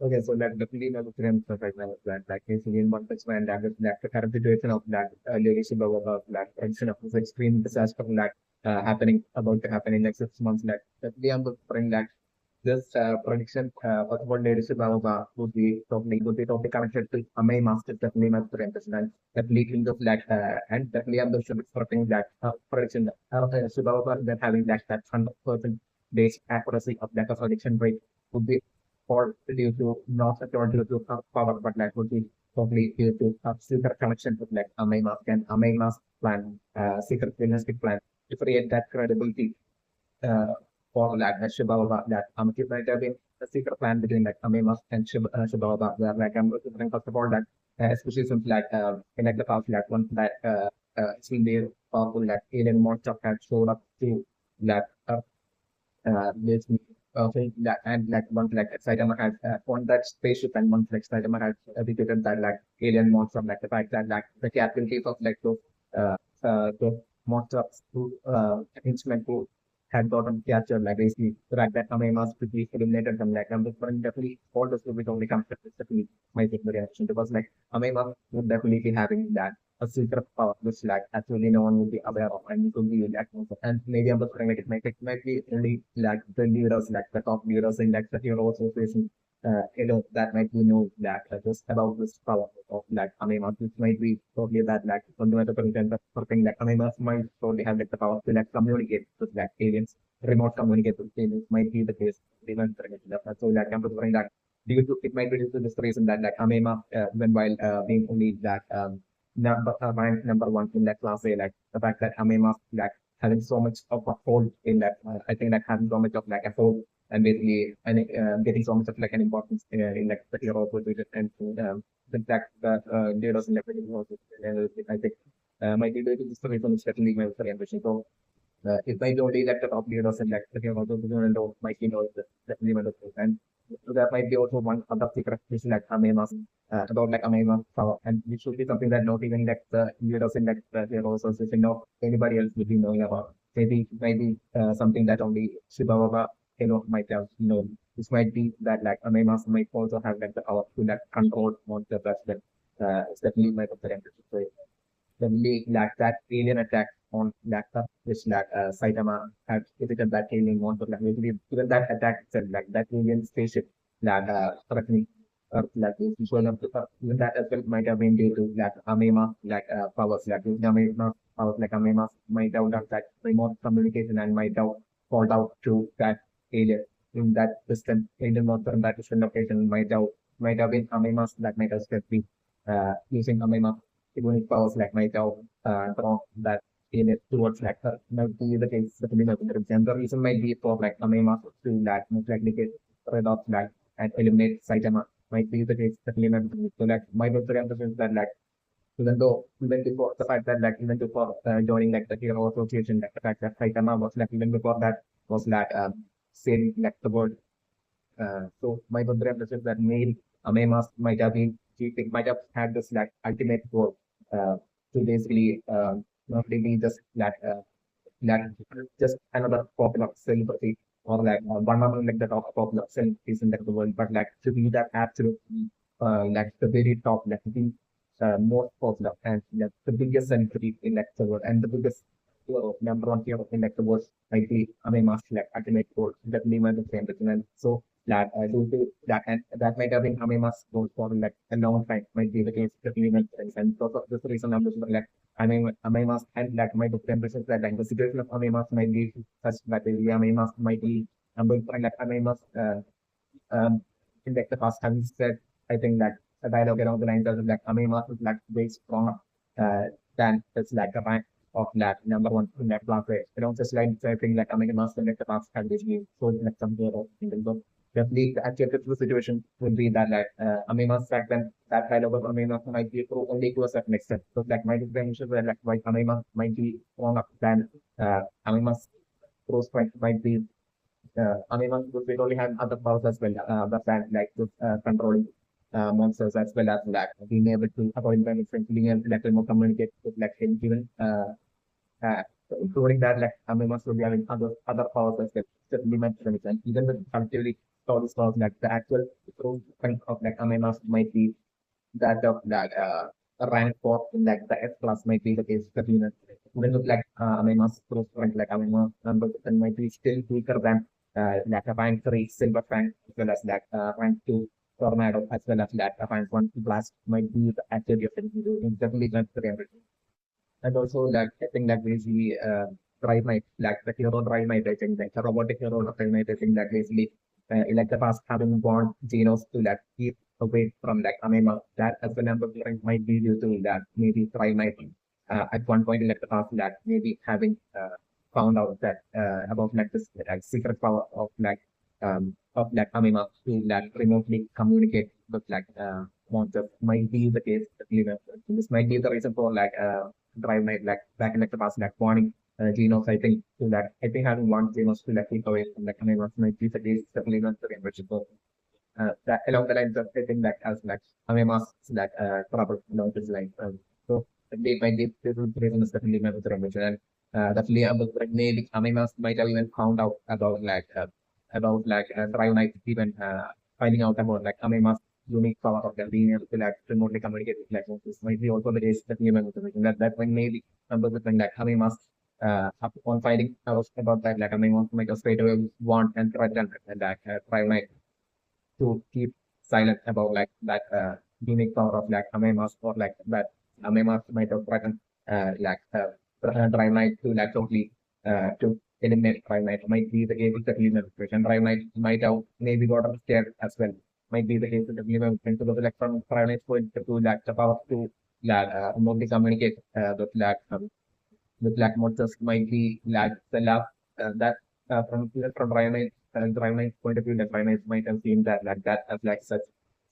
Okay, so like definitely not the same perfect now that like is in one touch man that is like the current situation of that leadership of that prediction of this extreme disaster that happening about to happen in next 6 months that definitely I'm preferring that this prediction of what leadership of would be connected to AmaiMask is definitely my preference and definitely think of that and definitely I'm just expecting that prediction Subhava that having that 100% base accuracy of that prediction rate would be or due to not at all due to power, but like would be probably due to secret connection with like AmaiMask and AmaiMask plan, secret dynastic plan to create that credibility for like Shibaba that it might have been a secret plan between like AmaiMask and Shibaba where like I'm looking first of all that especially since like in like the past like once that it's been there powerful like alien monster had showed up to that there's saying that and like once like Saitama has on that spaceship and once like Saitama has educated that like alien monster like the fact that like the capabilities of like those monsters who instrument who had gotten captured like basically the fact that Kame must be eliminated from like I'm definitely all those will be only comes to definitely my take reaction because like Ame would definitely be having that a secret power which like actually no one would be aware of and it would be like and maybe I'm just saying like it might be only like the leaders like the top leaders in like the hero association that might be know that just about this power of like Amema which might be totally that like fundamental content for thing like Amema might totally have like the power to like communicate with like aliens remote communicate with aliens might be the case even so like I'm just saying that due to it might be due to this reason that like Amema when while being only that ranked number one in that class A, like the fact that Amema like having so much of a hold in that, I think like having so much of like a hold and basically and getting so much of like an importance in like the hero position and the fact that leaders in like the hero position, I think might be due to this reason, it's certainly my very ambition. So if I don't like the top leaders and like the hero position and might be know the element of it. And so that might be also one other secret is like Amema's about like Amema power. And it should be something that not even like the leaders in like the hero association or anybody else would be knowing about. Maybe something that only Shibaba might have known. This might be that like Amema's might also have like the power to like control monsters as well. It's definitely my preference. So the league like that alien attack on laptop which like Saitama had visited that alien monster like basically even that attack itself like that alien spaceship that threatening like is showing up even that as well might have been due to like Amema like powers like Amema powers like Amema might have done that remote communication and might have called out to that alien in that distant alien monster in that distant location might have been Amema's that might have been using Amema unique powers like myself from that in it towards like might be the case that we know for example the reason might be for like Amema to like most likely get rid of like and eliminate Saitama might be the case that we know so like my birthday understands that like even before the fact that like even before joining like the hero association like the fact that Saitama was like even before that was like saying like the word so my birthday understands that made Amema might have been he might have had this like ultimate goal to basically not really just that just another popular celebrity or like one among like the top popular celebrities in like the world, but like to be that absolutely like the very top, like the most popular and like the biggest celebrity in like the world and the biggest number one hero in like the world might be AmaiMask like ultimate goal that name and the same and so that due to that and that might have been AmaiMask goal for like a long time might be the case that we mentioned and because of this reason I'm just like AmaiMask and like my temperatures that like the situation of AmaiMask might be such that the AmaiMask might be going for like AmaiMask in like the past having said I think that a dialogue around the lines of like AmaiMask is like way stronger than it's like a rank of that number one in that class rate. You know, just like I think like AmaiMask in like the past had basically so like some hero in the book. Definitely the actual critical situation would be that like AmaiMask back then that dialogue of AmaiMask might be true only to a certain extent. So that might be the issue where like why AmaiMask might be stronger than AmaiMask pros might be I mean, we only have other powers as well, other than like just controlling monsters as well as like being able to avoid them essentially and like more communicate with like him even uh, including that like I mean, must be having other powers as well. Certainly mentioned and even with connectivity. all this stuff, like the actual proof of like AmaiMask might be that of that rank for like the F class might be the case that even with like AmaiMask proof rank like AmaiMask number then might be still weaker than like a rank 3 silver rank as well as like rank 2 tornado as well as like a rank 1 blast might be the actual definitely not 300. And also like I think that basically drive my like the hero drive my I think like the robotic hero drive my I think that basically like the past having born Genos to like keep away from like Amema that as the number might be due to that maybe drive my at one point in like the past that maybe having found out that about like this like secret power of like Amema to like remotely communicate with like monsters might be the case. This might be the reason for like drive my like back in like the past like warning Genos I think to that I think having one Genos to like keep away from like Amema might be the case definitely not the which that along the lines of I think that as like AmaiMask like trouble along this line. So they might be this is the reason is definitely my mention and definitely about like maybe AmaiMask might have even found out about like Drive Night even finding out about like AmaiMask unique power of them being able to like remotely communicate with like this might be also the case that you mentioned that when maybe numbers with like AmaiMask upon finding out about that like AmaiMask might have straight away want and threaten that Drive Night to keep silent about like that unique power of like AmaiMask or like that AmaiMask might have threatened Drive Night to like totally to eliminate Drive Night might be the case with the reason situation. Drive Night might have maybe got scared as well. Might be the case with the reason to go like from Drive Night's point to like the power to like remotely communicate with like monsters might be like the lab that from Ryan point of view, that Ryan might have seen that like that as like such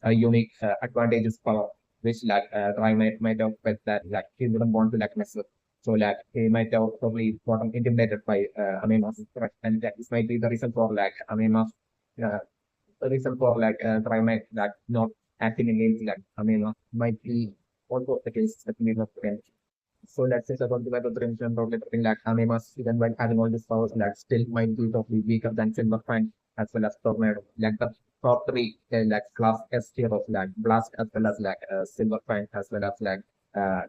a unique advantages power, which like Ryan might have felt that like he didn't want to like mess with. So like he might have probably gotten intimidated by AmaiMask, and that this might be the reason for like AmaiMask, the reason for like Ryan like not acting against like AmaiMask might be also the case that we have so let's say about the web prevention probably something like AmaiMask, even while having all these powers, like still might be totally weaker than Silverfang as well as Tornado. Like the top three like class S heroes like Blast as well as like Silverfang as well as like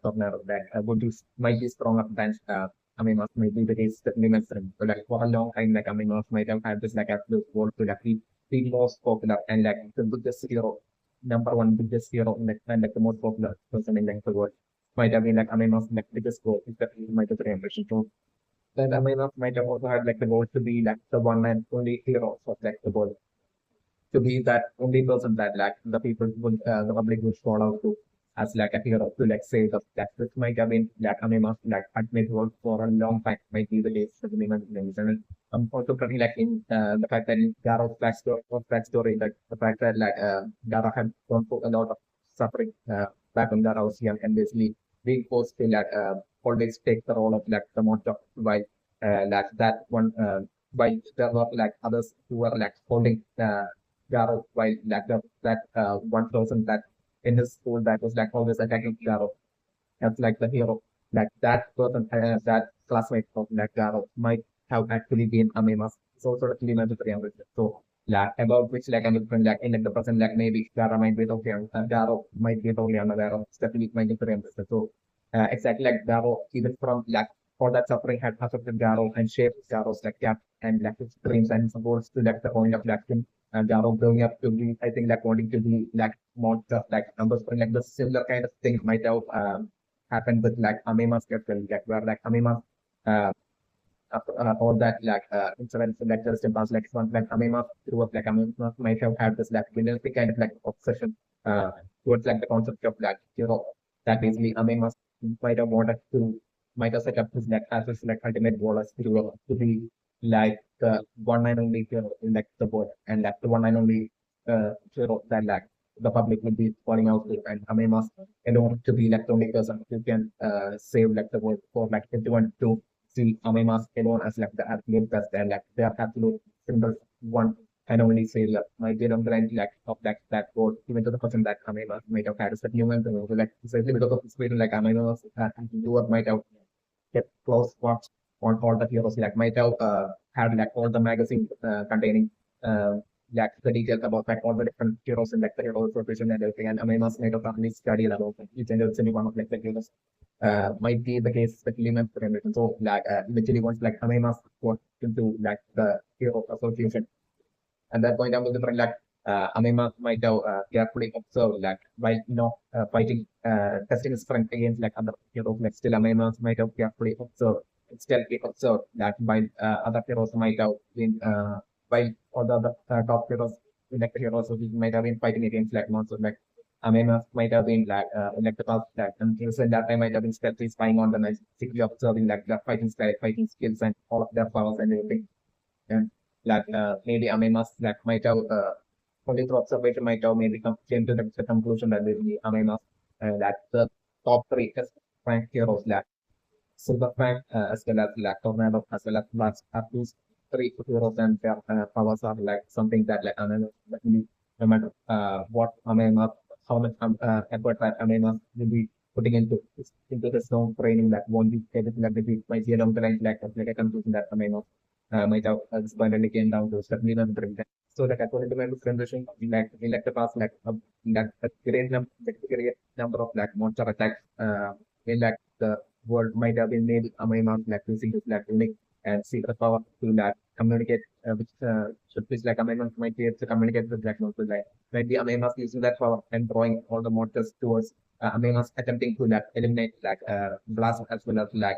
Tornado that would be might be stronger than AmaiMask might be the case that we mentioned. So like for a long time like AmaiMask might have had this like absolute goal to like be the most popular and like the biggest hero, number one biggest hero in like the most popular person in like the world might have been like AmaiMask like biggest goal is that he might have been ambition. So then AmaiMask might have also had like the goal to be like the one and only hero of like the world. To be that only person that like the people would the public would follow to as like a hero to like save the that this might have been like AmaiMask like admit work for a long time might be the case for the minimum things. And I'm also pretty like in the fact that in Garo's backstory like the fact that like Garo had gone through a lot of suffering back when Garo was young and basically being forced to like always take the role of like the monster while like that one while there were like others who were like holding Garo while like that one person that in his school that was like always attacking Garo as like the hero. Like that person, that classmate of like Garo might have actually been AmaiMask. So sort of remember the younger. So like about which like I'm different like in like, the person like maybe Gara might be totally Garo might be totally unaware of Stephanie might be very interested. So exactly like Garo, even from like all that suffering had affected Garo and shaped Garo's like gap and like his dreams and his goals to like the point of like him Garo growing up to be I think like wanting to be like monster like numbers like the similar kind of thing might have happened with like AmaiMask as well, like where like AmaiMask uh, all that like incidents like just in past like months like AmaiMask grew up like AmaiMask might have had this like villainy kind of like obsession towards like the concept of like that basically AmaiMask might have wanted to might have set up his like as his like ultimate goal as to be like the one and only hero in like the world and like the one and only hero that like the public would be calling out to and AmaiMask in order to be like the only person who can save like the world for like everyone to see AmaiMask alone as like the absolute best and like their absolute single one and only savior. Might be on the line like of that goal, even to the person that AmaiMask might have had as a human so like especially because of this reason like AmaiMask viewer might have get close watch on all the heroes like might have had like all the magazines containing like the details about like all the different heroes and like the heroes profession and everything. And AmaiMask might have actually studied about each and every one of like the heroes. Might be the case, especially in generation. So like eventually once like AmaiMask got into like the hero association, at that point, I'm different like Amima might have carefully observed like while fighting testing his strength against like other heroes, like still Amima might have carefully observed, stealthily observed that while other heroes might have been while all the other top heroes, like the heroes who might have been fighting against like monsters, like Amima might have been like the past like and at that time might have been stealthily spying on them and secretly observing like the fighting style, fighting skills and all of their powers and everything. And like maybe AmaiMask like might have only through observation might have maybe came to the conclusion that the AmaiMask that the top three test rank heroes like Silver Frank as well as like Tornado as well as Blast are these three heroes and their powers are like something that like no matter what AmaiMask how much effort that AmaiMask will be putting into his own training that won't be able to like defeat might be along the line like a conclusion that AmaiMask might have finally came down to certainly not bring that. So like according to my conversation, we like the past like a great number of like monster attacks in like the world might have been made AmaiMask like using this like unique and secret power to like communicate which should be like AmaiMask might be able to communicate with like monsters like might be AmaiMask using that power and drawing all the monsters towards AmaiMask attempting to like eliminate like blast as well as like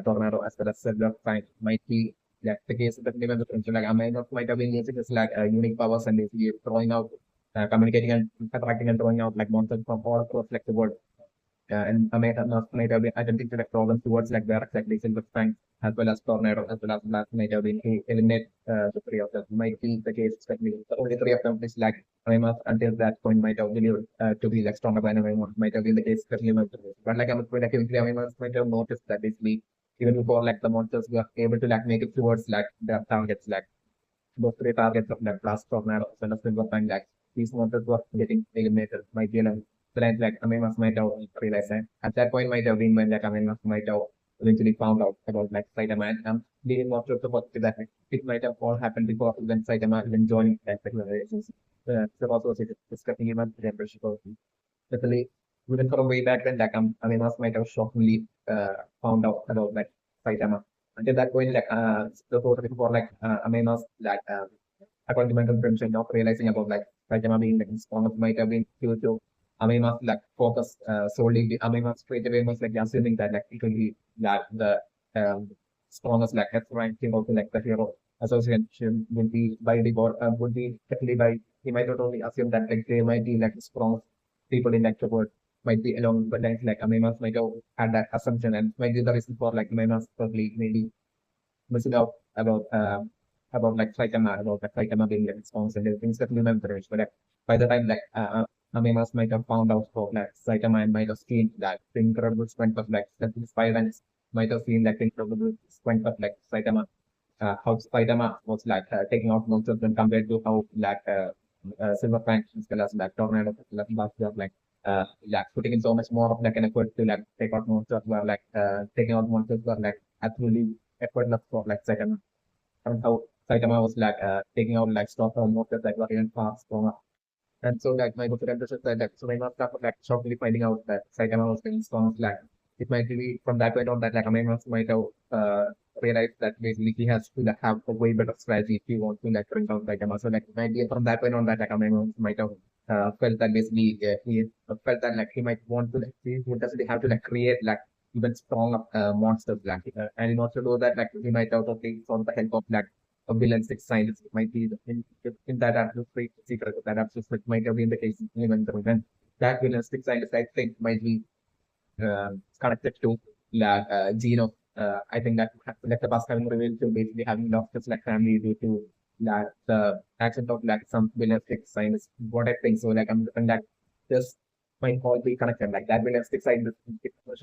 tornado as well as silver fine might be like the case that given the potential, like Amazon might have been using this like unique powers and basically throwing out, communicating and attracting and throwing out like monsters from all across like the world. And Amazon might have been attempting to like throw them towards like direct like the silver fang as well as tornado as well as blast might have been to eliminate the three of them. Might be the case, especially the only three of them is like Amazon until that point might have believed to be like stronger than Amazon might have been the case, especially but like I'm like eventually Amazon might have noticed that basically even before like the monsters were able to like make it towards like their targets, like those three targets of like blast tornado and a silver fang, like these monsters were getting eliminated. Might be the lines like AmaiMask might have realized that at that point might have been when like AmaiMask might have eventually found out about like Saitama and being more sure about that like, it might have all happened before when Saitama even joining that particular race. So also discussing even the membership of especially even from way back then, like Aminas might have shockingly found out about like Saitama. Until that point, like the whole before like Aminas like according to my confirmation of realizing about like Saitama being like strongest might have been due to Aminas like focus solely Aminas straight away was like assuming that like it will be that the strongest like F rank team also like the hero association will be by default would be definitely by he might not only assume that like they might be like strong people in like the world might be along the lines like Aminas might have had that assumption and might be the reason for like Aminas probably maybe missing out about like Saitama, about like Saitama being like songs and everything that remember but like, by the time like Aminas might have found out for like Saitama and might have seen that the incredible strength of like that inspired and might have seen like the incredible strength of like Saitama how Saitama was like taking out monsters when compared to how like Silver Fang as well as like Tornado last year like putting in so much more of like an effort to like take out monsters were like taking out monsters were like absolutely effortless for like Saitama. And how Saitama was like taking out like stronger monsters that were even far stronger. And so like my good friend said that so my master like shockingly finding out that Saitama was being strong like it might be from that point on that like Amaimas might have realized that basically he has to like have a way better strategy if he wants to like bring down Saitama. So like it might be from that point on that like Amaimas might have felt that basically he felt that like he might want to like he would definitely have to like create like even stronger monsters like and in order to do that like he might also take on the help of like a villain six scientist might be in that absolute secret that absolute might have been the case in event that villain six scientist I think might be connected to like gene of I think that like the past having revealed to basically having lost his like family due to like the accident of like some villain six scientist what I think so like I'm and that this might all be connected like that villain six scientist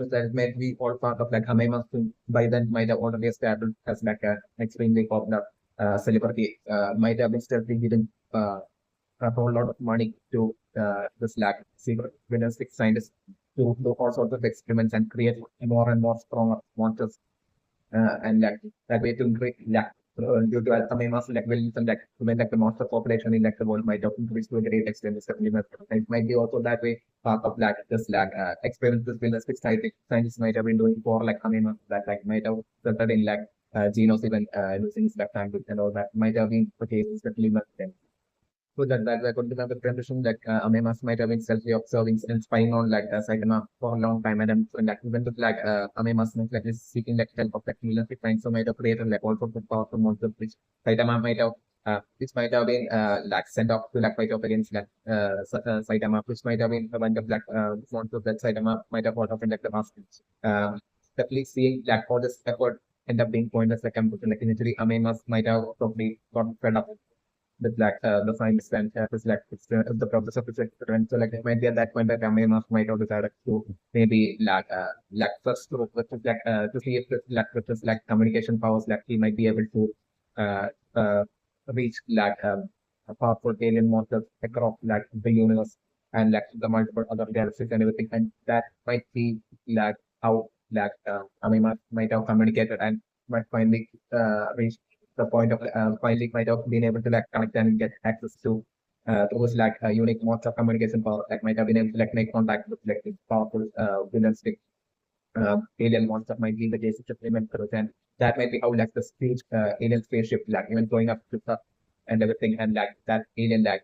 that might be all part of like Hamema by then might have already established as like an extremely popular celebrity might have been still given a whole lot of money to this lab secret realistic scientists to do all sorts of experiments and create more and more stronger monsters and like that way to create yeah. due to AmaiMask like will like when like the monster population in like the world might have increased to a great extent. It might be also that way part of like this like experiments which scientists might have been doing for like AmaiMask that like might have resulted in like genomes even losing its left angle and all that might have been the case especially with them. So that could be the transition that AmaiMask might have been self-observing and spying on like Saitama for a long time, and then so, like even with like AmaiMask like is seeking like help of like millions of times, so might have created like all sorts of powerful monsters which Saitama might have which might have been like sent off to like fight off against like Saitama, which might have been a bunch of like monsters that Saitama might have fought off in like the past. Um, Definitely seeing like all this effort end up being pointless like like initially AmaiMask might have probably gotten fed up with like the science and the process of its experiment. So like it might be at that point that AmaiMask might have decided to maybe like first group which is like to see if this like with this like communication powers like he might be able to uh, uh, reach like a powerful alien monsters across like the universe and like the multiple other galaxies and everything, and that might be like how like AmaiMask might have communicated and might finally reach the point of finally might have been able to like connect and get access to those like unique modes of communication power, like might have been able to like make contact with like this powerful villanistic alien monster might be the case of implementers, and that might be how like the stage alien spaceship like even going up to stuff and everything, and like that alien like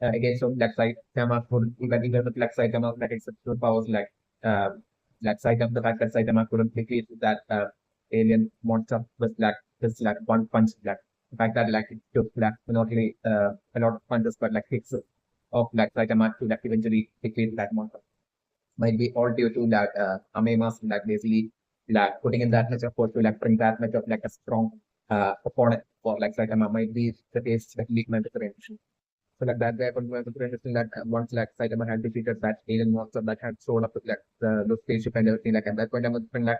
again so like Saitama could even with like Saitama like exceptional powers like Saitama the fact that Saitama couldn't defeat that alien monster with like this like one punch like the fact that like it took like not really a lot of punches but like hits of like Saitama to like eventually defeat that monster might be all due to that AmaiMask like basically like putting in that much effort to like bring that much of like a strong opponent for like Saitama might be the case that leak might be. So like that way, I could interesting that once like Saitama had defeated that alien monster that had shown up with like the spaceship and everything, like at that point I was thinking like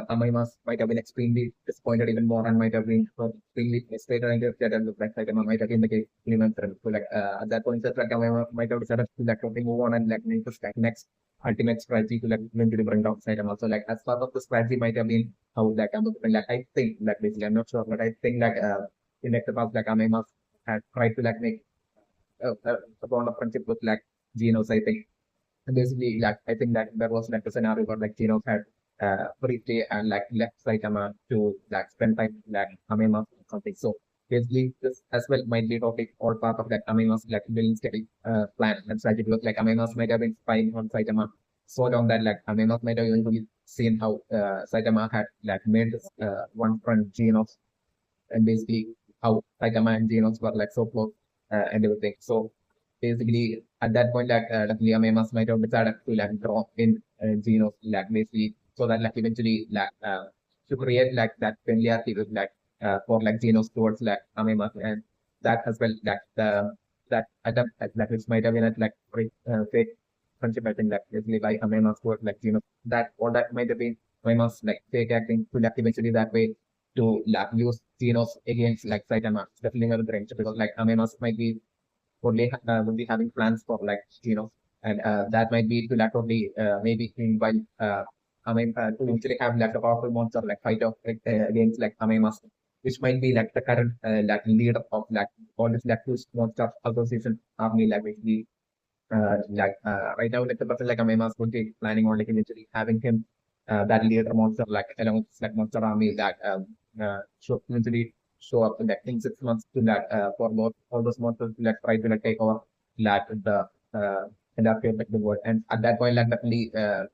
AmaiMask might have been extremely disappointed even more and might have been extremely frustrated and that and look like Saitama might have been the case element. So like at that point just like AmaiMask might have decided to like totally move on and like make this like next ultimate strategy to like eventually bring down Saitama. So like as part of the strategy might have been how like like I think like basically I'm not sure, but I think like in like the past like AmaiMask had tried to like make a bond of friendship with like Genos, I think. And basically, like I think that there was like a scenario where like Genos had briefly and like left Saitama to like spend time with like AmaiMask or something. So basically, this as well might be topic or part of like AmaiMask like villain study plan and strategy. Because like AmaiMask might have been spying on Saitama so long that like AmaiMask might have even really seen how Saitama had like made this one friend Genos and basically how Saitama and Genos were like so close and everything. So basically at that point like definitely AmaiMask might have decided to like drop in Genos like basically so that like eventually like to create like that familiarity with like for like Genos towards like AmaiMask, and that as well like the that attempt like which might have been at like fake friendship I think like basically by AmaiMask towards like Genos, that or that might have been AmaiMask like fake acting to like eventually that way to like use Genos against like Saitama, definitely not the range because like AmaiMask might be only will be having plans for like and that might be to like only maybe while to eventually have like a powerful monster like fight off like, against like AmaiMask, which might be like the current like leader of like all this like two monster association army like basically right now, like the person like AmaiMask would be planning on like eventually having him that leader monster like along with like monster army that should eventually show up in like in 6 months to that for both all those monsters to like try to like take over like the and that like the world. And at that point, like definitely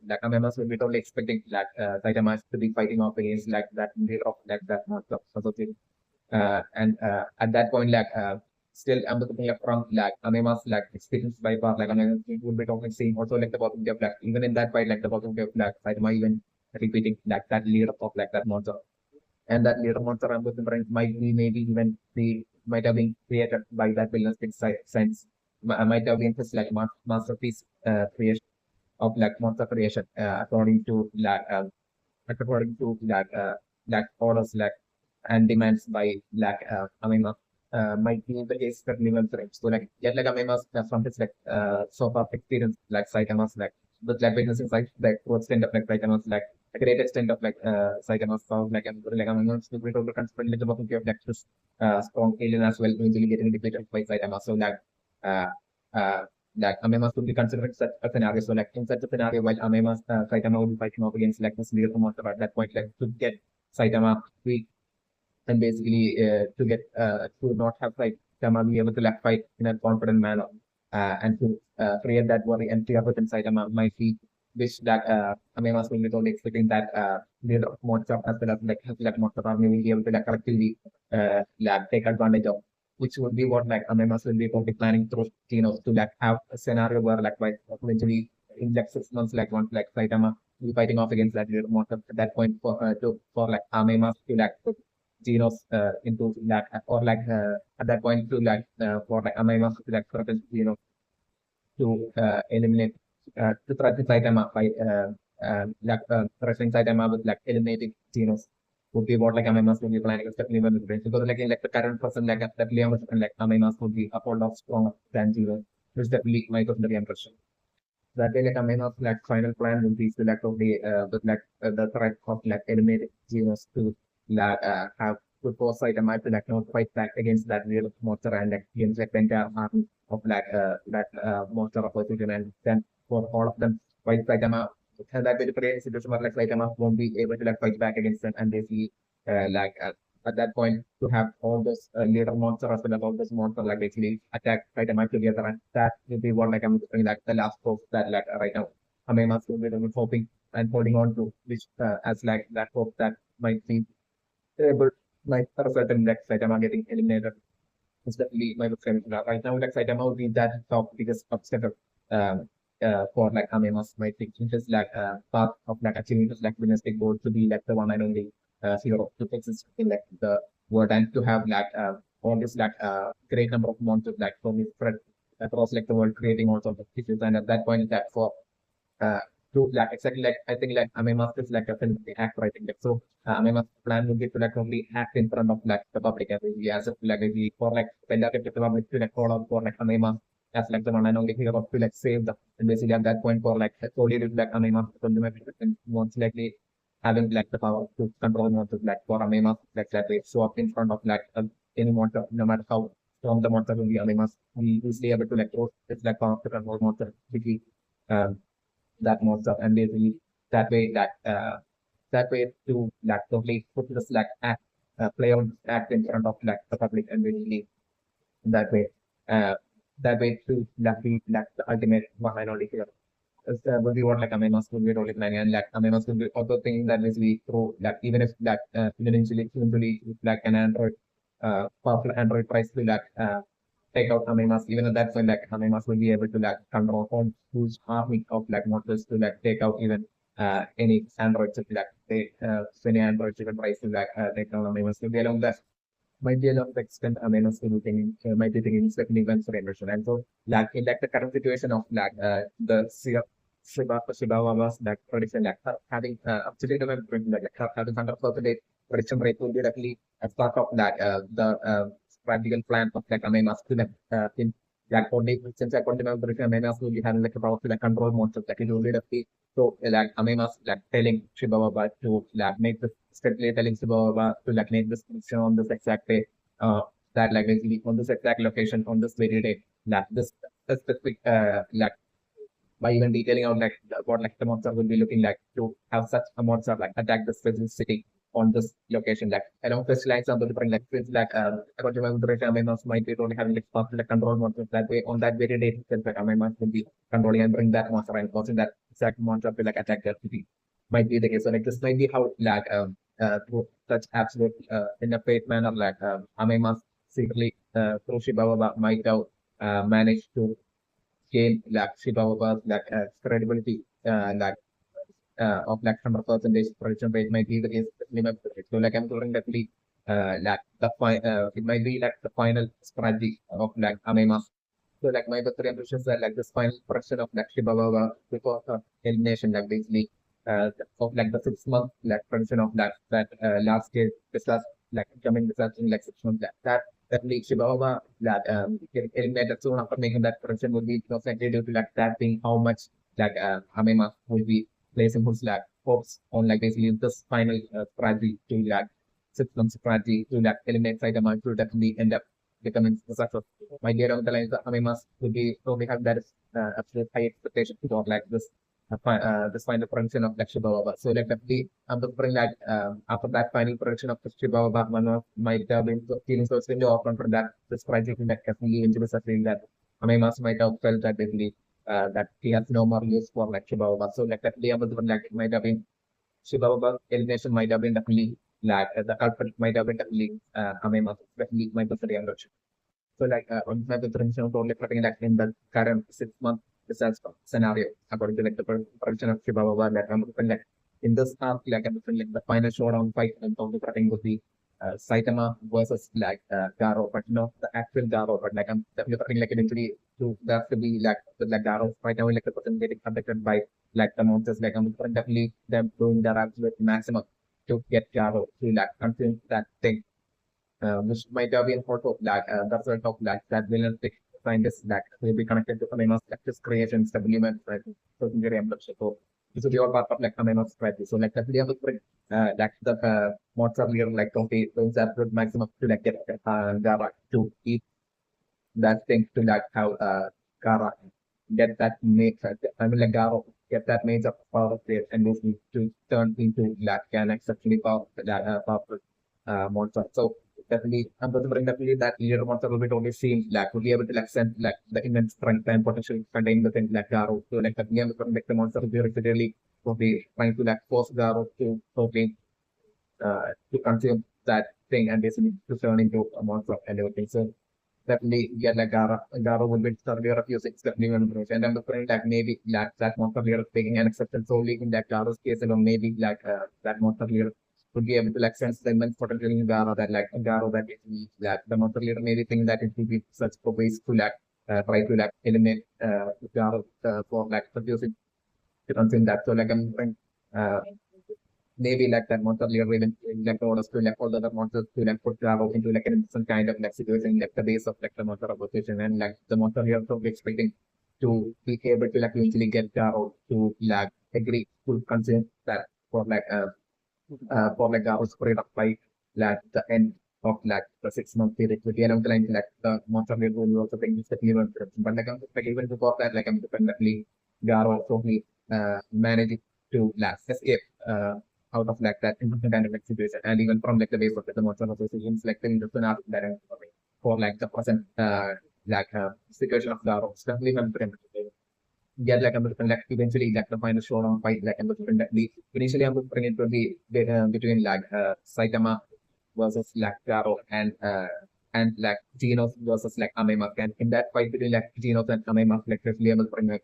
like AmaiMask will be totally expecting like Saitama to be fighting off against like that leader of like that monster association. And at that point, like still I'm looking up from like AmaiMask like experience by far like we would be talking seeing also like the possibility of like even in that fight like the possibility of like Saitama even repeating like that leader of like that monster, and that leader monster I'm looking for might be maybe even be might have been created by that villainous sense. Might have been just like masterpiece creation of like monster creation according to like orders like and demands by like AmaiMask might be the case that level threats. So like yet like AmaiMask from his like so far experience like Saitama's like with like witnessing like towards the end of like Saitama's like a great extent of like Saitama's power, like AmaiMask will be able to confront like the possibility of like this strong alien as well, eventually getting defeated by Saitama. So uh, uh, that AmaiMask would be considered such a scenario. So like in such a scenario, while AmaiMask Saitama would be fighting off against like this weird monster at that point, like to get Saitama weak and basically to not have like Tama be able to like fight in a confident manner and to create that worry and fear within Saitama might be wish that Amema's will be totally expecting that the monster as well as like monster army will be able to like collectively like take advantage of, which would be what like Amema's will be totally planning through Genos to like have a scenario where like by eventually in like 6 months like once like Saitama will be fighting off against that little monster at that point for like Amema's to like Genos into that or like at that point to like for like AmaiMask to like threaten Genos to eliminate to threaten Saitama by threatening Saitama with like eliminating Genos would be what like AmaiMask would be planning to definitely win the race because like in like the current person like that Liam was like AmaiMask would be a whole lot stronger than Genos, which definitely my personal impression. That way like AmaiMask like final plan would be to like totally with like the threat of like eliminating Genos to like have to force Saitama to like not fight back against that real monster and like against like the entire army of like that monster opposition and then for all of them fight Saitama and that will create a situation where like Saitama won't be able to like fight back against them and basically like at that point to have all those little monster as well as all those monster like basically attack Saitama together and that will be what like I'm saying like the last hope that like right now Amema's will be hoping and holding on to which as like that hope that might be able might result in like Saitama getting eliminated. It's definitely my friend. Right now, like Saitama would be that top biggest obstacle for like Amema's might think just like path of like achieving this like dynastic goal to be like the one and only hero to exist in like the world and to have like all this like great number of monsters like for me spread across like the world creating all sorts of issues and at that point that for uh, to like exactly like I think like AmaiMask is like a film act I think like so AmaiMask plan would be to like only act in front of like the public and really as if like maybe for like when that the public to like call out for like AmaiMask as like the one and only hero to like save them and basically at that point for like solely with like AmaiMask and most likely having like the power to control monsters like for AmaiMask like that way show up in front of like any monster no matter how strong the monster will be AmaiMask we easily able to like it's like power to control monster quickly um, that monster and basically that way that way to like totally put this like act play on act in front of like the public and basically that way uh to like be like the ultimate one and only hero. Would be what like AmaiMask would be totally planning and like AmaiMask would be also thinking that basically through like even if like eventually like an Android powerful Android tries to like take out AmaiMask, even at that point, like AmaiMask will be able to like control a huge army of like monsters to like take out even any androids if like they any androids even tries to like take down AmaiMask. Will be along that might be along the extent AmaiMask will be thinking might be thinking second events for inversion. And so like in like the current situation of like the Shiba was like prediction like having absolutely like having 100% prediction rate will be definitely as part of that strategical plan of like AmaiMask to like in like only since I can't remember if AmaiMask will be having like a power to like control monsters like it will be definitely so like AmaiMask like telling Shiba to like make this strictly telling Shiba to like make this prediction on this exact day that like basically on this exact location on this very day that this specific like by even detailing out like what like the monster will be looking like to have such a monster like attack the specific city on this location like along this lines of the different like things like according to my duration AmaiMask might be only having like possible like control monsters that way on that very day itself like AmaiMask will be controlling and bring that monster and causing that exact monster to like attack their city might be the case so like this might be how like through such absolute in a fate manner like AmaiMask secretly through Shiba might have managed to gain like Shibaba's like credibility like of like 100% prediction rate might be the case minimum. So like I'm calling that like it might be like the final strategy of like AmaiMask. So like my birthday ambitions are like this final prediction of like Shibababa before elimination like basically of like the 6 month like prediction of last year this last like coming results in like 6 months that league Shibaba that get eliminated soon after making that prediction would be perfectly due to like that being how much like Amema will be placing his like hopes on like basically this final strategy to like 6 month strategy to like eliminate Saitama to definitely end up becoming a success. My dear on the line, the AmaiMask will be probably have that absolute high expectation for like this final prediction of like Shibaba. So like definitely I'm looking like after that final prediction of Shibaba, one of my feeling so extremely often for that this project that definitely into the feeling that AmaiMask might have felt that basically that he has no more use for like Shibaba. So like definitely I'm looking like it might have been Shibaba elimination might have been definitely like the culprit might have been definitely AmaiMask, definitely my personal approach. So like on my preparation of only putting like in the current 6 month research scenario according to like the prediction of Shibaba like I'm looking like in this arc like I'm looking like the final showdown fight and only putting would be Saitama versus like Garo, but not the actual Garo, but like I'm definitely putting like eventually to that to be like with like Garo right now like the person getting affected by like the monsters like I'm definitely them doing their absolute maximum to get Garo to like consume that thing which might have been photo of that, the result of that realistic scientist that will be connected to Amino's lectures creation, stability, right? So, very ambitious. So, this will be all part of like Amino's strategy. So, like, that's the other thing, that the mods are here, like, okay, those are good maximum to like get Java to eat that thing to like how Gara get that makes I mean like Garo get that makes up power of it and this needs to turn into like an exceptionally powerful monster. So definitely I'm going to bring definitely that leader monster will be totally seen like will be able to like send like the immense strength and potential contained within like Garo. So like definitely I'm going to make the monster will be repeatedly will be trying to like force Garo to totally to consume that thing and basically to turn into a monster and everything. So definitely get like Gara would be survey of using definitely one approach. And I'm looking like maybe like that monster leader taking an exception solely in that Gara's case alone, maybe like that monster leader would be able to like sense the immense potential in Gara that like Gara that is like the monster leader maybe think that it would be such a ways to like try to like eliminate Gara for like producing to consume that. So like I'm thinking, maybe like that monster leader even like orders to like all the other monsters to like put Drago into like some kind of like situation like the base of like the monster opposition and like the monster here so expecting to be able to like eventually get Drago to like agree to consume that for like Drago's period of fight like the end of like the 6 month period with the end of the line like the monster leader will also bring this technical but like even before that like I'm definitely Garo totally managed to like escape out of like that important kind of like situation and even from like the base of like, the monster associations like the scenario that for like the present situation of Garo. It's definitely confident get like I'm looking like eventually like the final showdown fight like I'm looking like the initially I'm looking it to be between like Saitama versus like Garo and like Genos versus like AmaiMask and in that fight between like Genos and AmaiMask like definitely I'm looking like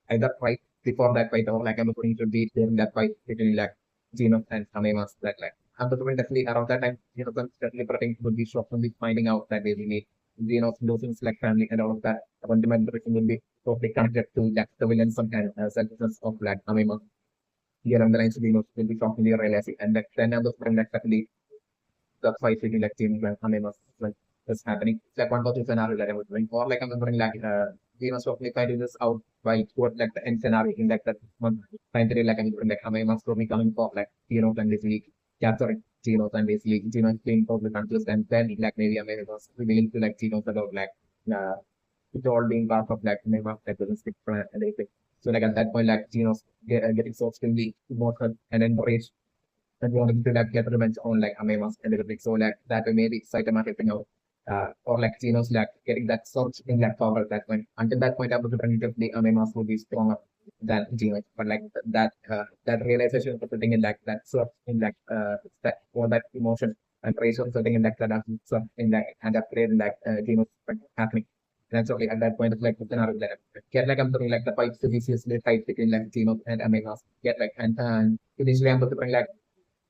either fight before that fight or like I'm looking to be during that fight between like Genos and AmaiMask like I'm looking definitely around that time Genos definitely pretending would be shocked from finding out that they need Genos losing like family and all of that fundamental will be totally connected to like the villain some kind of selfishness of like Amima. Here on the lines will be shockingly realizing and that then I'm looking like definitely the fight between like team and Amima like is happening. It's like one of the scenario that I was doing. Or like I'm wondering like Genos probably finding this out by toward like the end scenario in like that one time period like I'm wondering like Amima probably coming for like Genos and basically capturing Genos and basically Genos being totally confused and then like maybe Amima was revealing to like Genos about like uh, it's all being part of like Neymar that doesn't stick for anything. So like at that point, like Geno's getting so extremely emotional and enraged and wanting to like get revenge on like AmaiMask and everything. So like that way maybe Saitama helping out. Or like Geno's like getting that surge in like power at that point. Until that point, I was definitely AmaiMask would be stronger than Geno. But like that realization of putting in like that surge in like that or that emotion and rage of something in like that surge in like and upgrade in like Geno's happening. That's okay. At that point, it's like the scenario that get like I'm doing like the fight seriously fight between like Geno and AmaiMask. Get like and initially I'm doing like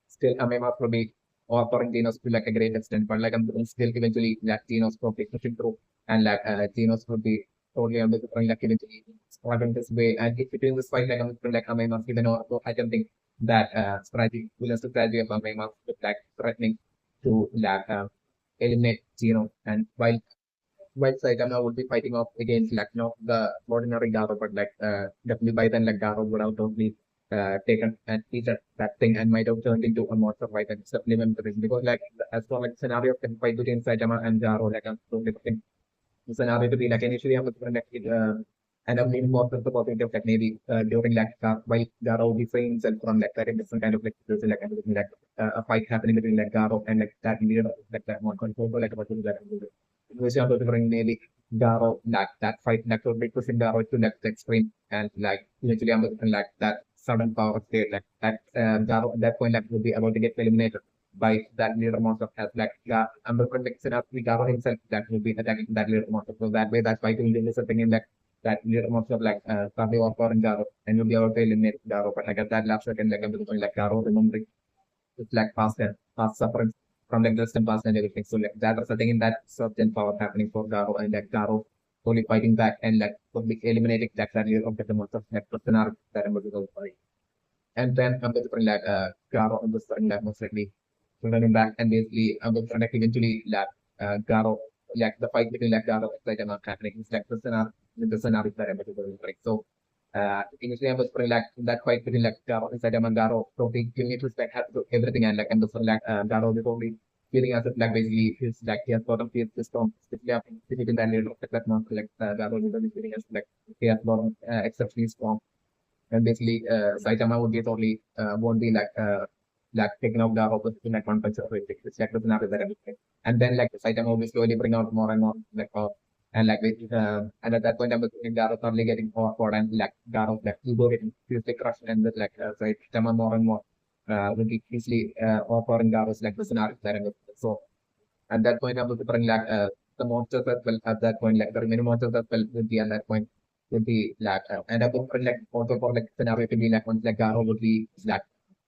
still AmaiMask will be offering Genos to like a great extent, but like I'm doing still eventually like Genos probably pushing through and like Genos will be totally undergoing like eventually struggling this way. And if between this fight like I'm doing like AmaiMask even though I don't think that strategy will strategy of AmaiMask with like threatening to like eliminate Geno and while Saitama would be fighting off against like not the ordinary Garo, but like definitely by then like Garo would have totally taken and eaten that thing and might have turned into a monster fight and supplement the reason because like as for like scenario of the fight between Saitama and Garo like I'm so different scenario to be like initially I was like it and I'm leaning more towards the possibility of like maybe during like while Garo refrains and from like very different kind of like there's like a fight happening between like Garo and like that leader like that one control like about that which I'm to bring maybe Garo like that fight like to be pushing Garo to like the extreme and like eventually I'm looking like that sudden power state like that Garo at that point like would be about to get eliminated by that leader monster as like Amber prediction of the Garo himself that will be attacking that leader monster. So that way that's why he will something in that leader monster like probably or in Garo and will be able to eliminate Garo. But like at that last second like I'm going like Garo remembering it's like past and past suffering from like distant past and everything. So like that was something in that certain power happening for Garo and like Garo only fighting back and like will be eliminating that leader of the monster like the scenario that I'm going to go fight. And then I'm going to bring like Garo on the starting like most likely running back and basically like eventually like Garo like the fight between like Garo and Saitama happening. It's like the scenario that I'm going to so initially I was putting like that fight between like Garo and Saitama and Garo probably giving it respect has to everything and like I'm just like Garo is only feeling as if like basically he's like he has sort of feels this strong especially after defeating that leader of that monster like Garo is really feeling as like he has a lot of exceptionally strong and basically Saitama would be totally won't be like taking out the opposition at one punch or anything. It's like doesn't have that everything. And then like Saitama will be slowly bring out more and more like and like and at that point I'm looking Garo suddenly getting forward and like Garo like ego getting seriously crushed and with like Saitama more and more will be easily offering Garo's like the scenario that I'm looking at. So at that point, I'm looking for like the monsters as well. At that point, like the remaining monsters as well would be at that point would be like and I'm looking for like also for like scenario to be like once like Garo would be like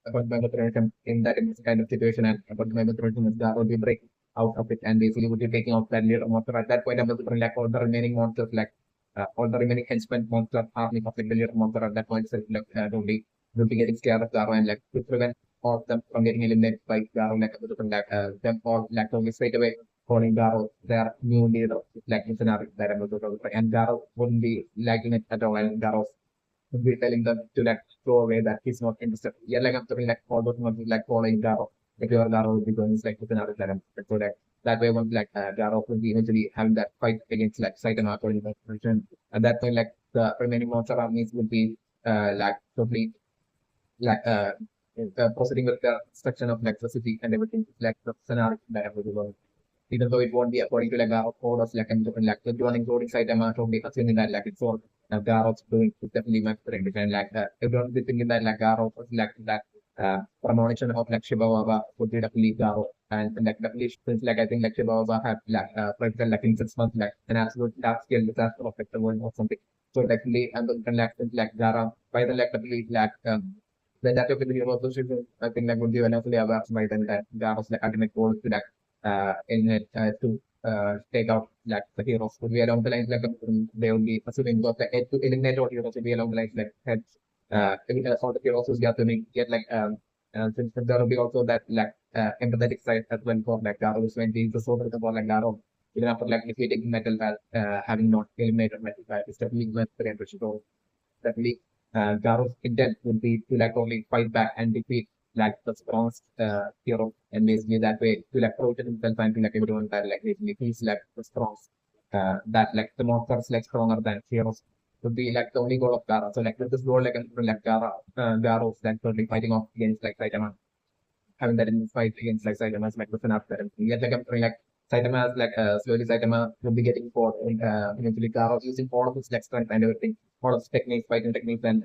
about my paternity in that in this kind of situation and about my paternity is Garo would be breaking out of it and basically would be taking out that little monster. At that point, I'm looking for like all the remaining monsters like all the remaining henchmen monster army of like the little monster at that point so like would be getting scared of Garo and like to prevent all of them from getting eliminated by Garo like like them all like only straight away calling Garo their new leader like in scenario that I'm going to and Garo wouldn't be liking it at all and Garo would be telling them to like throw away that he's not interested. Yeah, like I'm doing like all those ones like following Garo. Like your Garo will be going like with another that I'm so that way once like Garo will be eventually having that fight against like Saitama according to that version. At that point like the remaining monster armies would be like totally like proceeding with the construction of electricity and everything like the scenario that I'm going even though it won't be according to like our orders like and different like the one including site amount of assuming that like it's all Garo's doing it's definitely much different and like everyone be thinking that like Garo was like that premonition of like Shibawaba would be definitely Garo and like definitely since like I think like Shibawaba had like predicted like in 6 months like an absolute dark scale disaster of like the world or something. So definitely and then like Gara by the like definitely like then that will be also I think like would be eventually aware by then that Garo's like ultimate goal to like in it to take out like the heroes would be along the lines like they will be assuming that the to eliminate all heroes would be along the lines like heads all the heroes who's got to get like since there will be also that like empathetic side as well for like Garo is when he's the soul for like Garo even after like defeating metal having not eliminated metal it's definitely worth the entry so definitely Garo's intent would be to like only fight back and defeat like the strongest hero and basically that way to like prove to himself and to like everyone that like basically he's like the strongest that like the monsters like stronger than heroes would be like the only goal of Gara. So like with this goal like like Garo's like totally fighting off against like Saitama having that in this fight against like Saitama's like within after and yet like I'm trying like Saitama is like slowly Saitama will be getting fought in eventually Garo using all of his like strength and everything, all of his techniques, fighting techniques and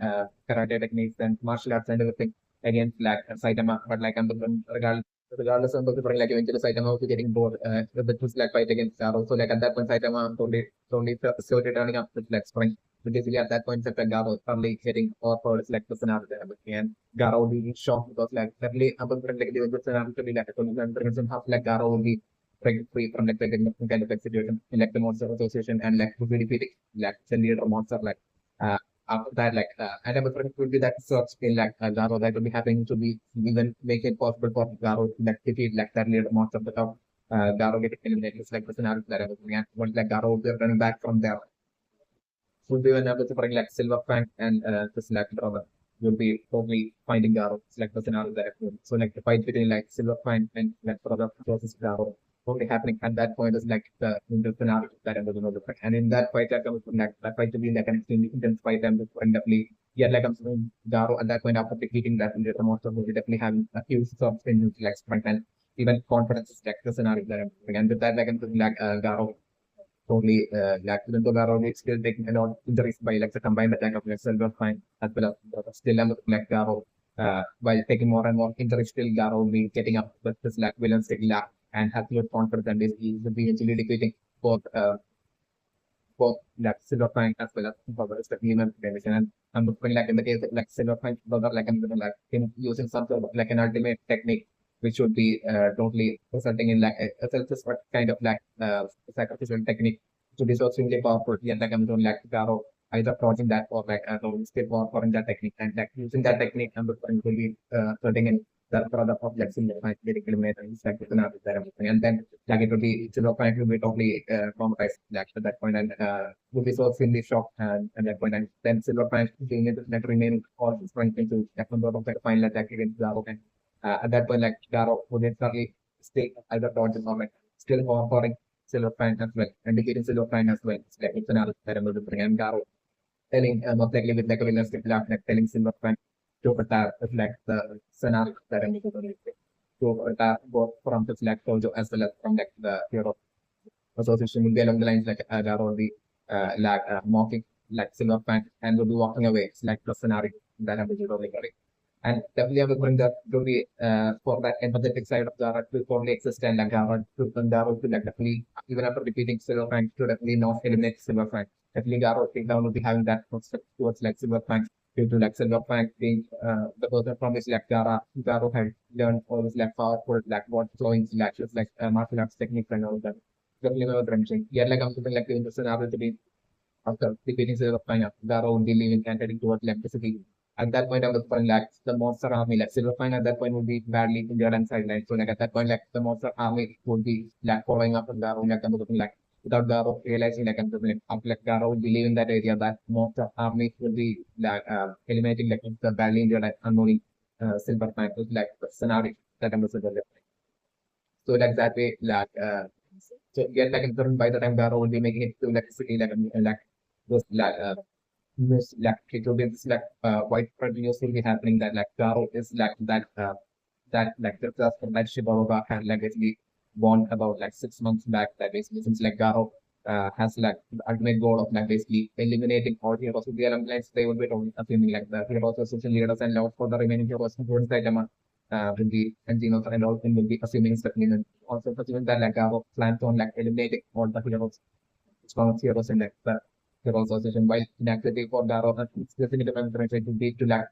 karate techniques and martial arts and everything against like Saitama. But like I'm regardless of the like eventually Saitama will be getting bored with his like fight against Garo. So like at that point Saitama totally slowly turning up with like strength. So basically at that point Garo is probably getting or for his like the scenario there. And Garo will be shocked because like definitely about like the scenario to be like a half like Garo will be breaking free from like the kind of like situation in like the monster association and like will be defeating like the leader monster like after that like and I'm afraid it will be that search in like Garo that will be happening to be even make it possible for Garo to like defeat like that leader monster without Garo getting eliminated. It's like the scenario that I was looking at. Once like Garo will be running back from there. Would be able to bring like Silver Fang and this like brother. would be totally finding Garo. It's like the scenario that so like the fight between like Silverfang and like brother versus Garo only happening at that point is like the scenario that I'm going to fight. And in that fight, like like that fight to be like an extremely intense fight and definitely yeah, like I'm saying Garo at that point after defeating that the monster will definitely having a huge sort of like strength and even confidence is like the scenario that I'm doing. And with that like I'm doing like Garo totally like even though Garo is still taking a lot of injuries by like the combined attack of like Silverfang as well as still I'm looking like Garo while taking more and more injuries still Garo will be getting up with this like villain Sekingal and has good confidence and is will be easily defeating both both like Silverfang as well as Bugger is the human division. And I'm looking like in the case of like Silverfang Bugger, like I'm gonna like him using some sort of like an ultimate technique, which would be totally resulting in like a self-destruct kind of like sacrificial technique. So this was really powerful. Yeah, like I'm doing like Garo either dodging that or like still following that technique and like using that technique I'm looking to be resulting in the product of like Silverfang getting eliminated and like that everything. And then like it would be Silverfang will be totally traumatized like at that point and would be so extremely shocked and at that point and then Silverfang being able to like remain all his strength into like number of like final attack against Garo and at that point like Garo would instantly stay either dodging or like still offering Silverfang as well and defeating Silverfang as well. It's like it's another terrible to bring and Garo telling most likely with like a villainous like telling Silverfang to retire is like the scenario that I'm to retire both from his like Tojo as well as from like the hero association will be along the lines like there will be like mocking like Silverfang and will be walking away. It's like the scenario that I'm really correct. And definitely I will bring that to be for that empathetic side of Zara to only exist and like Zara to like definitely even after defeating Silverfang to definitely not eliminate Silverfang. Definitely Garo Sekingal will be having that concept towards like Silverfang due to like Silverfang being the person from his like Garo had learned all this like powerful like what flowing lashes like martial arts techniques and all that. Definitely not wrenching. Yet like I'm something like in the scenario to be after defeating Silverfang, Garo would be leaving and heading towards electricity. At that point, I was putting like the monster army, like Silverfang at that point would be badly injured and sidelined. So like at that point, like the monster army would be like following up with Garo, like I'm looking like without Garo realizing like I'm looking after like Garo would be leaving that area, that monster army would be like eliminating like the badly injured like unknowing Silverfang was like the scenario that I'm looking at. So like that way, like so get like by the time Garo will be making it to electricity, like those news like it will be this like widespread news will be happening that like Garo is like that like the that Shibawa had like basically warned about like 6 months back that basically since like Garo has like the ultimate goal of like basically eliminating all heroes with the alliance, they would be totally assuming like the heroes association leaders and love for the remaining heroes including Saitama will be and Genos and all them will be assuming Stephanie and also assuming that like Garo plans on like eliminating all the heroes strongest heroes in like the Heroes Association while inactivity for Garo it's definitely different to be to like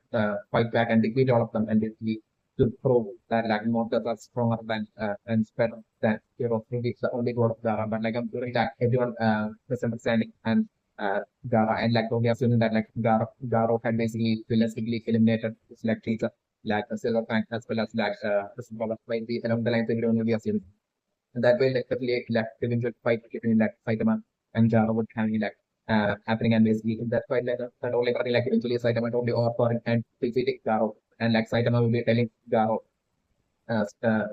fight back and defeat all of them and basically to prove that like monsters are stronger than and better than heroes. Maybe it's the only goal of Gara, but like I'm doing that everyone misunderstanding and Gara and like only assuming that like Garo had basically realistically eliminated his like teacher like a silver tank as well as like the symbol of maybe along the lines everyone will be assuming. And that way, like, definitely, like, eventual fight between, like, Saitama and Jaro would have, like, happening. And basically, in that fight, like, that only, like, eventually Saitama only overpowering and defeating Jaro. And, like, Saitama will be telling Jaro uh, uh,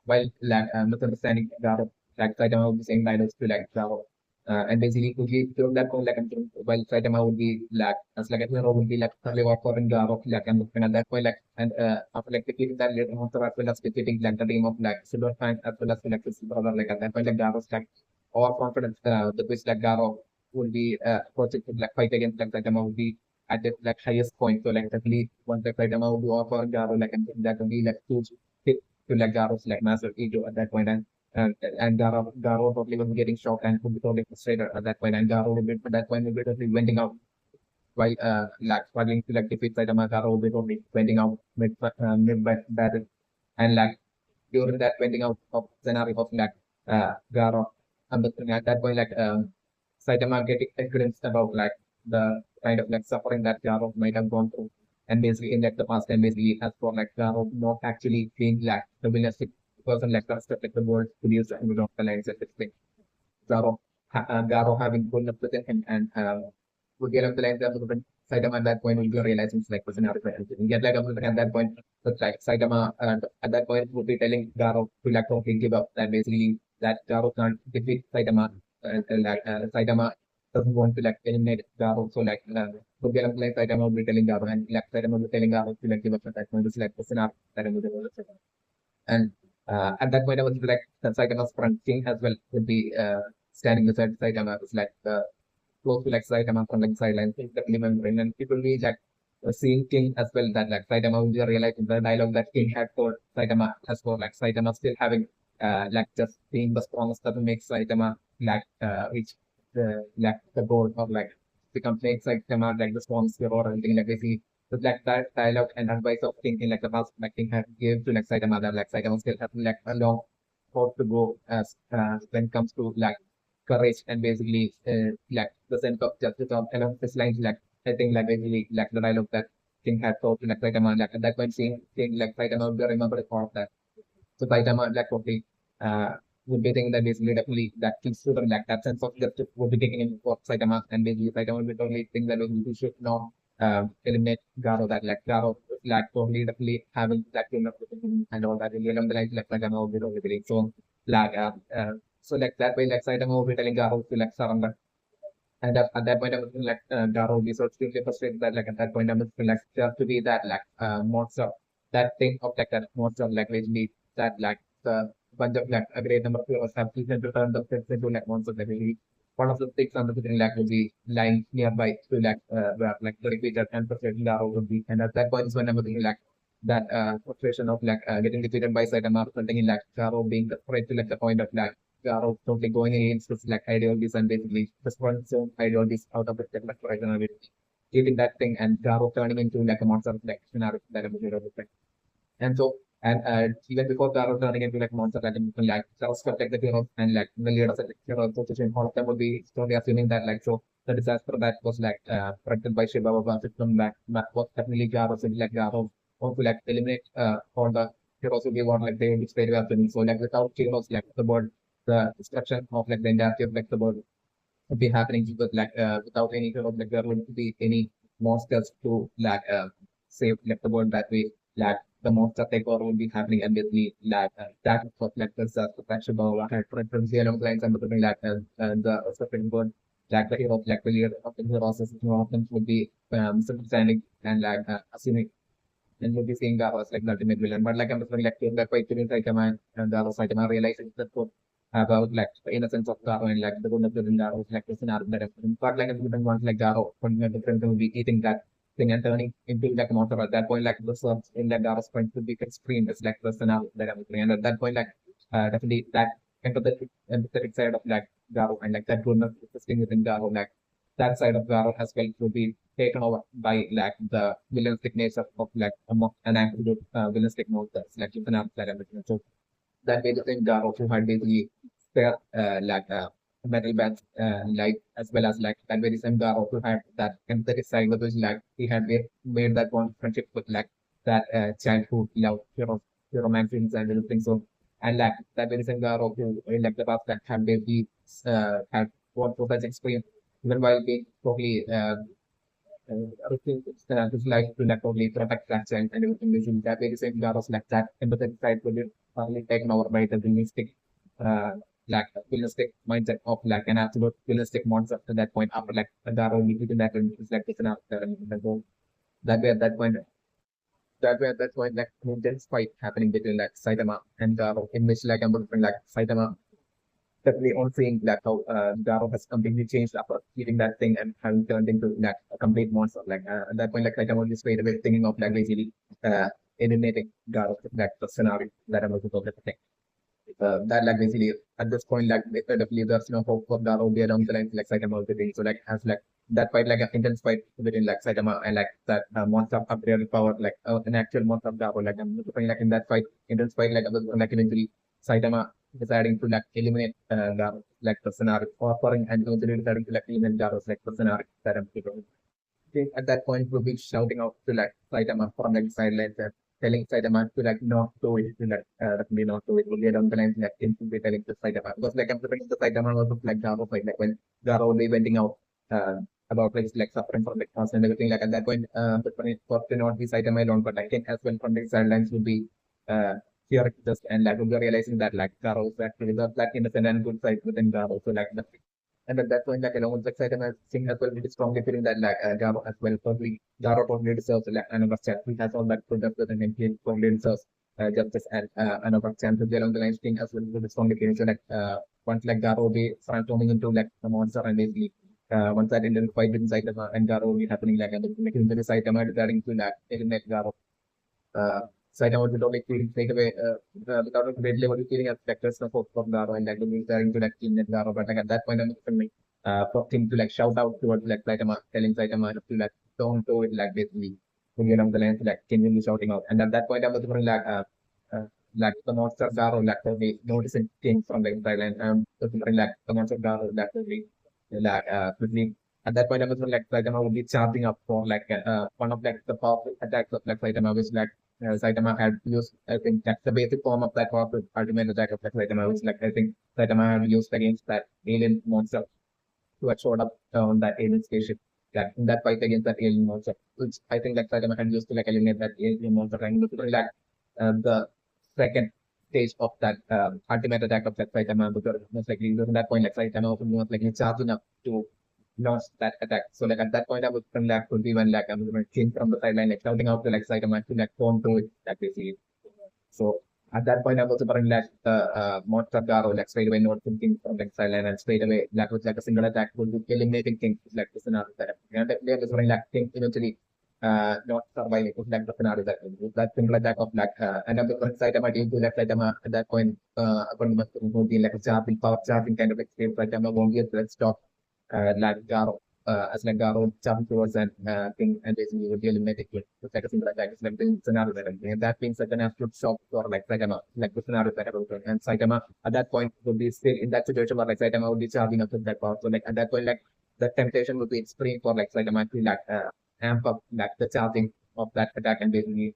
while like misunderstanding Garo, like Saitama would be saying dialogues to like Garo. And basically quickly from that point, like while Saitama would be like as like a hero would be like early war for in Garo, like and at that point like and after like defeating that later monster as well as defeating like the team of like Silver Fang as well as like his brother, like at that point like Garo's like all confidence the which like Garo would be approaching to like fight against like Saitama would be at the like highest point. So like definitely once like Saitama would be off for Garo, like and that would be like huge hit to like Garo's like massive ego at that point, and Garo probably was getting shocked and would be totally frustrated at that point, and Garo would be at that point would be totally venting out while like struggling to like defeat Saitama. Garo would be totally venting out mid battle, and like during that venting out of scenario of like Garo, at that point like Saitama getting evidence about like the kind of like suffering that Garo might have gone through. And basically in like the past and basically as for like Garo not actually being like the realistic person like trust like the world to use and not the lines and thing. Garo Garo having grown up within him and would get up the lines of the Saitama at that point will be realizing it's like the scenario for everything. Yet like at that point, it's like Saitama at that point would be telling Garo to like okay, give up. That basically that Garo can't defeat Saitama. Like Saitama doesn't want to like eliminate Garo. So like would be like Saitama would be telling Garo and like Saitama would be telling Garo to like give up at that point. It's like the scenario that I'm and at that point, I was like, the Saitama's front king as well would be standing beside Saitama. It was like close to like Saitama from like sidelines, definitely remembering. And people be like seeing King as well that like Saitama will be realizing the dialogue that King had for Saitama as well. Like Saitama still having like just being the strongest doesn't make Saitama like reach the goal or like become make Saitama like the strongest hero or anything like this. But like that dialogue and advice of thinking like the past like King had gave to like Saitama that like Saitama still has like a long road to go as when it comes to like courage and basically like the sense of justice of along this lines like I think like basically like the dialogue that King had told to like Saitama like at that point seeing like Saitama will remember all of that. So Saitama like probably would be thinking that basically definitely that King's children like that sense of justice would be taken in for Saitama and basically Saitama would be the only thing that we should not eliminate Garo that like Garo like totally definitely having that kind of and all that really along the lines like Saitama would be totally believe. So like so like that way like Saitama would be telling Garo to like surrender and at that point, I was like, Garo would be so extremely frustrated that, like, at that point, I was like, there to be that, like, monster, that thing of, like, that monster, like, basically, that, like, the bunch of, like, a great number of heroes have season to turn themselves into, like, monsters, like, really. One of the things on the sitting, like, would be lying nearby to, like, where, like, the repeater and frustrated Garo would be. And at that point is when I was thinking, like, that, frustration of, like, getting defeated by Saitama, something in, like, Garo being afraid to, like, the point of, like, Garo totally going against his like ideologies and basically just one his own ideologies out of it like right and everything. Keeping that thing and Garo turning into like a monster like scenario that I'm like. And so and even before Garo turning into like a monster that I'm like Charles like the heroes and like the leaders and the heroes position all of them would be strongly assuming that like so the disaster that was like corrected by Shiba Baba system that was definitely Garo so like Garo want to like eliminate all the heroes who give on like they would be straight away assuming. So like without heroes like the world the destruction of like the entirety of like the world would be happening with like without any sort of like there wouldn't be any monsters to like save like the world that way like the monster takeover will be happening and basically like that was like the succession of had preference along the lines and the like the suffering world like the hero like the leader of the heroes one of them would be misunderstanding and like assuming and we'll be seeing that was like the ultimate villain. But like I'm just like that quite feeling like and that was like am I realizing that quote about like the innocence of Garo and like the goodness of Garo like the scenario that happened. But like a different ones like Garo pointing at the friend will be eating that thing and turning into like a monster at that point like the search in like Garo's point would be extreme. It's like the scenario that I'm playing. And at that point like definitely that empathetic side of like Garo and like that goodness existing within Garo like that side of Garo as well to be taken over by like the villainous nature of like an absolute villainous mode that's like you can have that everything. So that basically Garo who had basically spare like metal bands like as well as like that very same Garo who had that empathetic side which like he had made that one friendship with like that childhood love romances and everything. So and like that very same Garo who like the past that had basically had gone through such experience even while being totally everything is like to like totally protect that child and everything is that very same Garos like that empathetic side will be finally taken over by the realistic uh like realistic mindset of like an absolute realistic monster to that point after like the Garo within that is like it's enough that way at that point at that point like an intense fight happening between like Saitama and Garo in which like I'm like Saitama definitely on seeing that how Garo has completely changed after eating that thing and having turned into like a complete monster. Like at that point, like I'm only straight away thinking of like basically eliminating Garo, like the scenario that I'm looking for that thing. That like basically at this point, like definitely there's no hope for Garo be along the lines like Saitama was doing. So like has like that fight like an intense fight between like Saitama and like that monster of real power, like an actual monster of Garo. Like I'm looking like in that fight, intense fight, like like eventually Saitama deciding to like eliminate Garo, like the scenario, offering and eventually deciding to like eliminate Garo's like the scenario that I'm doing. At that point, we'll be shouting out to like Saitama from like sidelines and telling Saitama to like not do it, to like definitely not do it. We'll get on the line like him to be telling to Saitama because like I'm thinking the Saitama was like Garo fight, like when Garo will be venting out. about like suffering from like cost and everything. Like at that point, for to not be Saitama alone, but I think as well from the sidelines would be uh, here just and like would be realizing that like Garo is actually that innocent and good side within Garo. So like that. And at that point, like along with the Saitama thing as well, we strongly feeling that like Garo as well probably Garo probably deserves like another chance. He has all that good up within him. He probably deserves justice and another chance to be along the lines thing as well. We strongly feeling so like once like Garo will be transforming into like a monster and basically once that Indian fight with Saitama and Garo will be happening like and making the Saitama regarding to that eliminate Garo. Uh, Saitama would only feel straight away without a great level feeling as factors of Garo and like referring to like eliminate Garo. But like at that point I'm feeling for him to like shout out towards like Saitama, telling Saitama to like don't do it like basically moving along the lines like continually shouting out. And at that point I was feeling uh, like the monster Garo like we noticing things from the Thailand like the monster Garo like we like quickly at that point I was like Saitama would be charging up for like one of like the powerful attacks of like Saitama which like Saitama had used I think that's the basic form of that powerful ultimate attack of like Saitama which like I think Saitama had used against that alien monster who had showed up on that alien spaceship that in that fight against that alien monster, which I think like Saitama had used to like eliminate that alien monster and literally like the second stage of that ultimate attack of that Saitama because most likely during that point like Saitama was like charging up to launch that attack. So like at that point I was from like could be when like I was going to change from the sideline like shouting out to like Saitama to like don't do it that basically. So at that point, I was about like the monster Garo, like straight away not thinking from like sideline and straight away that was like a single attack would be eliminating things like the scenario that and the player was running like thing eventually not surviving with like the scenario that with that single attack of like another one side I did to left side at that point upon the would be like a charging power charging kind of experience like won't get let's stop like Garo as like Garo jump towards and thing and basically would be eliminated with like a single attack. It's like the scenario that and that being such an absolute shock for like Saitama, like the scenario that happened. And Saitama at that point would be still in that situation where like Saitama would be charging up with that power. So like at that point, like the temptation would be extreme for like Saitama to like amp up like the charging of that attack and basically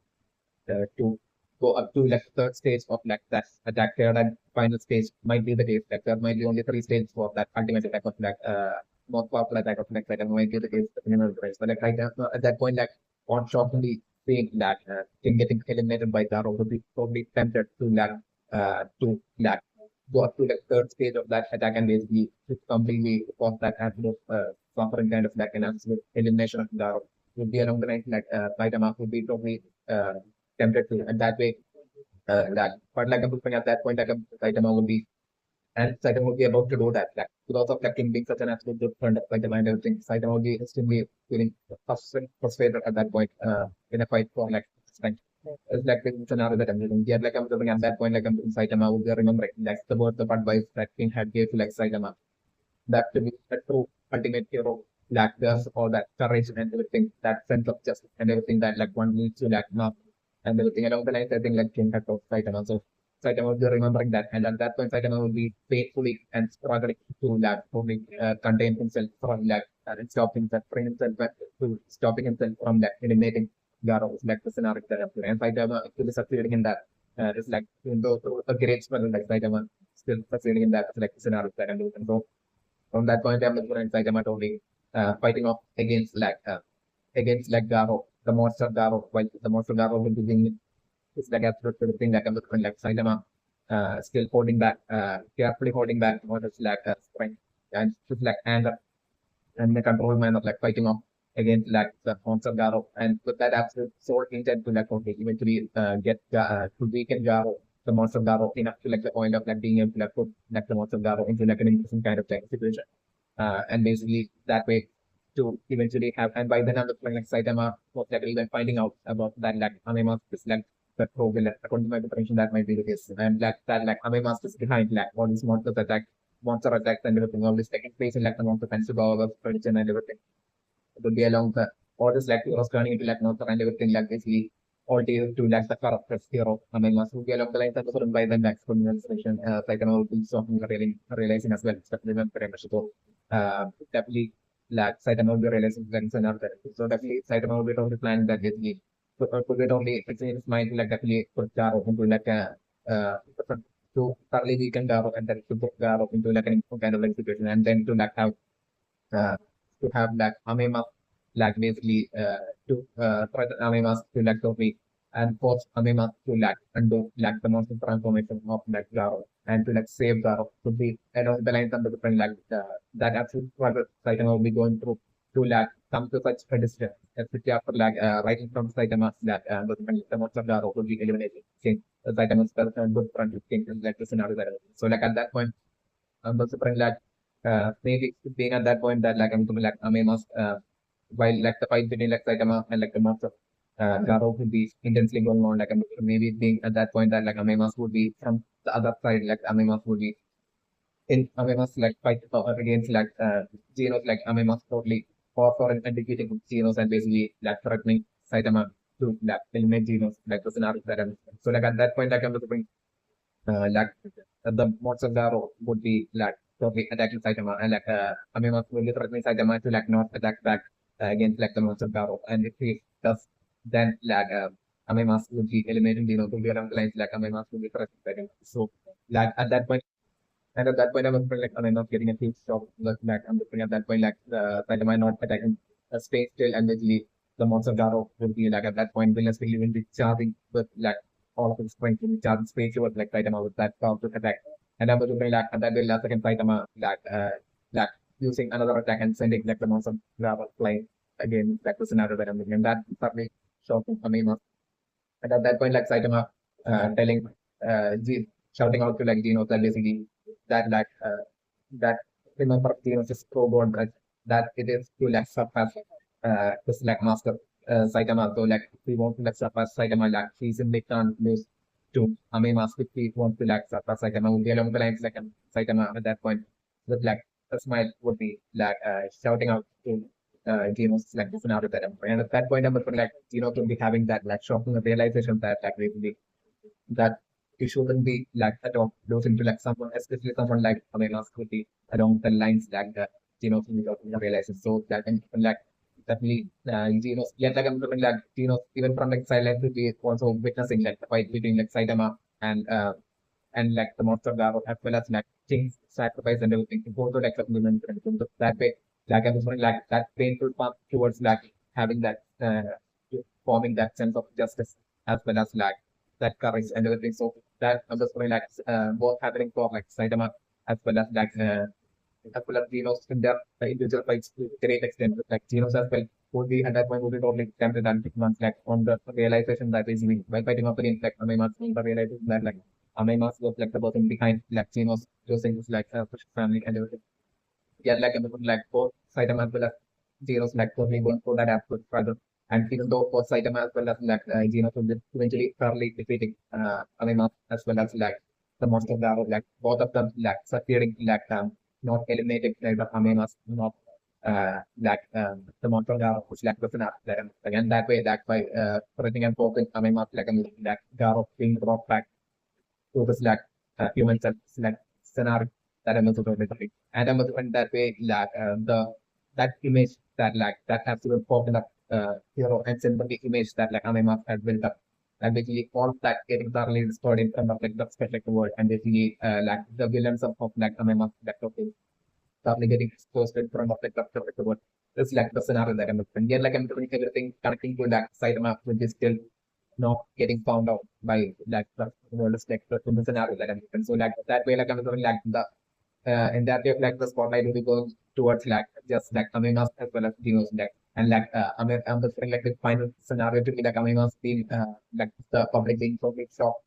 to go up to like third stage of like that attack third and final stage might be the case. Like there might be only three stages for that ultimate attack of like most powerful attack of like that might be the case in another place. But like right now, at that point, like on shockingly seeing that thing getting eliminated by Zaro would be probably tempted to like go up to the third stage of that attack and basically just completely cause that absolute suffering kind of like an absolute elimination of Zaro would be along the line like Saitama would be totally tempted to and that way that but like I'm looking at that point like Saitama would be and Saitama would be about to do that like because of like him being such an absolute good friend of Saitama and everything Saitama would be extremely feeling frustrated at that point in a fight for like strength. It's like this scenario that I'm living. Yeah, like I'm living at that point, like I'm Saitama would be remembering like the words of advice that King had gave to like Saitama that to be a true ultimate hero, like there's all that courage and everything, that sense of justice and everything that like one needs to like not and everything along the lines. I think like King had taught Saitama. So Saitama would be remembering that, and at that point, Saitama would be faithfully and struggling to like only contain himself from like and stop himself, bring himself back to stopping himself from like eliminating Garo, like the scenario that happened. And Saitama actually succeeding in that. It's like even though through a great struggle, like Saitama still succeeding in that like scenario that I'm doing. So from that point, I'm looking at Saitama only fighting off against like Garo, the monster Garo, while the monster Garo will be doing it's like absolute sort of thing like I'm looking like Saitama still holding back, carefully holding back what is like strength and just like anger and the control man of like fighting off against like the monster Garo and with that absolute soul intent to like okay, eventually get to weaken Garo, the monster Garo enough to like the point of like being able to like put like the monster Garo into like an interesting kind of like situation. And basically that way to eventually have and by then I'm looking like Saitama was like even finding out about that like AmaiMask is like the program according to my preparation that might be the case. And like that like AmaiMask is behind like all these monster attacks and everything, all this taking place in like the monster defensive power of prediction and everything. It would be along the all this like heroes turning into like monster and everything like basically all to like the corrupted hero. AmaiMask would be along the lines that was by the next conversation. Saitama would be so realizing as well, especially when very much so definitely like Saitama will be realizing that it's another. So definitely Saitama will be totally planning that basically could it only it's in his mind like definitely put Garo into like a to thoroughly weaken Garo and then to put Garo into like an kind of like situation and then to like have uh, to have like AmaiMask like basically threaten AmaiMask to like totally and force AmaiMask to like undo like the monster transformation of like Garo and to like save Garo to be along the lines of the different like that absolute progress Saitama will be going through to like come to such a distance, especially after like writing from Saitama that the monster of Garo will be eliminated. Since Saitama's person good front things like the scenario that so like at that point I'm also trying like maybe being at that point that like I'm like AmaiMask while like the fight between like Saitama and like the monster Garo would be intensely going on like maybe being at that point that like AmaiMask would be from the other side like AmaiMask would be in AmaiMask like fight against like Genos like AmaiMask totally for and defeating Genos and basically like threatening Saitama to like eliminate Genos like the scenario that I'm so like at that point like I'm looking like the monster Garo would be like totally attacking Saitama and like AmaiMask will be threatening Saitama to like not attack back against like the monster Garo and if he does then like AmaiMask would be eliminating Genos to be around the lines like AmaiMask would be threatening Saitama so like at that point and at that point, I was like, I'm not getting a huge shock. Look back, I'm looking at that point, like, Saitama not attacking a space still, and basically the monster Garo will be like at that point, Villas will even be charging with like all of his strength to charge space towards like Saitama with that power to attack. And I was looking like at that very last second, Saitama like using another attack and sending like the monster Garo flying again back to scenario that I'm looking. And that certainly shocking for me. And at that point, like Saitama telling shouting out to like Gino that basically that remember Genos is pro god that it is to like surpass this like master Saitama. So like if we want to like surpass Saitama, like he simply can't lose to AmaiMask if we want to like surpass Saitama. Would be along the lines like Saitama at that point with like a smile would be like shouting out to Genos like this scenario that I'm and at that point I'm like Gino could be having that like shocking realization that like really that you shouldn't be like at all losing to like someone, especially someone like Amelas could be along the lines like that, without realizing. So that and like definitely yet like I'm looking like even from like silence to be also witnessing like the fight between like Saitama and like the monster Garo as well as like things sacrifice and everything. It also like supplement and so that way like I was wondering like that painful path towards like having that forming that sense of justice as well as like that courage and everything. So that I'm just like both happening for like Saitama as well as like as well as Genos in their individual fights to a great extent. Like Genos as well would be at that point would be totally tempted and once like on the realization that basically while fighting up against like AmaiMask, the realization that like AmaiMask was like the person behind like Genos using his like family and everything. Yeah, like like both Saitama as well as Genos like totally going for that absolute struggle. And even though both Saitama as well as like Genos will be eventually thoroughly defeating Anima as well as like the monster Garo, like both of them like succeeding like not eliminating like the Aminas, not the monster Garo, which like was not like again that way that by everything and focusing Aminas like Garo being brought back to this like human like scenario that I'm also doing. And I'm also in that way like the that image that like that has to be popular hero and sympathy image that like AmaiMask had built up. And basically all of that getting thoroughly restored in front of like the spectacular world and basically like the villains of like AmaiMask that okay probably getting exposed in front of like the spectacular world. It's like the scenario that I'm looking. Yeah, like I'm doing everything connecting to that side map which is still not getting found out by like the world is like the scenario that I'm looking. So like that way like I'm doing like the in that way like the spotlight will be going towards like just like Among Us as well as Genos like and like I'm just saying like the final scenario to be like Among Us being like the public being totally shocked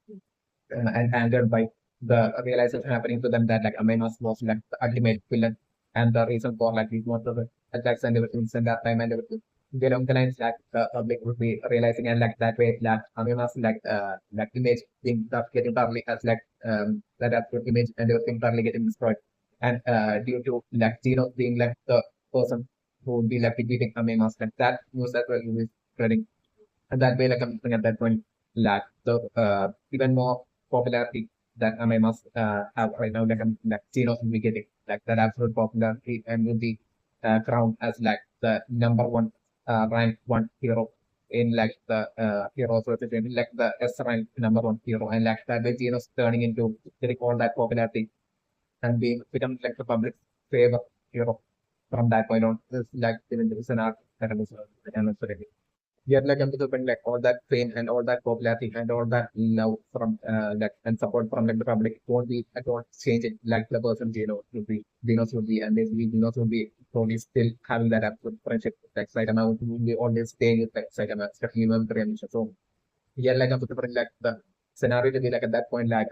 and angered by the realization happening to them that like Among Us was like the ultimate villain and the reason for like these most of the attacks and everything in that time and everything. They don't lines like the public would be realizing and like that way like Among Us like image being getting thoroughly as like that absolute image and everything thoroughly getting destroyed and due to like Gino being like the person who would be like defeating Among Us and that news as well is spreading and that way like I'm looking at that point like the even more popularity that AmaiMask have right now like Gino will be getting like that absolute popularity and will be crowned as like the number one rank one hero in like the hero association like the S rank number one hero and like that way Gino's turning into getting all that popularity and being become like the public favorite hero from that point on, this like even there is an art that I was yet like I'm to like all that fame and all that popularity and all that love from like and support from like the public, it won't be, it won't change it like the person Genos would be, and basically Genos would be probably still having that absolute friendship with like Saitama, would be always staying with like Saitama, especially in the so yeah, like I'm different like the scenario to be like at that point like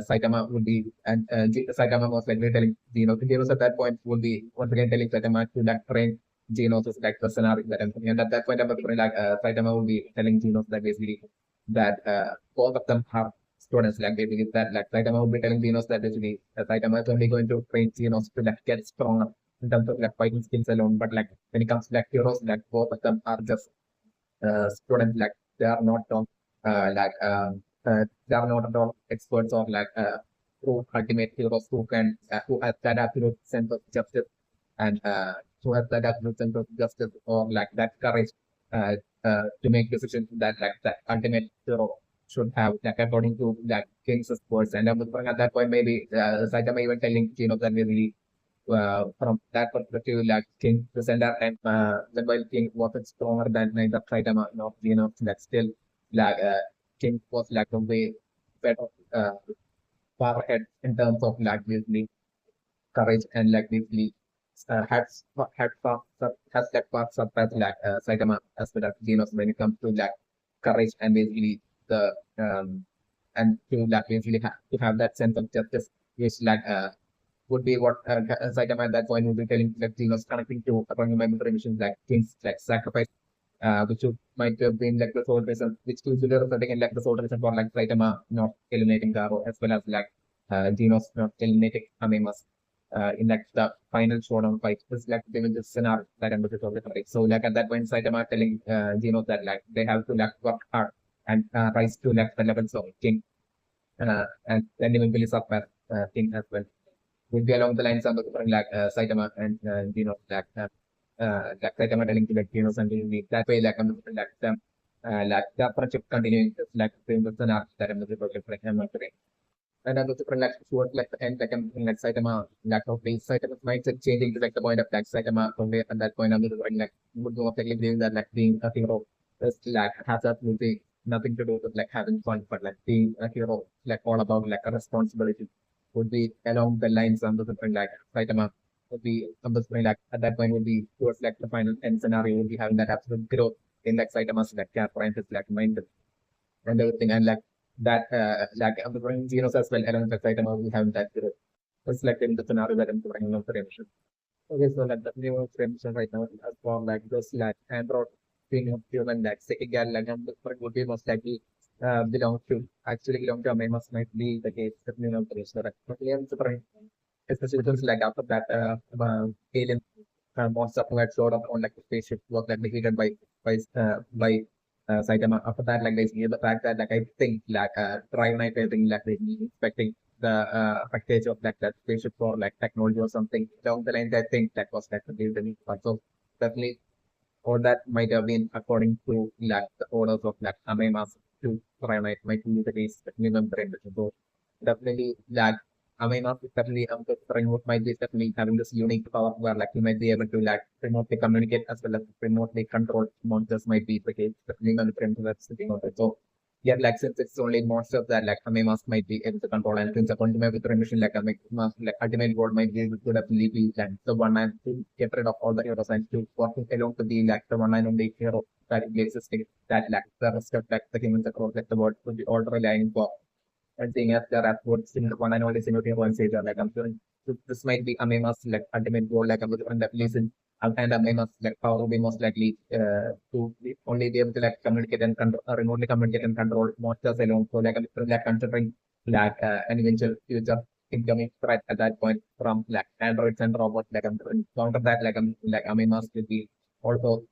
Saitama would be, and Saitama was like telling Genos at that point would be once again telling Saitama to like train Genos is like the scenario that I'm thinking. And at that point I'm different like Saitama would be telling Genos that basically that both of them have students like basically that like Saitama would be telling Genos that basically Saitama is only going to train Genos to like get stronger in terms of like fighting skills alone, but like when it comes to like heroes, like both of them are just students, like they are not like they are not at all experts or like true ultimate heroes who has that absolute sense of justice and who has that absolute sense of justice or like that courage to make decisions that like that ultimate hero should have, like according to like King's words. And at that point maybe Saitama even telling that really from that perspective, like King Presenter and then while King wasn't stronger than neither Saitama nor that still like King was like a way better far ahead in terms of like basically courage and like basically had far has like far surpassed like Saitama as well as Genos when it comes to like courage and basically the and to like basically to have that sense of justice, which like would be what Saitama at that point would be telling like Genos connecting to according to my missions like King's like sacrifice, which would, might have been like the sole reason, which could be resulting in like the sole reason for like Saitama not eliminating Garo as well as like Genos not eliminating AmaiMask in like the final showdown fight. It's like they will just scenario that under the fight. So like at that point Saitama telling Genos that like they have to like work hard and rise to like the levels of King and then eventually surpass King as well would be along the lines of like Saitama and like Saitama telling to like and we that way like like them like the friendship continuing like the arc that I'm looking for like I'm not doing. And I'm looking for like towards like the end like I'm like Saitama like of base Saitama's mindset changing to like the point of like Saitama from there at that point I'm looking for like would go of like believing that like being a hero is like has absolutely nothing to do with like having fun, but like being a hero like all about like a responsibility would be along the lines of the different like Saitama would be something like at that point would be towards like the final end scenario would be having that absolute growth in like Saitama's like character and his like mind and everything and like that like I'm bringing Genos as well along with Saitama will be having that growth. It's like in the scenario that I'm bringing of the redemption. Okay, so like the new redemption right now as for like those like Android being of human like Sekingal like I'm would be most likely belong to actually belong to AmaiMask might be the case that you know the right. But yeah, it's especially since like after that alien monster who had showed up on like the spaceship was like defeated by Saitama. After that, like they see the fact that like I think like Dragonite I think like they expecting the package of like that spaceship for like technology or something down the line. I think that was like the reason. So definitely or that might have been according to like the orders of like AmaiMask to Dragonite might be the case that remember it. So definitely like AmaiMask is definitely Dragonite might be definitely having this unique power where like you might be able to like remotely communicate as well as remotely control monsters might be the case. Definitely on the frame that's the thing of it. So yeah, like since it's only monsters that like AmaiMask might be able to control and since according to my with mission like AmaiMask like ultimate goal might be able to definitely be like the one and to get rid of all the heroes and to working along to be like the one and only hero that existing that like the rest of like the humans across like the world would be all relying for and seeing as there are both single one and only single hero and savior like I'm feeling this might be AmaiMask like ultimate goal like I'm looking at least in and AmaiMask like power will be most likely to only be able to like communicate and control or remotely communicate and control monsters alone. So like I'm like considering like an eventual future incoming threat at that point from like androids and robots like I'm counter that like I'm like AmaiMask will be also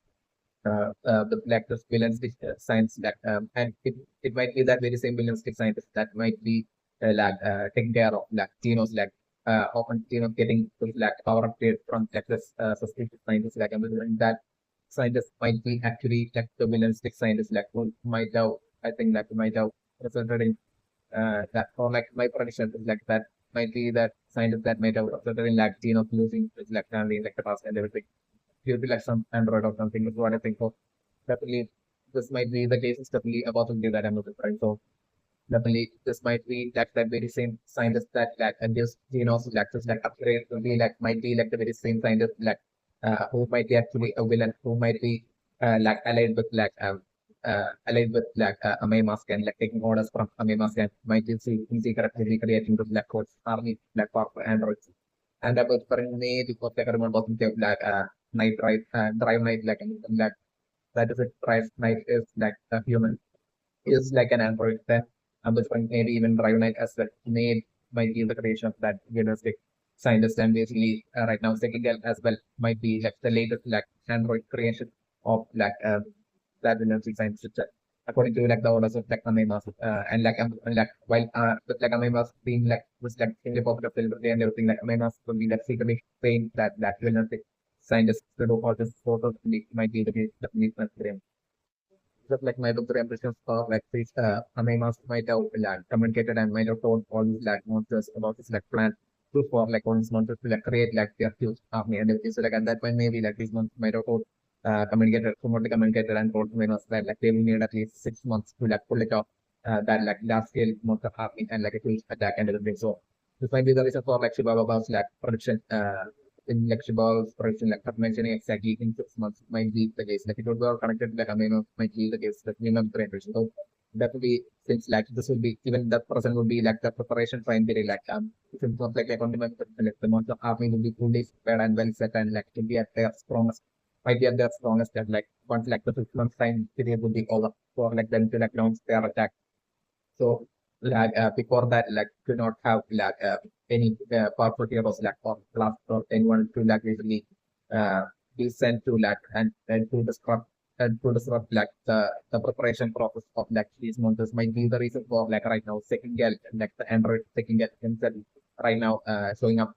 the like the villanistic science that and it might be that very same villanistic scientist that might be like taking care of like Genos like often getting to like power upgrade from like this suspicious scientist like and that scientist might be actually like the villanistic scientist like who might have I think like might have resulted in that or like my prediction is like that might be that scientists that might have certain like gene of losing like family, like the past and everything. Due to like some android or something is what I think of. Definitely this might be the case, is definitely a possibility that I'm looking for. So definitely this might be like that very same scientist that like and this genomes like just like upgrade to be like might be like the very same scientist like who might be actually a villain, who might be like allied with like AmaiMask and like taking orders from AmaiMask and might be secretly creating the black codes army black box androids. And about for me because like I remember like night drive night like that is a drive night is like a human is like an android then which one maybe even DriveNight as well made might be the creation of that realistic scientist and basically right now Sekingal as well might be like the latest like android creation of like that realistic scientist itself. According to like the orders of like AmaiMask and like while with like AmaiMask being like was like in the popular celebrity and everything like AmaiMask will be like secretly saying that that realistic scientist to do all this sort of might be the case definitely just like my doctor impressions of like this anonymous might have like communicated and might have told all these like monsters about this like plan to for like all these monsters to like create like their huge army and everything. So like at that point maybe like these monsters might have told communicated remotely communicated and told Venus that like they will need at least 6 months to like pull it off that like large scale monster army and like a huge attack and everything. So this might be the reason for like Shibaba's like production in like Shiba's production like not mentioning exactly in 6 months might be the case. Like it would be all connected like amino might be the case that minimum preparation. So definitely since like this will be even the person would be like the preparation fine very like since of like on the like the month of army will be fully prepared and well set and like to be at their strongest might be at their strongest that like once like the 6 months time period will be over for like them to like launch their attack. So like before that, like do not have like any powerful heroes like or class or anyone to like basically uh, be sent to like and to disrupt like the preparation process of like these monsters might be the reason for like right now Sekingal like the android Sekingal himself right now showing up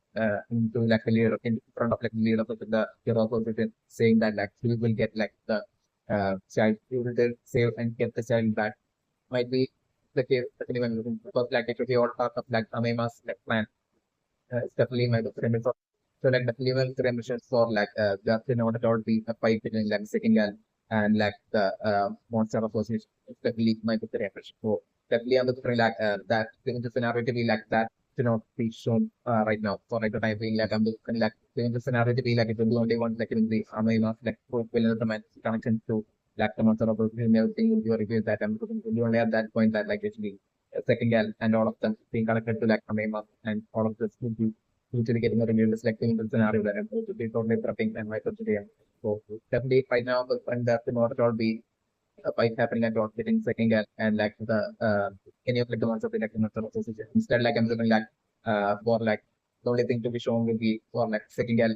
into like a leader in front of like leader of the hero association saying that like we will get like the child we will save and get the child back might be the case that anyone looking because like it should be all part of like AmaiMask like plan. It's definitely my premise. So like definitely my premise for like just in order to be a fight between like Sekingal and like the monster association. It's definitely my premise. So definitely I'm looking like that in the scenario to be like that to not be shown right now. For like the time being like I'm looking like in the scenario to be like it will be only one like in the AmaiMask like will implement connection to like the monster association and everything you review that I'm looking only at that point that like actually Sekingal and all of them being connected to like AmaiMask and all of this will be usually getting a review reflecting the scenario that I'm going to be totally prepping and my today. So definitely right now the and that will not at all be a fight happening at all getting Sekingal and like the any of like the ones of the like monster association. Instead like I'm looking like for like the only thing to be shown will be for like Sekingal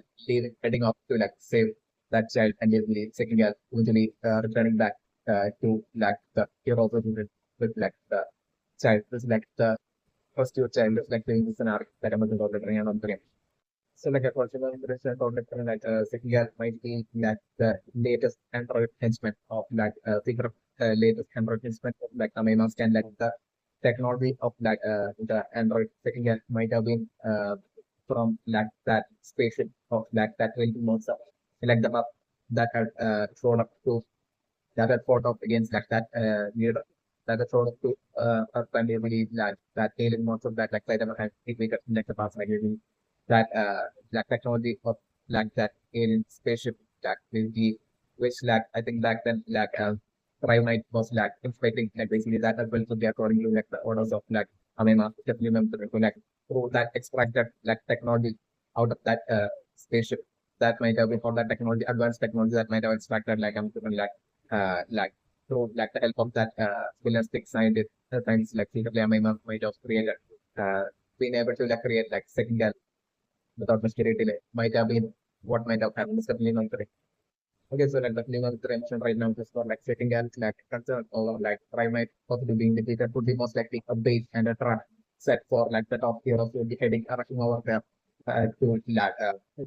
heading off to like save that child and basically Sekingal usually returning back to like the hero association with like the child. This is like the first your child is like doing this scenario that I'm going to lettering and on the game. So like a consumer interest or like second year might be like the latest Android henchman of like secret latest Android henchman of like AmaiMask and like the technology of like the Android second year might have been from like that spaceship of like that 20 months of like the map that had shown up to that had fought off against like that leader that had sort of to primarily like that alien monster that like Saitama had defeated in like the past like really that like technology of like that alien spaceship that basically which like I think back then like Cryonite was like inspecting like basically that as well so they according to like the orders of like Amema definitely remember to like through that extract that like technology out of that spaceship that might have been for that technology advanced technology that might have extracted like through like the help of that scholastic science like secretly might have created being able to like create like second gal without much delay might have been what might have happened is definitely not correct. Okay, so like definitely not mentioned right now just for like second gal like concern over like primate possibly being defeated would be most likely a bait and a trap set for like the top heroes who will be heading rushing over there to like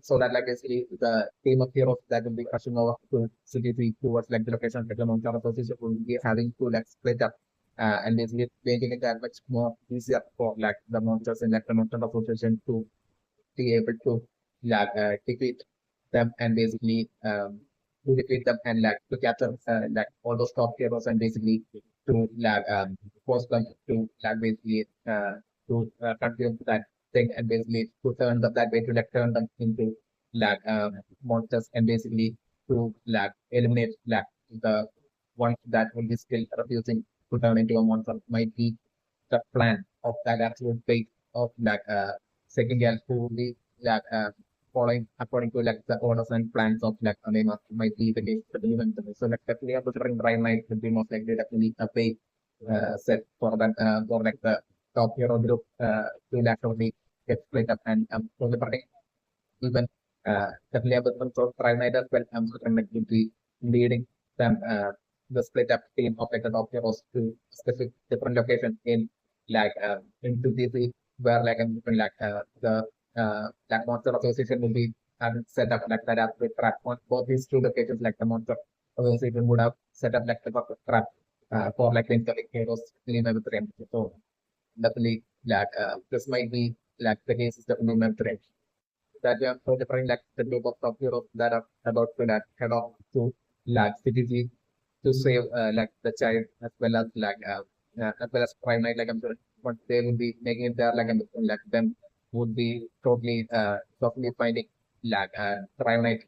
so that like basically the team of heroes that will be rushing over to city three towards like the location of the mountain association will be having to like split up and basically making it that much more easier for like the monsters in like the mountain association to be able to defeat them and basically to defeat them and to capture all those top heroes and basically to force them to basically consume that thing and basically to turn them that way to turn them into monsters and basically to eliminate the ones that will be still refusing to turn into a monster might be the plan of that absolute fate of Sekingal who will be following according to the orders and plans of AmaiMask might be the case for the event. So definitely a considering Prime Night would be most likely definitely a pay set for that for the top hero group to only get split up and so the even definitely able to control Prime Night as well. Superman will be leading them the split up team of the top heroes to specific different locations in into DC where the monster association will be set up that up with trap on both these two locations the monster association would have set up the trap for the incoming heroes in the frame. So definitely this might be the case is definitely meant that we are so different the group of top heroes that are about to head off to CTG to save the child as well as Prime Night I'm sure but they will be making it there them would be totally finding Prime Night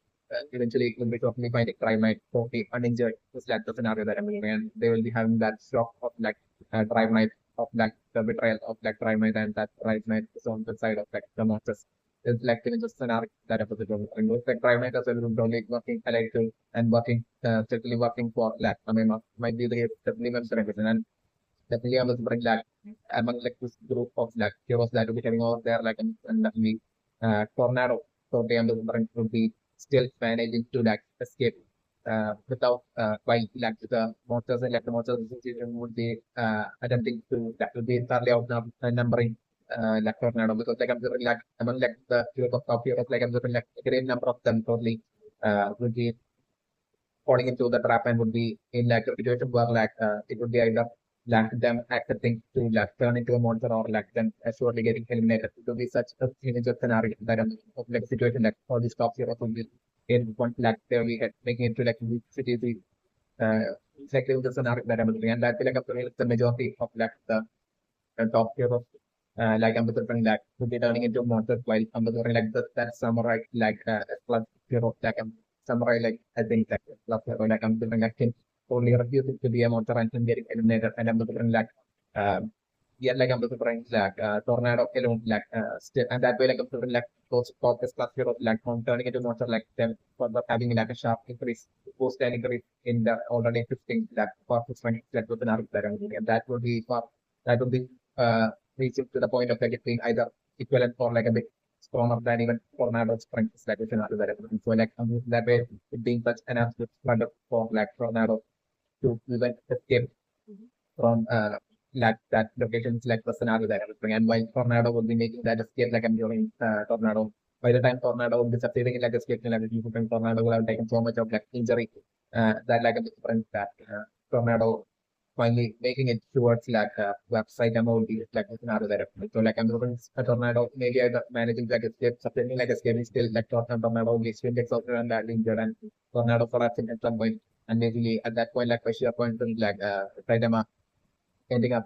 eventually will be totally finding Prime Night totally uninjured just the scenario that I'm living and they will be having that shock of Prime Night of the betrayal of Prime Night and that Prime Night is on the side of the monsters is even just an arc that episode of and with Prime Night as well only working allied to and working strictly working for might be the definitely mentioned and definitely I was bring among this group of heroes that will be coming over there and definitely Tornado. So they would be still managing to escape without while the monsters and the monsters association would be attempting to that would be entirely numbering Tornado because I'm sure among the group of top heroes I'm sure a great number of them totally would be falling into the trap and would be in a situation where it would be either them accepting to turn into a monster or them surely getting eliminated. It would be such a scenario that of a situation that all these top heroes would be in one they only making it to cities exactly the scenario that I'm doing and that will the majority of top heroes Ambassador would be turning into monsters while Ambassador that samurai plus hero samurai I think plus hero Ambassador can only refuses to be a monster and getting eliminated and Ambassador yeah Ambassador Tornado alone still and that way Ambassador those focus plus heroes on turning into monster them for the having a sharp increase post and increase in the already existing focus strength that was an arc and that would be for that would be reaching to the point of it being either equivalent or a bit stronger than even Tornado's strength is which is another so that way it being such an absolute struggle for Tornado to even escape from that location is the scenario that I was bringing. And while Tornado would be making that escape I'm doing Tornado, by the time Tornado would be succeeding in escape Tornado would have taken so much of injury that a different that Tornado finally making it towards website would be a scenario that so I'm doing a Tornado maybe either managing escape something escape is still Tornado only still gets out and injured and Tornado collapsing at some point and maybe at that point by sheer point Saitama ending up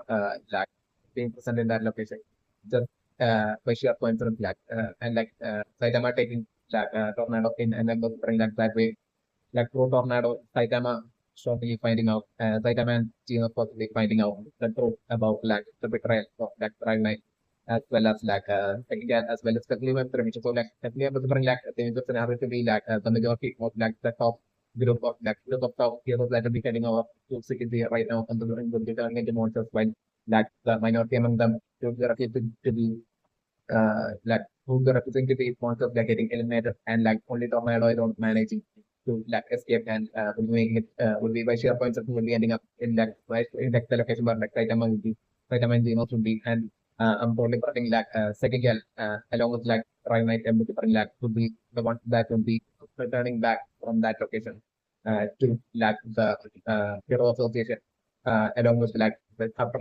being present in that location just by sheer coincidence and Saitama taking Tornado in and then bring that way through Tornado Saitama shortly finding out Saitama and Gino possibly finding out the truth about the betrayal of Prime Night as well as again as well as Cleveland Primitive. So definitely I was bring the scenario to be the majority of the top group of top heroes that will be heading over to CTC right now and will be turning into monsters while the minority among them to be who the representative monsters they're getting eliminated and only Tornado is not managing to escape and will be making it will be by sheer points of will be ending up in the location where Saitama will be Saitama and Genos will be and I'm totally putting Sekingal along with Prime Night and would be the one that will be returning back from that location to the Hero Association along with the upper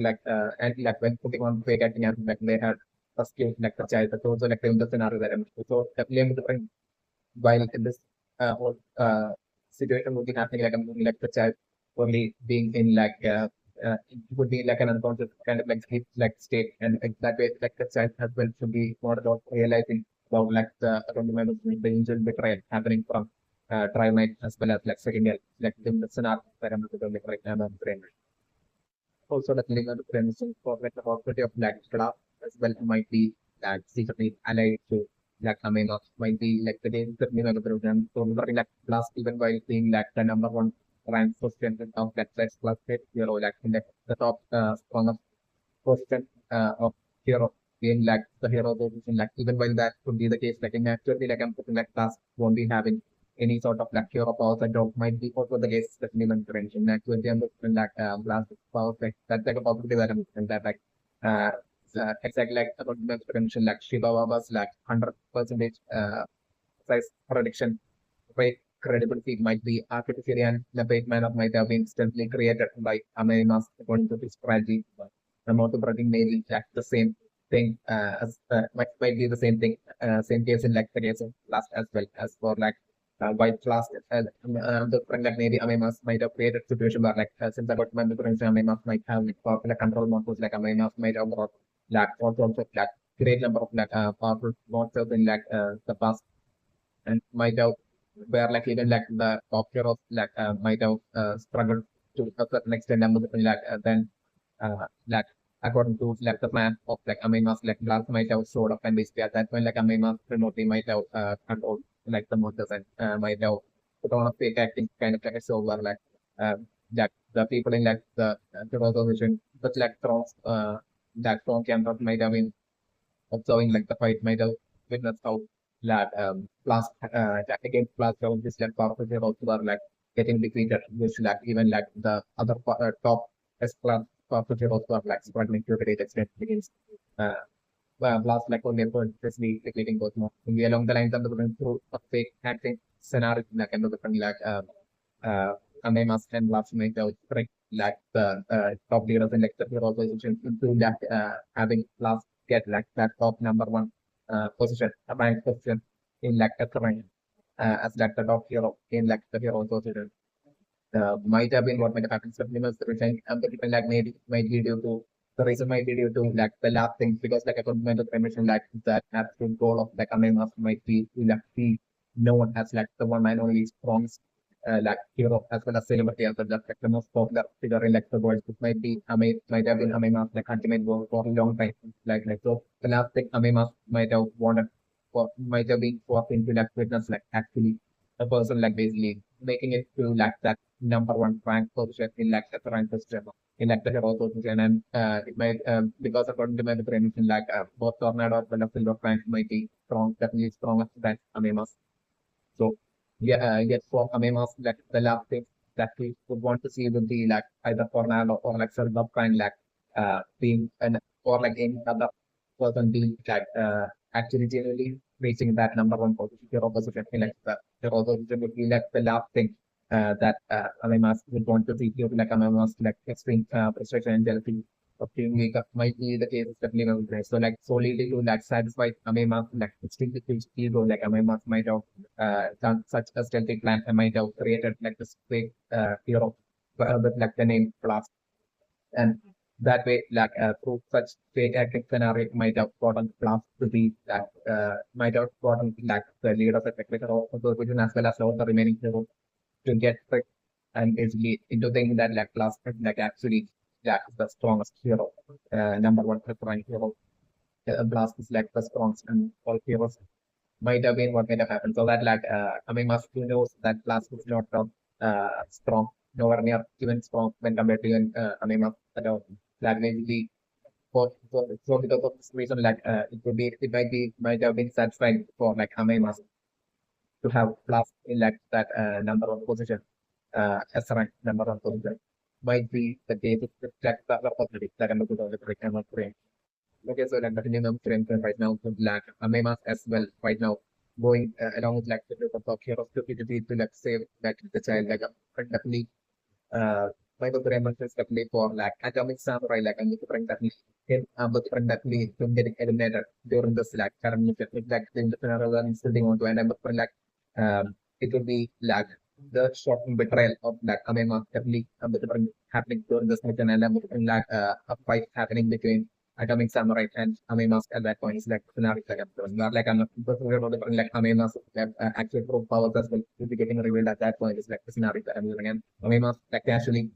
and when putting on fake acting as they had rescue like the child, but also like in the scenario that I'm so definitely I'm different while in this whole situation would be happening like a movie like the child only being in like it would be like an unconscious kind of like sleep like state and like, that way like the child as well should be more about realizing about like the angel betrayal happening from trial night as well as like second like the scenario that I'm looking at right now I'm brain. Also the clinical prevention for like the possibility of black club as well might be that secretly allied to like might be like the danger that clinical program. So regarding like last even while being like the number one ranked question of that sex plus fit, you know, like in the top strongest question of hero being like the hero position, like even while that could be the case, like in actually like I'm putting like class won't be having any sort of like hero powers and dog might be also the case that you mentioned. Actually, I'm looking like class powers like that's like a possibility that I'm looking that like uh exactly like about mention like Shiba was like 100% size prediction by credibility might be artificially and the bait manner might have been instantly created by AmaiMask according to this strategy. The multi-breeding may be like the same thing as might be the same thing, same case in like the case of last as well as for like white last the like maybe AmaiMask might have created situation where like since I got my difference AmaiMask might have like popular control models like AmaiMask might have brought like also like great number of like powerful monsters in like the past and might have where like even like the top heroes like might have struggled to a certain extent and like then like according to like the plan of like AmaiMask like Blast might have showed up and basically at that point like AmaiMask remotely might have controlled like the monsters and might have put on a fake acting kind of like a show where like uh, that the people in like the resolution but like thrones that strong cameras might have been observing like the fight might have witnessed how like blast against blast round this like powerful heroes were like getting defeated which like even like the other top S class powerful heroes were like struggling to a great extent against uh blast like only especially defeating both more along the lines of the through a fake acting scenario like and the different like uh AmaiMask and blast might have trick like the top leaders in like the hero position into that having blast get like that top number one position, a rank position in like a rank as like the top hero in like the hero position. Might have been what might have happened. Supplements the return and the different like maybe might be due to the reason might be due to like the last things because like a fundamental permission like that absolute goal of like Among Us might be to like be known as like the one and only strong like hero as well as celebrity as well as like the most popular figure in like the world. It might be might have been Among Us like ultimate goal for a long time. Like so the last thing Among Us might have wanted for might have been forced into like witness like actually a person like basically making it to like that number one rank position in like the rank position in like the hero position and it might because according to my definition like both tornado as well as silver rank might be strong definitely stronger than Amemas. So yeah, yes, for Amemas, like the last thing that we would want to see would be like either Tornado or like Silver Prime, like being an or like any other person being like actually generally reaching that number one position. Hero position, like the hero position would be like the last thing that Amemas would want to see. Here, like Amemas, like extreme frustration and jealousy of team makeup might be the case definitely will be. So like solely to like satisfy Amemas, like extremely huge ego, like Amemas might have done such a stealthy plan and might have created like this fake hero with like the name Blast. And that way, like through such fake acting scenario, might have gotten Blast to be that might have gotten like the leader of the technical opposition as well as all the remaining heroes to get tricked and basically into thinking that like Blast is like actually Jack is the strongest hero, number one preferring hero. Blast is like the strongest and all heroes might have been what might have happened. So that like I mean must knows that Blast is not strong, nowhere near even strong when compared to even I mean at all. Like basically so because of this reason like it might be might have been satisfying for like Amemas to have Blast in like that number one position as a rank number one position. Might be the case to reflect the other possibilities that I'm looking for the curriculum frame. Okay, so like continuing the frame right now, so like Amemas as well right now going along with like the group of heroes to like save like the child like definitely uh my book is definitely for like atomic samurai like I'm looking for definitely in but that lead to getting eliminated during the select current mission. If like in the scenario that is sitting on to end up like it will be like the shocking betrayal of like Amema definitely happening during this mission and like a fight happening between Atomic Samurai and AmaiMask at that point is like scenario like I'm doing. Not like I'm not like AmaiMask actual pro powers as well will be getting revealed at that point is like the scenario that I'm using and AmaiMask like actually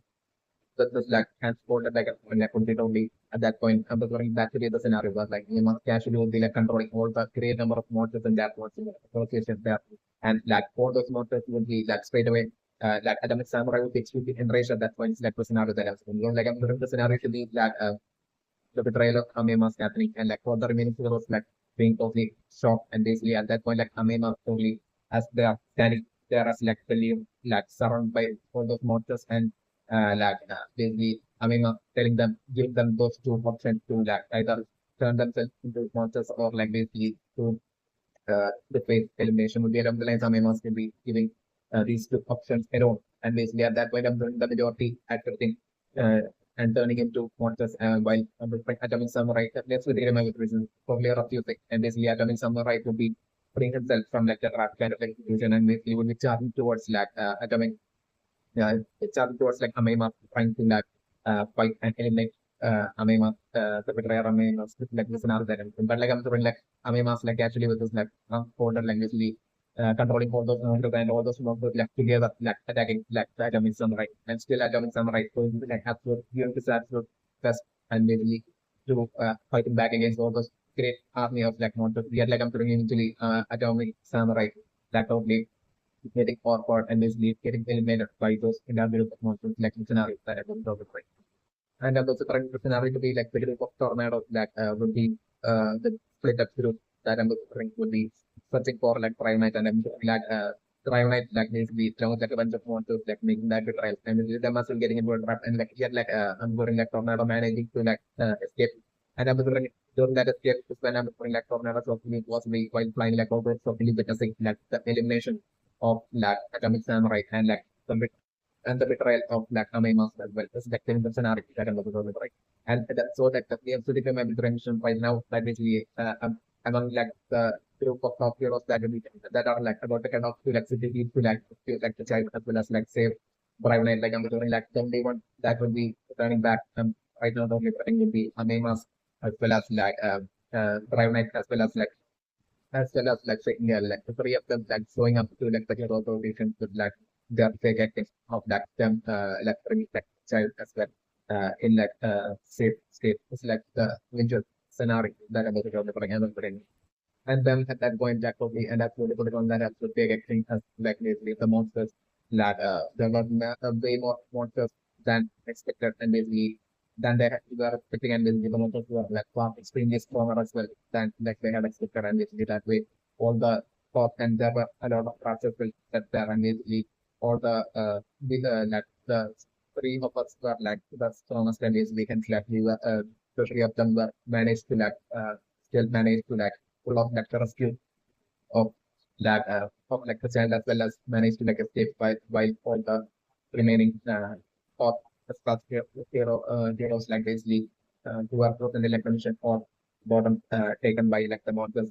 was like transported like complete only at that point. I'm referring back to the other scenario was like you must casually would be like controlling all the great number of monsters and that monsters associations there. And like all those monsters would be like straight away like Atomic Samurai would be extremely enraged at that point. It's like the scenario that I was thinking. Like I'm referring the scenario to be like the betrayal of Amema happening and like for the remaining heroes like being totally shocked and basically at that point like Amema totally as they are standing there as like the lead like surrounded by all those monsters and basically Amema telling them give them those two options to like either turn themselves into monsters or like basically to the face elimination would be along the lines Amema will be giving these two options alone and basically at that point I'm doing the majority accepting uh, and turning into monsters while Atomic Samurai, that's with my reason, probably a few things. And basically, Atomic Samurai would be putting himself from like the trap kind of like situation and basically would be charging towards like Atomic, charging towards like Amaima, trying to like fight and eliminate Amaima, the betrayer Amaima, like this and other that. But like I'm throwing like Amaima's like actually with this like folder like basically controlling all those monsters and all those monsters like together, like attacking like the Atomic Samurai. And still Atomic Samurai going to like absolute giving this absolute best and basically to fighting back against all those great army of like monsters. Yet like I'm throwing eventually Atomic Samurai like totally getting awkward and basically getting eliminated by those individual monsters like the scenario that I was talking about. And also current scenario to be like the group of tornadoes that would be the split up group that I'm referring would be searching for like Prime Night and I'm like Prime Night like basically throws like a bunch of monsters like making that trial and them also getting into a trap and like yet like I'm going like tornado managing to like escape and I'm referring during that escape is when I'm referring like tornadoes of me was me while flying like over so really witnessing like the elimination of like Atomic Samurai and like the and the betrayal of like AmaiMask as well. It's like the scenario that I'm looking for, right? And that, so that the absolutely my mention right now that basically among like the group of top heroes that will be that are like about the kind of to like city to like the child as well as like save Brave Knight like I'm doing like the only one that will be turning back right now the only thing will be AmaiMask as well as like Brave Knight as well as like Sekingal, like the three of them like showing up to like the hero rotations with like their fake acting of like them like bringing like child as well in like safe state. It's like the injured scenario that I'm going to bring. And then at that point Jack probably end up really putting on that absolute fake acting as like basically the monsters that there were way more monsters than expected and basically than they were expecting and basically the monsters were like far extremely stronger as well than like they had expected and basically that way all the top and there were a lot of crashes will set there and basically all like the three of us were like the strongest and basically can like we were the three of them were managed to like still managed to like pull off like the rescue of of like the child as well as managed to like escape by all the remaining top class heroes like basically who are broken in like condition or bottom taken by like the monsters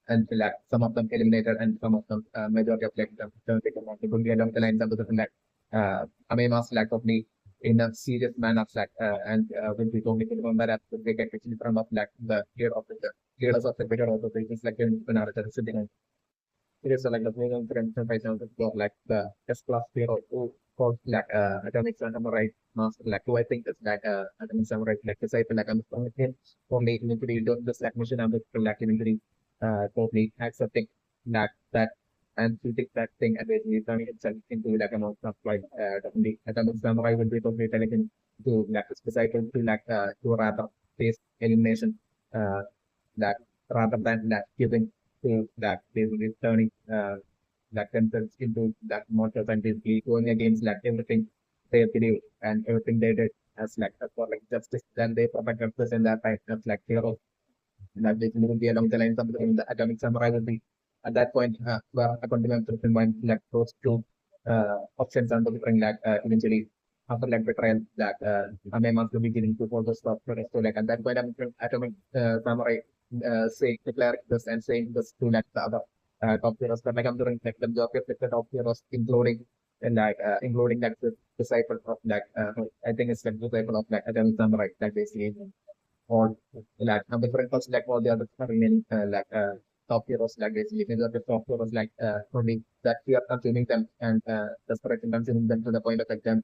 and like some of them eliminated and some of them majority of like them taken on the along the lines of the like AmaiMask lack of me in a serious manner like and when we don't even on that app they get actually from of like the gear of the leaders of the better also things like in Narada sitting and it is like the main friends by some of like the S class hero who called like Atomic Samurai Master like who I think is like Atomic Samurai like the cycle like I'm from him for me eventually doing this like mission I'm like eventually totally accepting that and treating that thing and basically turning itself into like a monster of like definitely Atomic Samurai would be totally intelligent to like this disciple to like to rather face elimination uh that rather than that giving to that basically turning that themselves into that monsters and basically going against like everything they believe and everything they did as like for like justice then they provide justice in that time as like heroes and that basically will be along the lines of the Atomic Samurai will be at that point where a continuum to mind like those two options are different like eventually after like betrayal that AmaiMask will be getting to all the stuff. So like at that point, Atomic Samurai saying declaring this and saying this to like the other top heroes. But like I'm doing like the job of the top heroes, including like the disciple of like I think it's like disciple of like Atomic Samurai that basically or like different person like all the other remaining top heroes like basically these are the top heroes like only that we are consuming them and desperate in consuming them to the point of like them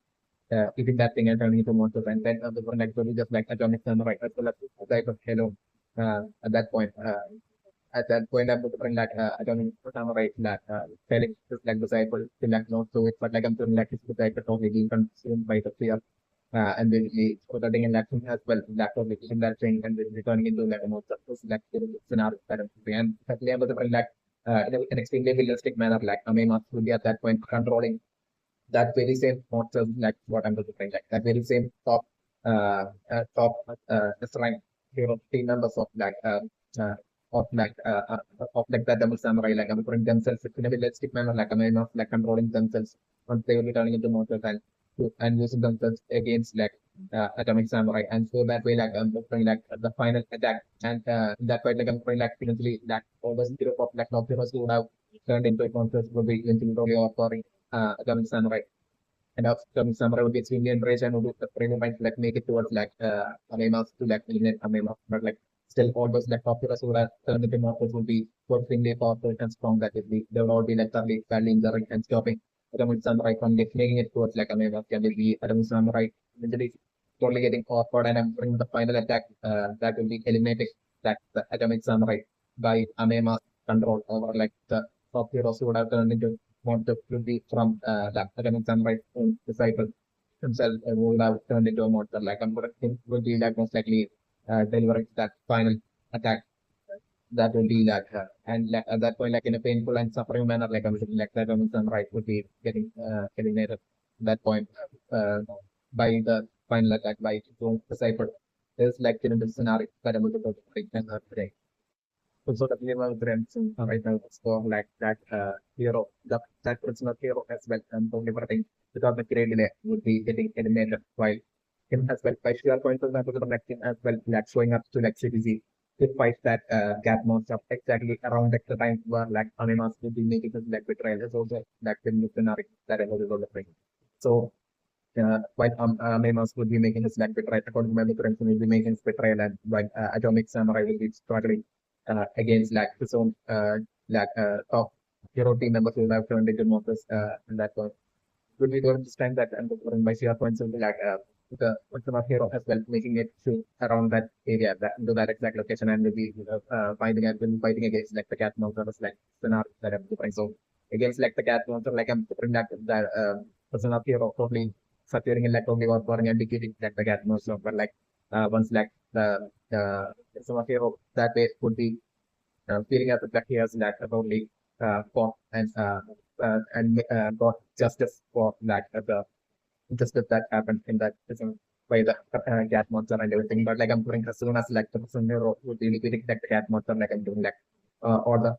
eating that thing and turning into monsters and then the one actually just like atomic samurai as well as the type of halo at that point. At that point, I'm looking like atomic samurai like telling just like disciple to like not do it, but like I'm doing like it's disciple totally being consumed by the fear and basically resulting in action as well, lack of in that thing and then returning into like a more successful like scenario that I'm doing. And certainly I'm looking like in an extremely realistic manner, like I may not be at that point controlling that very same monsters like what I'm looking like that very same top rank hero team members uh, of like of like the double samurai like I'm putting themselves in a realistic manner like I may not like controlling themselves once they will be turning into monsters and using themselves against like atomic samurai and so that way like I'm putting like the final attack and that way like I'm putting like eventually like all the group of like top heroes who would have turned into monsters will be eventually totally offering atomic samurai and after Samurai would be extremely enraged and would frame of mind like make it towards like AmaiMask to like eliminate AmaiMask. But like still all those like populous who are turned into monsters would be extremely powerful and strong that they would all be like thoroughly badly injuring and stopping Adamu Samurai from like, making it towards like AmaiMask and will be Adamu Samurai eventually totally getting awkward and I'm bringing the final attack that will be eliminating that the Atomic Samurai by AmaiMask control over like the top heroes who would have turned into want to be from the academic samurai disciple himself who would have turned into a monster. Like I'm gonna think will be like most likely delivering that final attack that will be that and like, at that point like in a painful and suffering manner like I'm saying like the academic samurai would be getting eliminated at that point uh, by the final attack by his own disciple. There's like in the scenario that I'm looking for today. So the minimum grants right now is for like that hero, that personal hero as well, and only for thing without the grade delay would be getting eliminated while him as well by sheer points of the like him as well like showing up to like CTZ to fight that gap monster exactly around like the time where like Animas would be making his like betrayal is also like the new scenario that I know is all the thing. So while Animas would be making his like betrayal according to my reference will be making his betrayal and while Atomic Samurai will be struggling against like his own top hero team members who have turned into monsters in that point. Would be going to stand that and going by CR points will be like the Ultimate Hero as well, making it to around that area, that into that exact location and will be fighting against like the cat monsters like scenario that I'm different. So against like the cat monster, like I'm different that person of hero probably appearing in like only or pouring and defeating like the cat monster, but like once like the person of hero that way would be feeling as if he has like only fought and got justice for like the injustice that happened in that prison by the cat monster and everything. But like I'm doing as soon as like the person hero would be defeating like the cat monster, like I'm doing like or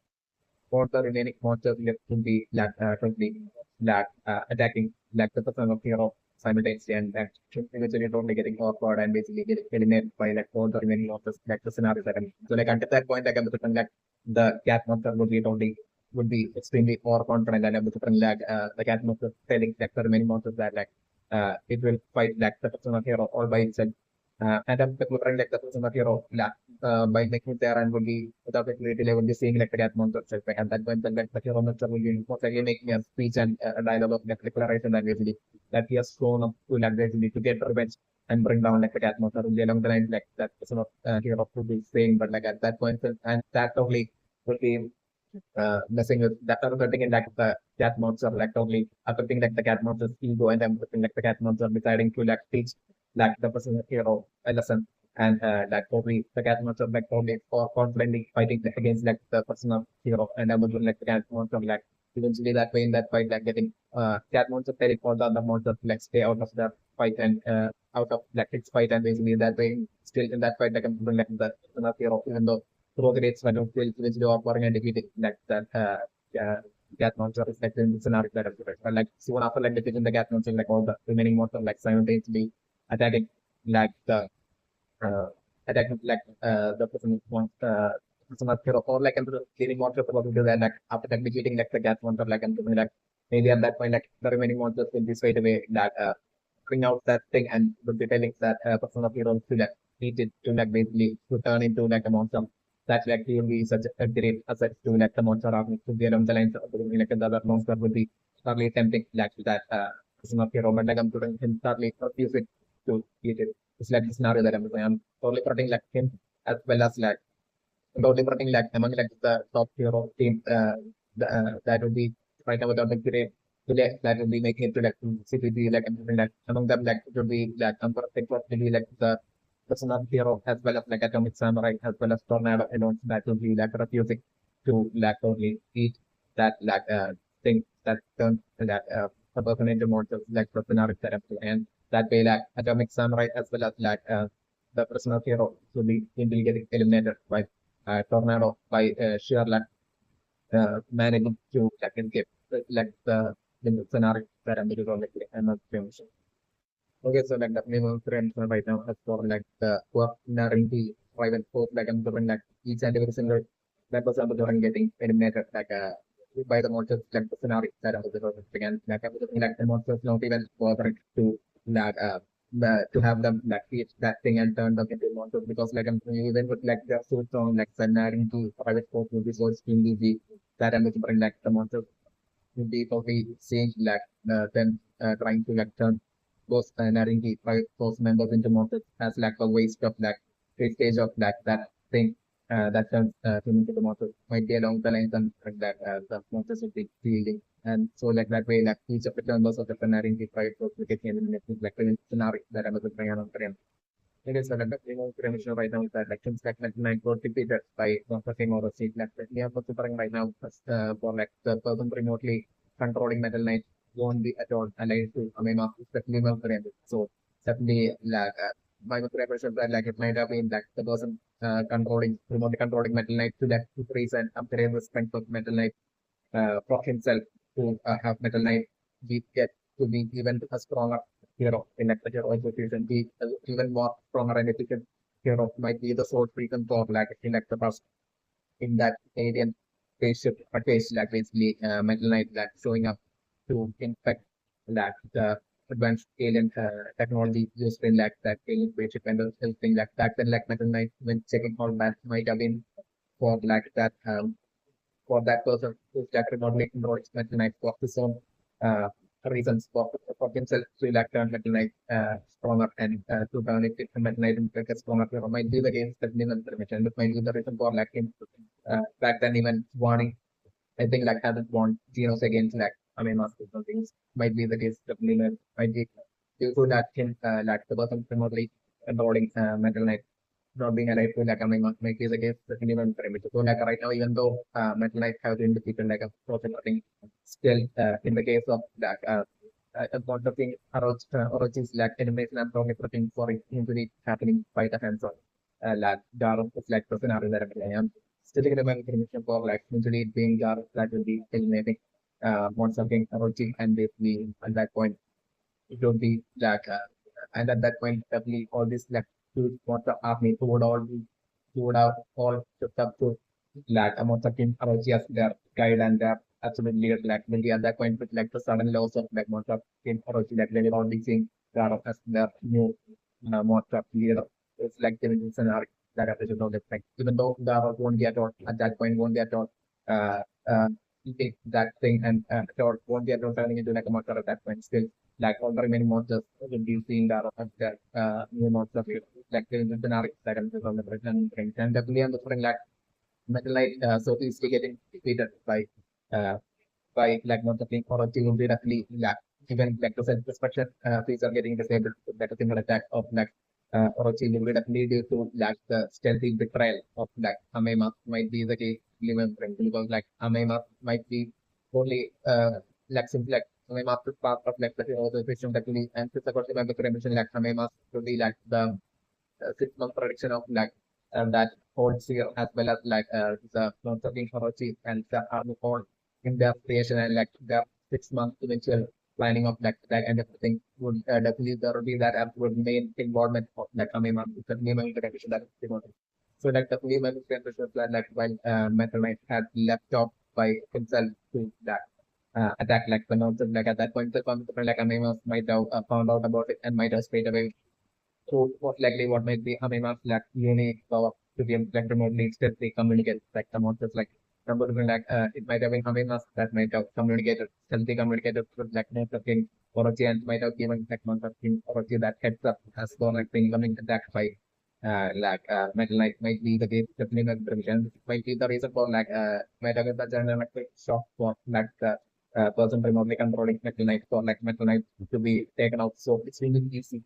the remaining monsters left will be like totally like attacking like the person of hero simultaneously and that eventually totally getting awkward and basically getting eliminated by like all the remaining monsters like the scenario that I'm so like until that point like I'm looking like the cat monster would be extremely overconfident and I'm looking like the cat monster telling like the remaining monsters that like it will fight like the person of hero all by itself. And I'm looking like the person of hero like by making it there and will be without the creative level, just seeing like the cat monster itself. And that point, then like the hero monster will be most likely making a speech and a dialogue of like declaration that basically that he has shown up to like basically to get revenge and bring down like the cat monster will be along the line like that person of hero will be saying. But like at that point, and that only will be messing with that sort of thing in like the cat monster like totally affecting like the cat monster's ego and then putting like the cat monster deciding to like teach like the person hero a lesson and like totally the cat monster like totally for confidently fighting against like the person of hero and then like the cat monster like eventually that way in that fight like getting cat monster telling all the other monsters to like stay out of the fight and out of like its fight and basically that way still in that fight like I'm like the person of hero even though through the rates when it will eventually offering and defeating like that. Yeah, gas monster is like in the scenario that I've read. But like soon after like defeating the gas monster, like all the remaining monsters like simultaneously attacking like the uh, attacking like the person wants person of hero or like into the leading monsters about to do that like after that defeating like the gas monster like and something like maybe at that point like the remaining monsters will be straight away that bring out that thing and will be telling that person of hero to like need it to like basically to turn into like a monster that like will be such a great asset to like the monster army to be along the lines of like the other monster would be certainly tempting like that person of hero but like I'm putting him certainly refuse it to eat it. It's like the scenario that I'm saying. I'm totally protecting like him as well as like totally protecting like among like the top hero team that would be right now without like great delay that would be making it to like CPG like and like among them like it would be like perfect for maybe like the person of hero as well as like atomic samurai as well as tornado alone that would be like refusing to like only eat that like thing that turns that the person into mortals like personality therapy and that way like atomic samurai as well as like the person of hero will be getting eliminated by tornado by sheer luck managing to like escape like the scenario that I'm going to I'm not famous. Okay, so like definitely one friend right now as for like the work narrative private post like I'm doing like each and every single members of the doing getting eliminated like by the monsters like the scenario that I was again like I was like the monsters not even bothering to like to have them like eat that thing and turn them into monsters because like I'm even with like the suits on like the narrative private post will be so extremely easy that I'm bring like the monsters people we seeing like them trying to like turn those narrative by those members into monsters as like a waste of like wastage of like that thing that turns him into the monster might be along the lines and like that the monsters will be feeling and so like that way like each of the members of the narrative by those we get in like the scenario that I was bringing on frame. It is a cremation right now that like things like 99 got defeated by processing or a seat like that. We are considering right now for like the person remotely controlling Metal Knight won't be at all aligned to AmaiMask, especially Mercury. So definitely like my preparation that like it might have been like the person controlling remotely controlling Metal Knight to that increase and upgrade the strength of Metal Knight for himself to have Metal Knight be get to be even a stronger hero in like the hero execution, be even more stronger and efficient hero might be the sword reason for like in like the past in that alien spaceship or space like basically Metal Knight like showing up to infect like the advanced alien technology used in like that alien spaceship and everything like that then like Metal Knight when checking all that might have been for like that for that person who's like remotely enrolled Metal Knight for his own uh, reasons for himself to like turn Metal Knight stronger and to turn it into Metal Knight into like a stronger hero might be the case that Niman permission, but might be the reason for like him back then even warning I think like hasn't won Genos against like AmaiMask or something might be the case definitely might be due to that him like the person remotely enrolling Metal Knight not being alive to like might be the case that minimum parameter. So like right now, even though Metal Knight have been defeated like a process, I think still in the case of that about the thing Orochi's like animation and probably everything for it to be happening by the hands of like Garo is like the scenario that I am still in the information for like usually being Garo that will be eliminating once again Orochi and basically at that point it would be like, and at that point, definitely all this like huge monster army who would have all shipped up to like a monster king Orochi as their guide and their absolute leader. Like maybe at that point, with like the sudden loss of like monster king Orochi, like they were already seeing Garo as their new monster leader. It's like the scenario that episode of the like even though Garo won't be at all at that point won't be at all. Uh, uh, take that thing and or won't be at all turning into like a monster at that point. Still, like all the remaining monsters will be seeing that of that new monster like the generic that I'm from the present and definitely I'm suffering like Metal Knight so easily getting defeated uh by like monster king or a team will be definitely like even like the self destruction feature getting disabled like a single attack of like Orochi will be definitely due to like the stealthy betrayal of like AmaiMask might be the case remembering because like AmaiMask might be only like simply like AmaiMask is part of like the vision that we and it's about the mention like AmaiMask to be like the 6 month prediction of like that holds here as well as like the monster king Orochi and the army hold in their creation and like their 6 month eventual planning of that and everything would definitely there would be that absolute main involvement of that AmaiMask, the main integration that they wanted. So like the main integration plan like while MetalKnight had left off by himself to that attack like the mountain like at that point the company like AmaiMask might have found out about it and might have straight away. So most likely what might be AmaiMask like unique power to be like remotely instantly communicate like the monsters like number like it might have been AmaiMask that might have communicated stealthy communicated with like networking or a giant might have given like monitoring or a that heads up as for like being coming attacked by MetalKnight might be the case definitely not provision. This might be the reason for like might have the general like quick shock for like the person remotely controlling MetalKnight for like MetalKnight to be taken out. So it's really easy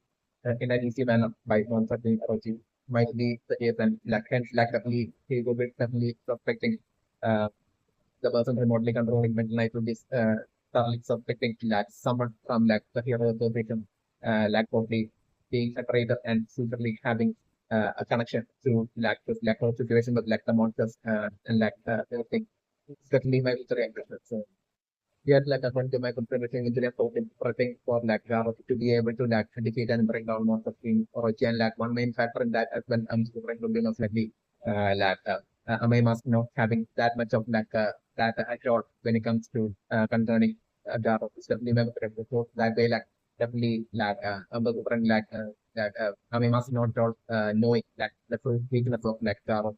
in an easy manner by non-certain approaching might be the case and like hence like definitely he will be definitely suspecting uh, the person remotely controlling mental life will be thoroughly suspecting like someone from like the hero association like probably being separated and secretly having a connection to like this like whole situation with like the monsters and like everything. Certainly my future impression. So yet, like according to my contribution, engineer so prepping for like to be able to like defeat and bring down most of the origin. Like one main factor in that as well, I'm super to be most likely like AmaiMask not having that much of like that assured when it comes to concerning Garo. It's definitely my preference. So that way, like definitely like I'm different like AmaiMask not at all knowing like the full weakness of like Garo,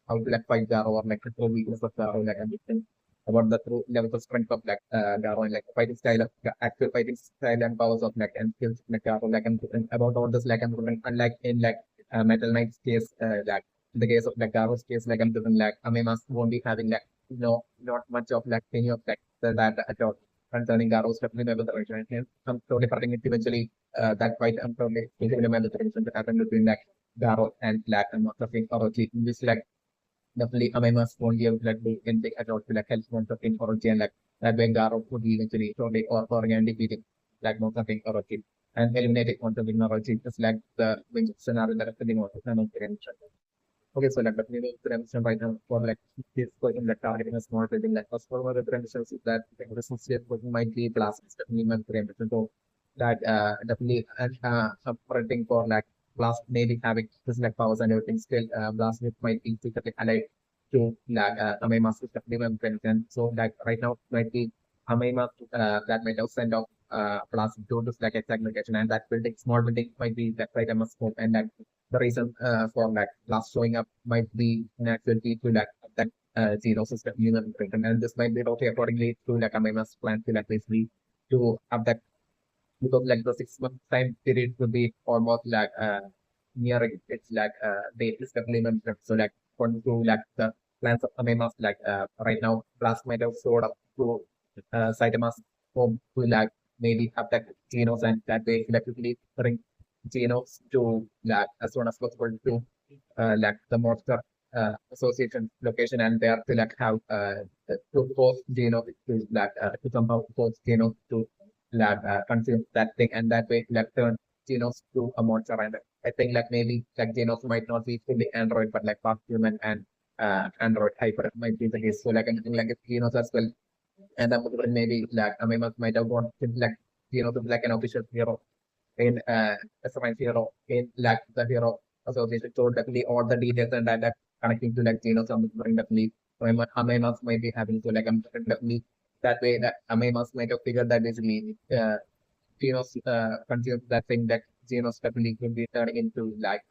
how to like fight Garo or like the full weakness of Garo, like everything about the true level of strength of like Garo and like fighting style of actual fighting style and powers of like and skills of like Garo like and about all this like I'm different unlike in like Metal Knight's case like in the case of like Garo's case like I'm different like AmaiMask won't be having like not much of like any of like that at all concerning Garo's definitely never the original. I'm totally putting it eventually that fight I'm totally basically the tradition that happened between like Garo and like and not something or this like definitely AmaiMask won't be able to like do anything at all to like help something or and like that way Garo would be eventually totally or for and defeating like something or and eliminating something or just like the wing scenario that happened in okay, so like definitely the prevention right now for like this question like targeting a small building like first for the prevention is that like, the resistance question might be blast is definitely my prevention. So that definitely operating for like blast maybe having this like powers and everything still blast it might be secretly allied to like AmaiMask is definitely my prevention. So like right now might be AmaiMask that might have sent off blast to this like exact location and that building small building might be that right a scope and that the reason for like blast showing up might be naturally to like that zero system human prediction and this might be routed accordingly to like a MMS plan to like basically to have that because like the 6 month time period would be almost like nearing it's like date is definitely mentioned. So like according to like the plans of MMS like right now blast might have showed up to Saitama's home to like maybe have that genos and that way electrically bring genos to like as soon as possible to like the monster association location and there to like have to force Geno to like to somehow force Geno to like consume that thing and that way like turn Genos to a monster and I think like maybe like Genos might not be fully android but like part human and android hyper might be the case so like anything like Genos as well and then maybe like I mean might have gone to like to like an official hero in SMI hero in like the hero association. So definitely all the details and that connecting to like something definitely so AmaiMask might be having so like I'm definitely that way that AmaiMask might have figured that basically Genos consumes that thing that Genos definitely could be turning into like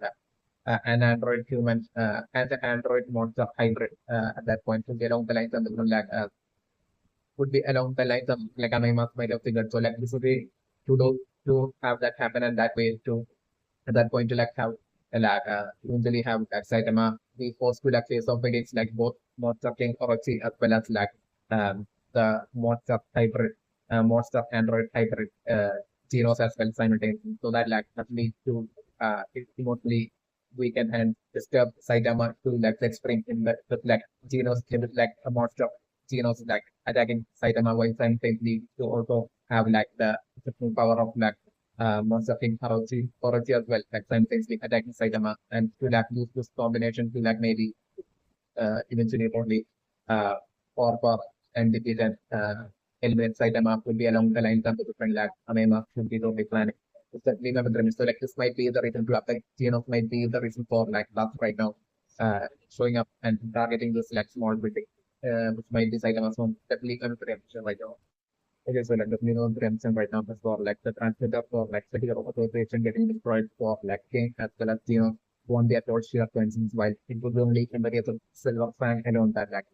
an Android human and an Android monster hybrid at that point. So along the lines of like would be along the lines of like AmaiMask might have figured. So like this would be to do to have that happen and that way to at that point to like have like usually have like Saitama be forced to like face off against like both monster king Orochi as well as like the monster hybrid monster android hybrid Genos as well simultaneously. So that like that leads to emotionally weaken and disturb Saitama to like the extreme in the with like Genos like a monster Genos like attacking Saitama while simultaneously to also have like the power of like monster king Orochi as well, like simultaneously attacking Saitama and to like use this combination to like maybe eventually only uh for and defeated eliminate Saitama would be along the lines of the different lag. AmaiMask should be totally planning. Remember the so like this might be the reason to affect Genos might be the reason for like last right now showing up and targeting this like small building which might be Saitama's own definitely consideration right now. Okay, so like definitely no redemption right now as for like the transmitter for like Sekingal authorization getting destroyed for like King as well as won't be approached sheer coincidence while it would be only in the case of Silver Fang alone that like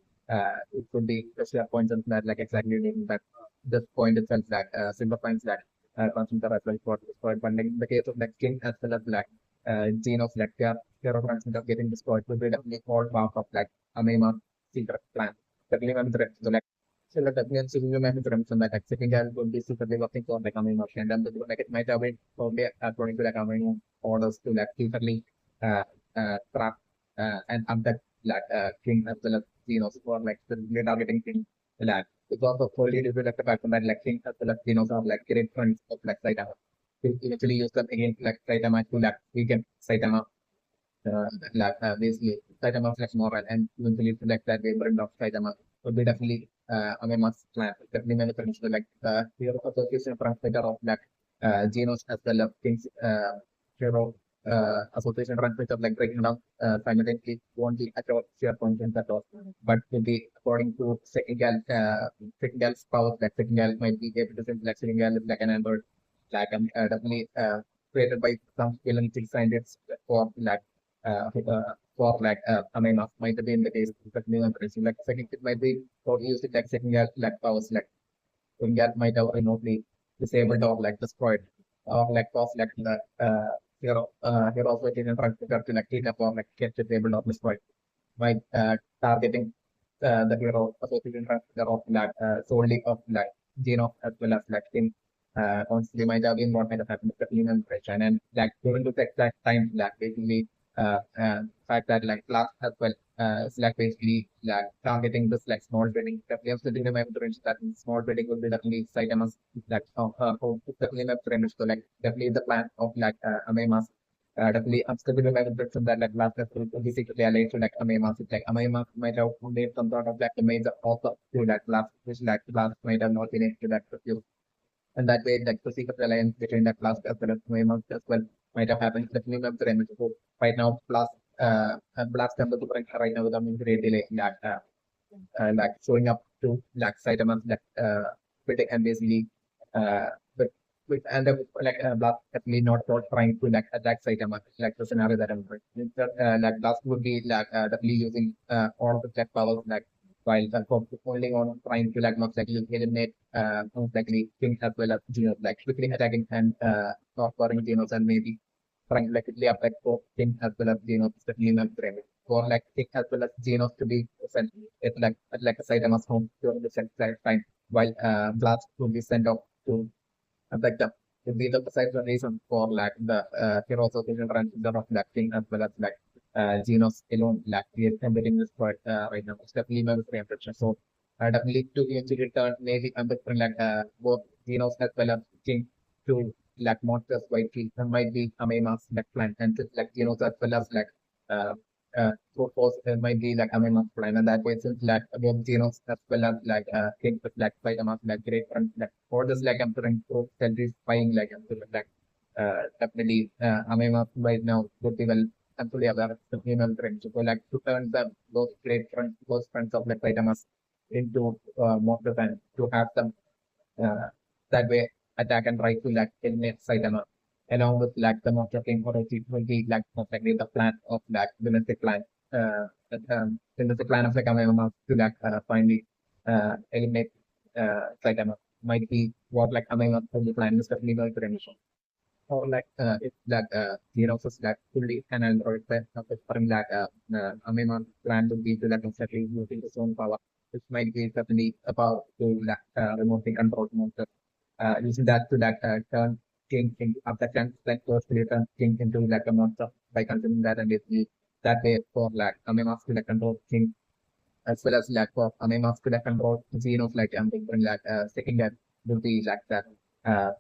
it could be the sheer coincidence that like exactly that this point itself that Silver Fang's that transmitter as well for destroyed. But like in the case of like King as well as like Genos like their transmitter getting destroyed would be definitely all part of like AmaiMask secret plan. Definitely one of the so like so like that means you may have to that like Sekingal would be secretly working for like AmaiMask and then the like it might have been probably according to like AmaiMask orders to like secretly trap and abduct like King as well as Genos for like the targeting King like because of only due to like the fact that like King as well as Genos are like great friends of like Saitama. To eventually use them against like Saitama to like weaken Saitama like basically Saitama flex moral and eventually select that way burn off Saitama would be definitely I mean must plan definitely many friends like hero association translator of like Genos as well as King's hero association translator like breaking down simultaneously won't be at all share functions at all but will be according to Sekingal's powers that Sekingal might be able to simply like Sekingal is like an android like definitely created by some villain scientists for like for like AmaiMask might have been the case of new operation. Like second, it might be for used like second year like powers like Wingat might have remotely disabled or like destroyed or like cause like the hero also didn't try to like clean up or like get disabled or destroyed by targeting the hero associated transfer of like solely of like Geno as well as like in constantly might have been what might have happened with the human impression and like during the exact time like basically fact that like last as well is like basically like targeting this like small building that we have to think about the range that small building would be definitely site amongst like definitely not range so like definitely the plan of like AmaiMask definitely I'm still with my impression that like last episode will be secretly allied to like AmaiMask it's like AmaiMask might have made some sort of like the major offer to that last which like last might have not been able to that refuse and that way, like the secret alliance between the class as well as Waymark as well might have happened. Definitely not the image. So right now, blast number two right now with a great delay that like showing up to like Saitama's like building and basically but with and like blast definitely not trying to like attack Saitama like the scenario that I'm going. Like blast would be like definitely using all of the tech powers like while only on trying to like most likely eliminate most likely King as well as Genos, like quickly attacking and not scoring Genos and maybe trying to like quickly affect both King as well as Genos, definitely not frame. For like King as well as Genos to be sent it like a side must home during the set time while Blast will be sent off to affect them. To be the precise reason for like the hero association transfer of like King as well as like Genos alone like we are embedding this part right now. It's definitely my frame picture. So definitely to eventually return maybe I'm like both Genos as well as King to like monsters white tree and might be AmaiMask like plan and like Genos as well as like uh so force might be like AmaiMask plan and that way since like both Genos as well as like King with like AmaiMask like great friends like for this like I'm trying to satisfying like I'm like definitely AmaiMask right now would be well actually aware of the female trend. So like to turn them those great friends, those friends of like Saitama's into mortal and to have them uh, that way attack and try to like eliminate Saitama. Along with like the Monster King or it will be like most likely the plan of like dynastic plan. Dynastic plan of like Amayama to like finally eliminate Saitama might be what like Amayama plan is definitely going to remission or like it's that Xerox is like fully an Android set of from that Amazon plan to be to that exactly using its own power, which might be certainly about to like remotely control monster. Using that to like turn king into up the chance like first turn king into like a monster by consuming that and basically that way for like Amazon to like control king as well as like for AmaiMask to like control Xenos like I'm thinking like second that will be like that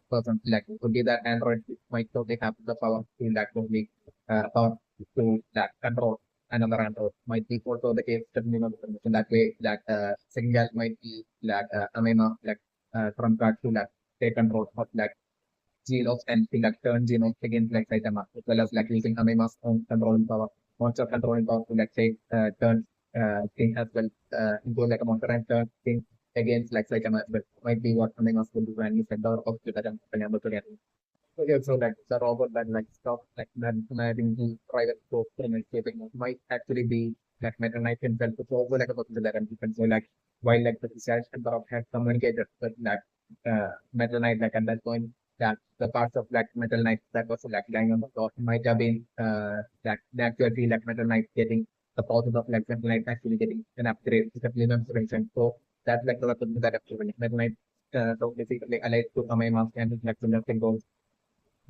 person like would be that Android might totally have the power to like totally power to like control. another antidote. Might be also the case definitely not in that way that Sekingal might be that AmaiMask like trump card to like take control of like genomes and like turn genomes against like Saitama, as well as like using AmaiMask own controlling power, monster controlling power to like say turn thing as well into like a monster and turn thing against like Saitama as well. Might be what AmaiMask will do when you set the of that I'm able to get. Okay, so like the robot that like stop like that having the private scope and escaping might actually be like MetalKnight himself. It's also like a possible that and so like while like the research and the had communicated with like MetalKnight like at that point that the parts of like MetalKnight that was like lying on the floor might have been like actually like MetalKnight getting the process of like MetalKnight actually getting an upgrade to the premium solution. So that's like the weapon that actually MetalKnight so basically allied to AmaiMask and like the goals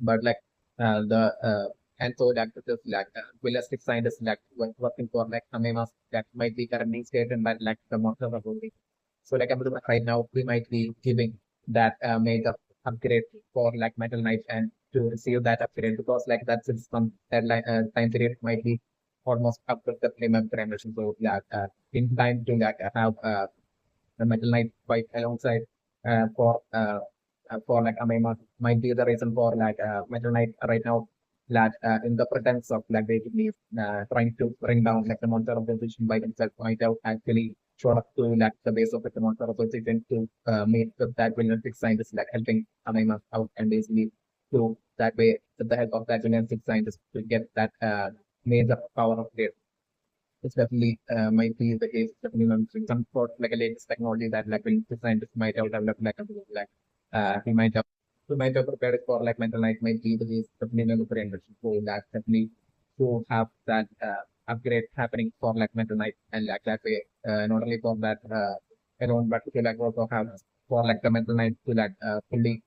but like the and so that is like realistic scientists like working for like AmaiMask that might be currently stated by like the monster of movie. So like right now we might be giving that major upgrade for like MetalKnight and to receive that upgrade because like that's some deadline time period might be almost up to the premium generation. So yeah, in time to like have the MetalKnight fight alongside for like AmaiMask might be the reason for like MetalKnight right now like in the pretense of like basically trying to bring down like the monster of position by themselves might have actually showed up to like the base of like, the monster of position to meet with that villain six scientist like helping AmaiMask out and basically to that way with the help of that villain six scientist to get that major power of their it's definitely might be the case. Definitely launching some sort like a latest technology that like will the scientist might have developed like he might have prepared it for like MetalKnight might be the case. Definitely not for invention. So that definitely to have that upgrade happening for like MetalKnight and like that way not only for that alone but to like also have for like the MetalKnight to like fully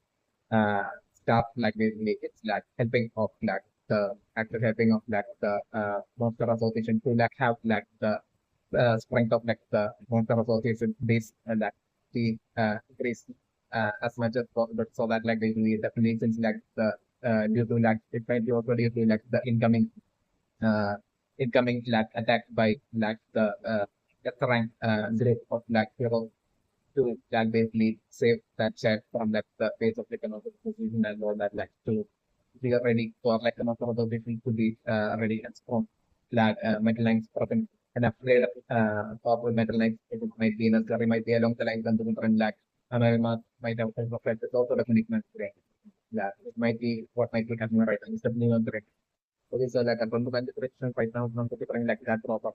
uh, stuff like basically it's like helping of like the active helping of like the monster association to like have like the strength of like the monster association base and that the increase as much as possible so that like basically definitely since like the due to like it might be also due to like the uh incoming like attack by like the rank group of like heroes to that basically save that chat from that the face of the economic position and all that like to we are ready for like another position to be ready and strong that metal lines present and upgrade of metal lines it might be necessary might be along the lines and the different like might have also affected also the commitment that it might be what might be happening right now. It's definitely not correct. Okay, so like I'm going to find the direction right now. I'm going like that robot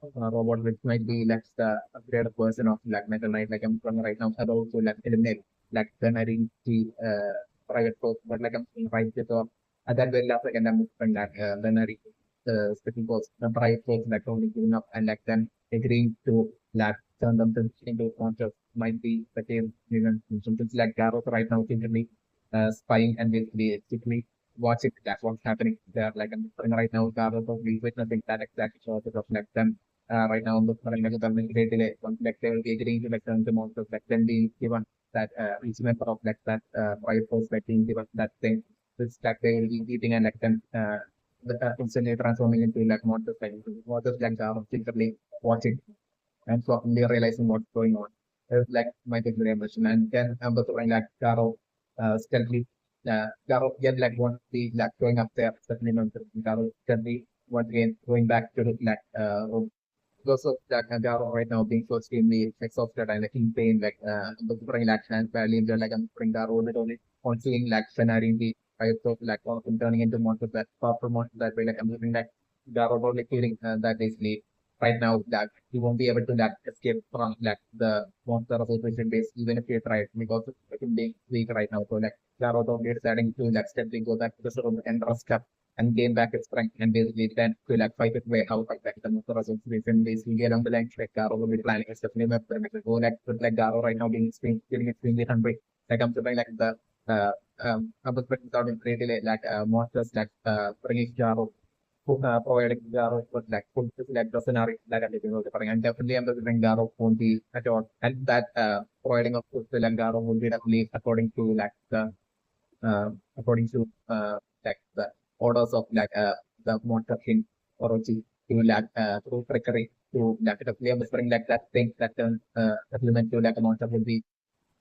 which might be like the upgraded version of like Metal Knight. Like I'm from right now about to like eliminate like the private force, but like I'm right with at that very last second I'm from like the Nari special force, the private force like only giving up and like then agreeing to like turn themselves into monsters might be the case. You know, something like Garros right now simply spying and basically watching that's what's happening there. Like I'm right now, probably witnessing that exact sort of like them right now. Look like the great delay. Like they will be agreeing to like turn the monsters, like then be given that each member of like that private force like being given that thing, which that they will be eating and like then instantly transforming into like monsters like secretly watching and suddenly realizing what's going on. It's like my big impression. And then I'm also like Garo stealthily Garo again like one the like going up there, certainly not Garo stealthily once again going back to the like room. Because of that Garo right now being so extremely exhausted and like in pain, like the relax and barely like I'm bring Garo not only on seeing like scenario in the types of like all of them turning into monsters that powerful monsters that way like I'm looking like Garo probably feeling that basically right now that you won't be able to like escape from like the monster association base even if you try it because it's being weak right now. So like Garo probably deciding to like steadily go back to the room and rust up and gain back its strength and basically then to like fight its way out of like the monster association basically along the line like Garo will be planning his definitely go like with like Garo right now being feeling extremely hungry. Like I'm saying like the uh I was starting really like monsters like bringing Garo providing Garo was like full like the scenario that I'm living with and definitely I'm considering Garo won't be at all. And that providing of food to like Garo would be definitely according to like the orders of like the monster king Orochi. to like through trickery to like definitely I'm whispering like that thing that turns supplement to like a monster would be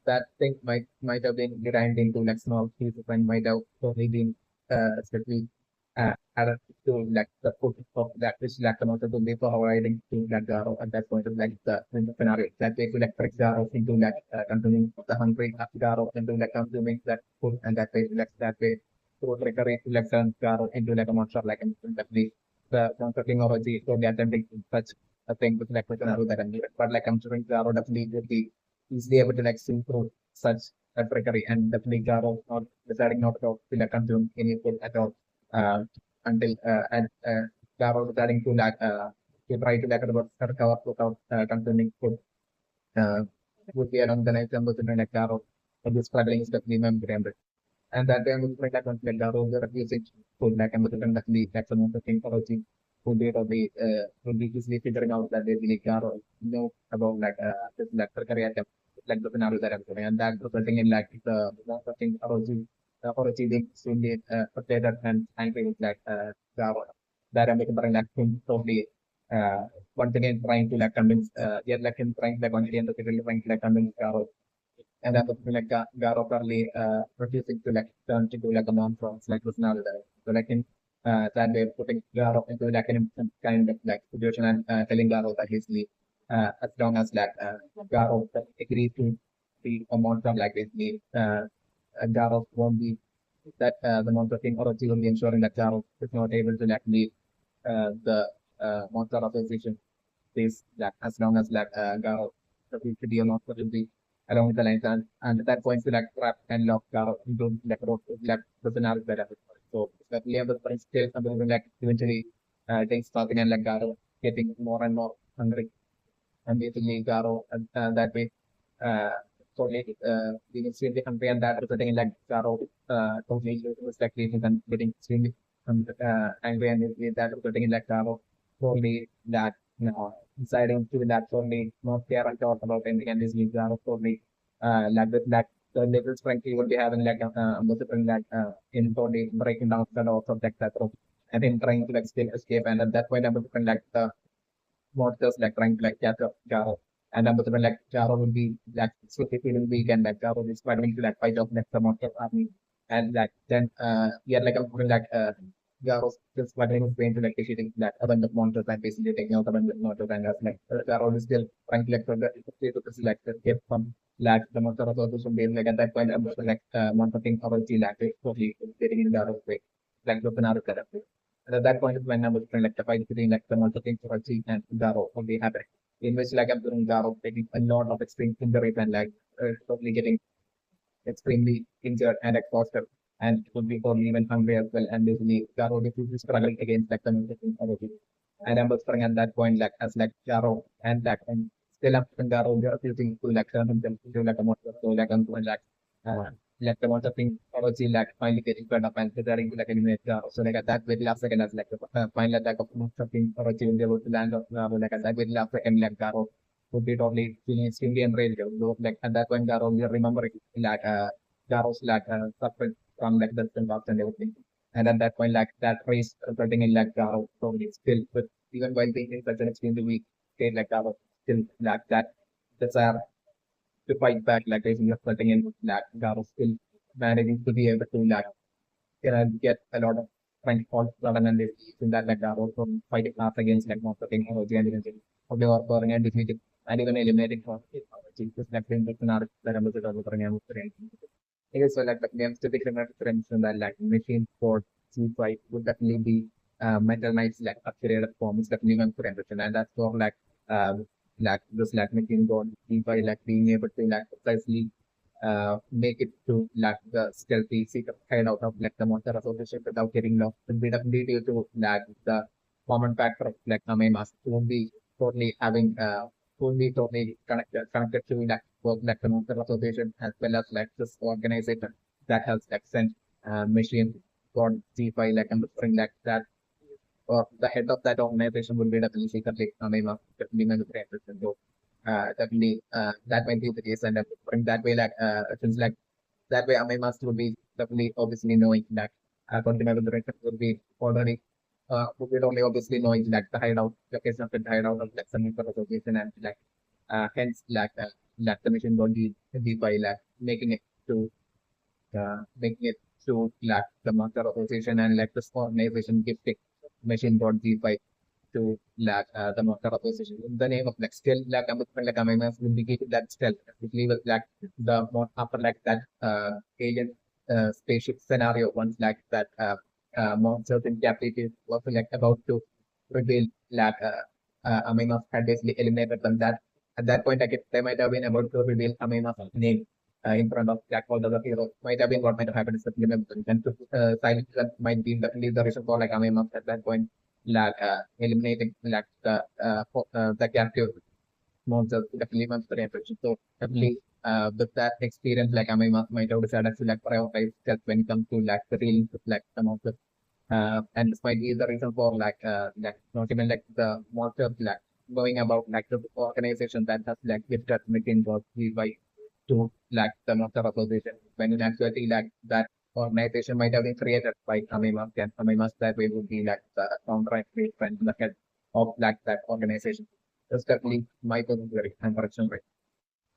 that thing might have been designed into like small pieces and might have only been strictly added to like the food of that which like the monster would be providing to like the at that point of like the in the scenario that way to like trick Garo into like consuming the hungry Garo into like consuming that food and that way like that way to trickery to like turn Garo into like a monster like the monster king or the so the attempting such a thing with like the scenario that I'm doing. But like I'm sure Garo definitely would be easily able to like see through such a trickery and definitely Garo not deciding not to like consume any food at all uh, until and Garo deciding to try to like recover without consuming food uh, would be along the lines of like Garo and the struggling is definitely memorable. And that time with like conflict Garo the refusing food like and definitely like some of the things would be easily figuring out that they really Garo know about like this like trickery attempt like the scenario that I'm doing and that resulting in like the most of things or achieving extremely frustrated and angry with like Garo that I'm making like him totally uh once again trying to like convince yet like him trying like once again to trying to like convince Garo and then like Garo probably refusing to like turn into like a non-France like personality there. So like in that way putting Garo into like an kind of like situation and telling Garo that he's the as long as like Garo agrees to be a monster like basically Garo won't be that the monster king or will be ensuring that Garo is not able to like leave the monster association space that as long as like Garo the be or not will be along the lines and at that point to like trap and lock Garo into like road like the scenario that happens. So that level but still something like eventually things starting and like Garo getting more and more hungry and basically Garo that way uh totally being extremely hungry and that resulting in like Garo totally was like and getting extremely angry and that resulting in like Garo totally that deciding to that totally not care at all about anything and this league Garo totally like with that the little strength he would be having like multiple like in totally breaking down the doors of like that room and then trying to like still escape and at that point I'm like the monsters like trying to like catch up Jaro. And then like Jaro will be like swiftly feeling weak and like Jaro is struggling to like fight off like the monster army. And like then yeah like I'm putting like Jaro's just struggling with pain to like defeating that a bunch of monsters and basically taking out a bunch of monsters and like Jaro is still trying to like to like escape from like the monster of also some being like at that point I'm just like monster thing probably like totally getting in Jaro's way. Like the Naruto character. And at that point is when I was trying like the fight between like the Maltese Karachi and Garo only happened. In which like I'm doing Garo taking a lot of extreme injuries and like totally getting extremely injured and exhausted and would be probably even hungry as well. And basically Garo is struggling against like the Maltese Karachi. And I'm whispering at that point like as like Garo and like and still after Garo they're refusing to like turn himself into like a monster. So like I'm doing uh, like the monster thing obviously like finally getting fed up and preparing to like eliminate Garo. So like at that very last second as like the final attack of monster thing or achieving able to land of Garo like at that very last second like Garo would be totally feeling extremely enraged. So like at that point Garo we are remembering like Garo's like suffering from like the symptoms and everything. And at that point, like that race resulting in like Garo probably still, but even while being in such an extremely weak state, like Garo still like that desire to fight back, like racing resulting in like Garo still managing to be able to like get a lot of strength for sudden and in that like Garo from fighting hard against like monster technology and everything. Probably overpowering and defeating and even eliminating from technology. Just like in the scenario that I'm so like the games typically reference in that like machine for C5 would definitely be MetalKnight's like upgraded form is definitely going for everything. And that's for like this like machine god C5 like being able to like precisely make it to like the stealthy secret hide out of like the monster association without getting lost. Will be definitely due to like the common factor of like AmaiMask won't be totally having won't be totally connected to like work like the monster association as well as like this organization that has like sent machine god G5 like and bring like that or the head of that organization would be definitely secretly AmaiMask definitely manipulated. So definitely that might be the case and in that way like since like that way AmaiMask would be definitely obviously knowing that continuable director would be already would only obviously knowing like the hideout location of the hideout of like some association and like hence like the machine body by like making it to like the master association and like this organization gifting machine body by to like the master association in the name of like still like AmaiMask will be given that still basically with like the more upper like that alien spaceship scenario once like that monsters in captivity was like about to reveal like AmaiMask had basically eliminated them that at that point like they might have been about to reveal AmaiMask's name in front of Jack all the other heroes might have been what might have happened is that and to silence that might be definitely the reason for like AmaiMask at that point like eliminating like the captive monsters definitely monster infection. So definitely with that experience like might have decided to like prioritize stealth when it comes to like the dealing with like the monsters. And this might be the reason for like not even like the monster like going about like the organization that has like gifted making was by to like the monster association when in actuality like that organization might have been created by AmaiMask and AmaiMask that way would be like the founder and the head of like that organization. That's definitely my very correction rate.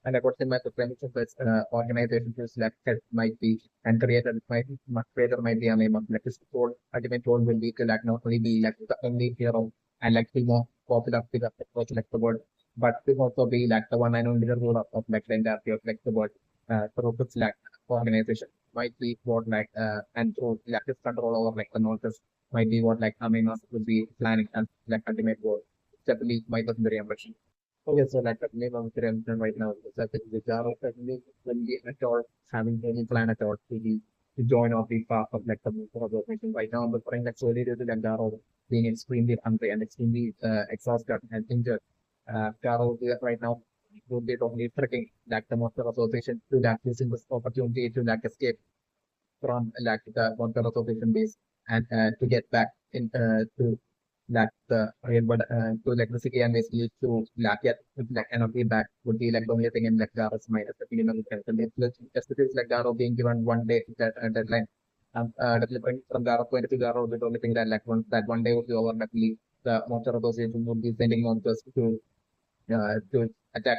And according to my preferences, this organization is like that might be and creator might creator might be a name of like this goal ultimate goal will be to like not only be like the only hero and like the more popular figure approach like the world, but to also be like the one and only rule of like the entire of like the world through this like organization might be what like and through like this control over like the notice might be what like Aminos would be planning and like ultimate goal. Definitely my very impression. Okay, so like the name of the religion right now is that the Garo certainly when we at all having any plan at all to join or be part of like the mission right now, but for like solely due to the Garo being extremely hungry and extremely exhausted and injured. Garo right now would be totally tricking like the Monster Association to like using this opportunity to like escape from like the Monster Association base and to get back in to like the real world to like the city and basically to like get like energy back would be like the only thing in like Garo's mind as the feeling of the character. It's just because like Garo being given one day that deadline. Definitely from Garo's point of view, Garo the only thing that like once that one day would be over, definitely the Monster Association would be sending monsters to attack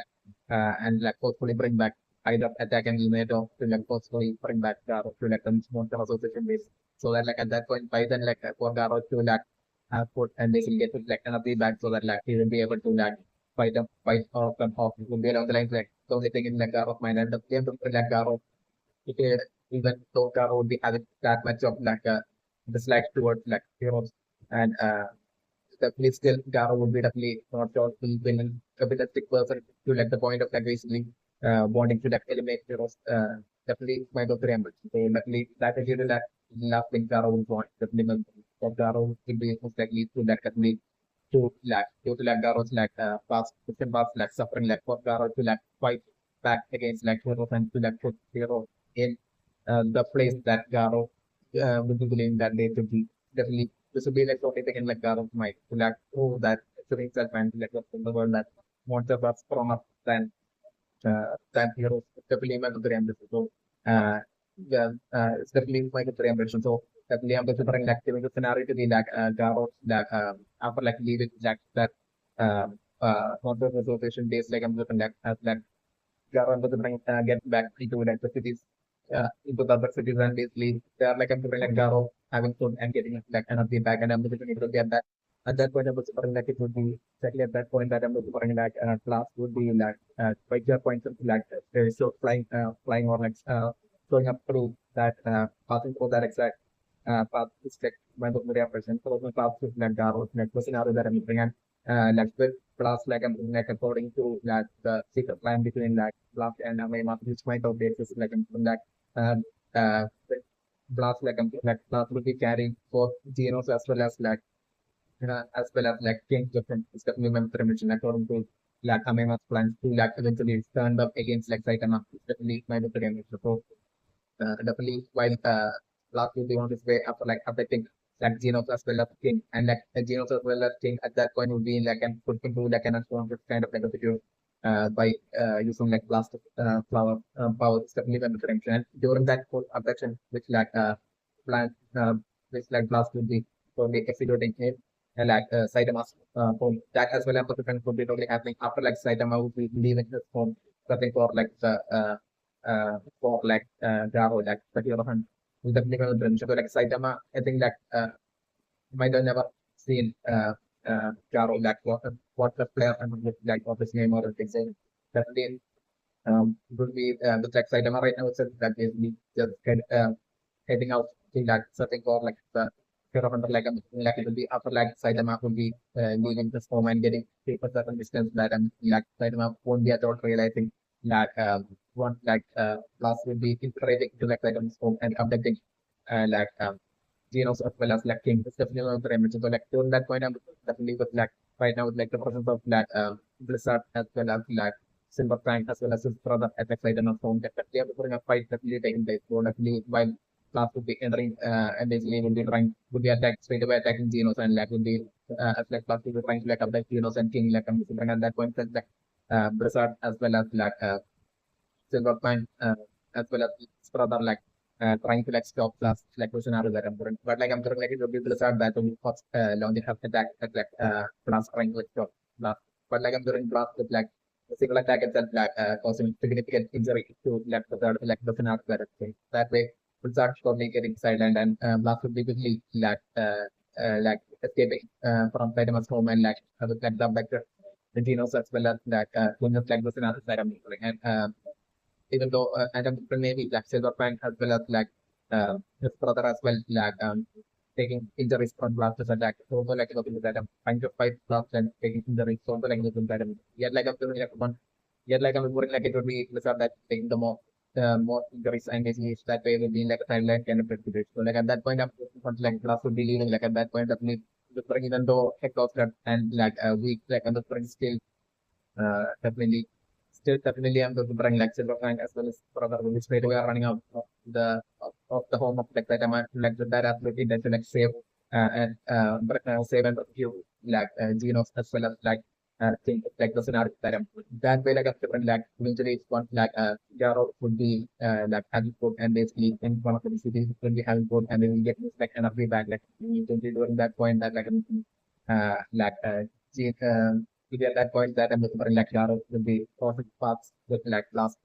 and like forcefully bring back either attack and eliminate or to like forcefully bring back Garo to like the monster association base. So that like at that point by then like for Garo to like put and basically get to like energy back so that like he will be able to like fight off them off. It will be along the lines like the only thing in like Garo's mind and the game to like Garo it even though Garo would be having that much of like dislike towards like heroes and definitely still Garo would be definitely not sure he's been an abilistic person to like the point of like basically wanting to like eliminate heroes. Definitely my top three ambits. So definitely that is really that last thing Garo would want. Definitely for Garo would be most likely to like definitely to like due to like Garo's like past system past like suffering like for Garo to like fight back against like heroes and to like put hero in the place that Garo would be believing that they should be definitely this would be like only thing in like Garo's mind to like prove that to himself and to like in the world that monsters are stronger than heroes. Definitely my good ambition. So it's definitely my good ambition. So definitely I'm considering like giving the scenario to the like Garo like after like leaving that monster association days like I'm looking like Garo and bring get back into like the cities, into the other cities and basically they are like I'm like Garo having food and getting like energy back and I'm looking to get that. At that point, I was suffering like it would be exactly at that point that I'm suffering like class would be like quite your points of like so flying or like going up through that passing through that exact path is like my media person. So my path is like Garo like the scenario that I'm looking at like with plus like I'm like according to like the secret plan between like Blast and AmaiMask, which might of basis like I'm from like um with Blast like Blast will be carrying both Genos as well as like change different definitely memory mission according to like AmaiMask plans to like eventually stand up against like Saitama. Definitely my memory mission. So definitely while last will be on his way after like affecting like Genos as well as King and like Genos as well as King at that point would be like and put into like an unstronger kind of like a video by using like blast flower power definitely when the and during that whole affection which like plant which like blast would be probably executing it, and Saitama's home. That as well as the different would be totally happening after Saitama would be leaving his home, something for Garo, the hero hunt. Who's definitely going to so Saitama, I think might have never seen Garo, what the player and of his name or anything. Definitely would be the Saitama right now itself that is just heading out to something for the fear of under it will be after Saitama will be leaving this home and getting to a certain distance that Saitama won't be at all realizing that one class will be infiltrating to Saitama's home and abducting Genos as well as King. It's definitely one of the remedies. So during that point I'm definitely with right now with the presence of Blizzard as well as Silver Frank as well as his brother at Saitama's home. Definitely have to bring a fight definitely taking place. So definitely while class would be entering and basically would be attacked straight away attacking Genos and would be as class would be trying to abduct Genos and King and at that point Blizzard as well as Silverpine as well as his brother trying to stop class scenario that I'm doing. But I'm doing it will be Blizzard that will first launching up attack at class trying to stop class. But I'm doing blast with a single attack itself causing significant injury to Blizzard the scenario that I'm doing. That way Blizzard probably getting silent and blast will be quickly escaping from Saitama's home and with the Genos as well as Kunya's the scenario that I'm doing. And even though Adam maybe Silverpunk as well as his brother as well taking injuries from blasters attack. So also that I'm trying to fight blast and taking injuries. So also that yet I'm doing one yet I'm worrying it would be Blizzard that taking the more injuries and disease that way will be a silent kind of president. So at that point I'm blast would be leaving at that point definitely even though exhausted and weak on the spring still definitely definitely I'm going to bring Silver Frank as well as brother which way we are running out of the home of that I'm that absolutely that to save save and rescue Genos as well as think the scenario that that way a different eventually it's one Garo would be having food and basically in one of the cities will be having food and then we get this energy back during that point that uh like uh Gene, at that point that I'm looking for Garo will be causing paths with last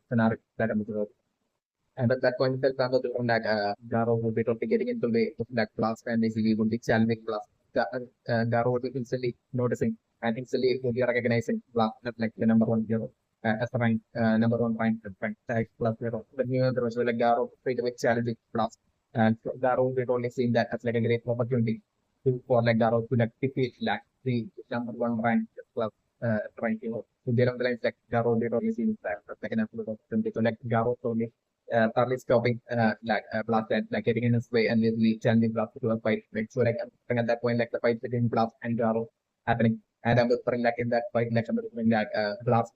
scenario that I'm looking for. And at that point, itself, I'm looking from Garo will be totally getting into the blast and basically would be challenging blast. Garo would be instantly noticing and instantly would be recognizing blast as the number one hero as the number one rank tag plus hero. But there was Garo straight away challenging blast. And so Garo would be only seen that as a great opportunity for Garo to defeat the number one rank plus rank hero. So there on the lines Garo did only see that second episode of so Garo only thoroughly stopping blast and getting in his way and basically challenging blast to a fight. Right? So at that point the fight between blast and Garo happening. And I'm looking in that fight I'm looking blast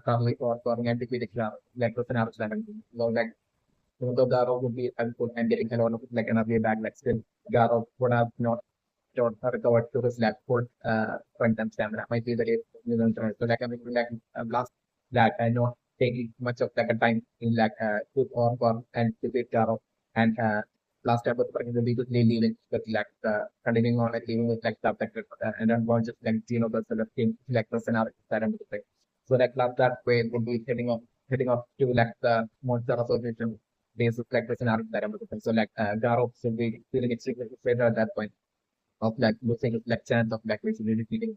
thoroughly or scoring and defeating Garo the scenario so even though Garo would be helpful and getting a lot of energy back still Garo would have not recovered to his full front and stamina. Might be the case. So I mean blast not taking much of a time in put or for and defeat Garo and last time was the biggest leaving with continuing on leaving with subjected and then one just Geno the team the scenario that I'm saying. So that way would be heading off to the monster association based the scenario that I'm saying. So Garo should be feeling extremely better at that point of losing chance of basically defeating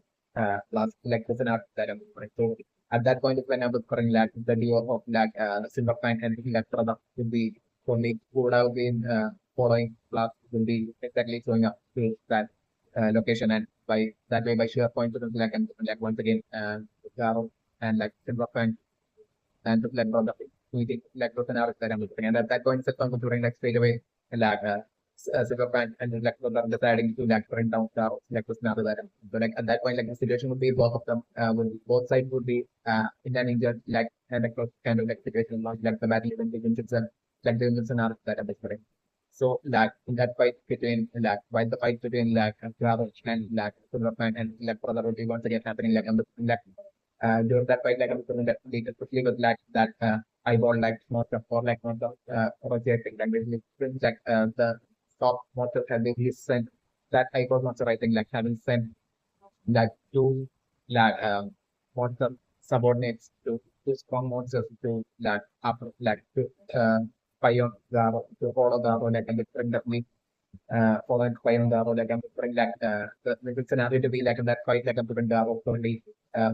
last person out that I'm right. So at that point when I was current the duo of Silver Fang and brother would be only would have been following last will be exactly showing up to that location and by that way by sheer coincidence and once again Garo and Silver Fang and brother meeting person out that I'm looking and at that point it's during straight away Silver Pant and deciding to print down the person after that. So at that point the situation would be both of them would both sides would be in an injured and kind of situation the battle even begins itself the Wilson are that I'm describing. So in that fight between while the fight between Gravel and Silver Pant and brother would be once again happening during that fight I'm looking that especially with that eyeball monster or monster or a jet basically the top monster can be sent that hyper monster, I think, like having sent like two like monster subordinates to two strong monsters to like upper like to Pion Garo to follow Garo like and different following Pion Garo like I'm different like the scenario to be like in that fight like a different Garo only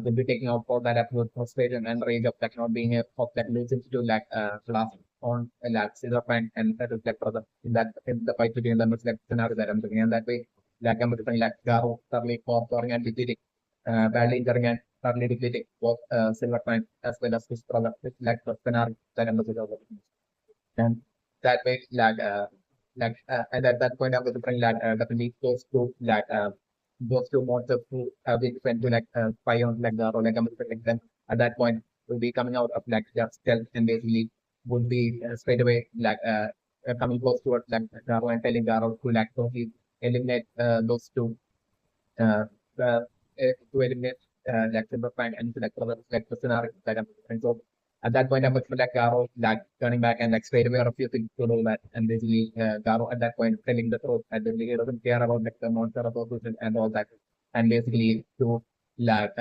will be taking out all that absolute frustration and rage of like not being a of like losing to like last on like Silver Frank and that is like brother in the fight between them is like scenario that I'm doing and that way like I'm different like Garo thoroughly for and defeating badly injuring and thoroughly defeating both Silver Frank as well as his brother with like the scenario that I'm looking over and that way and at that point I was bring definitely those two monsters who have been friend to like spy on like the or like like them at that point will be coming out of like just stealth and basically would be straight away coming close towards like Garo and telling Garo to like totally eliminate those two uh, uh, to eliminate like Silverfang and like like the scenario that I'm and so at that point I was like Garo like turning back and like straight away refusing to do that and basically Garo at that point telling the truth and basically he doesn't care about like the monster opposition and all that and basically to like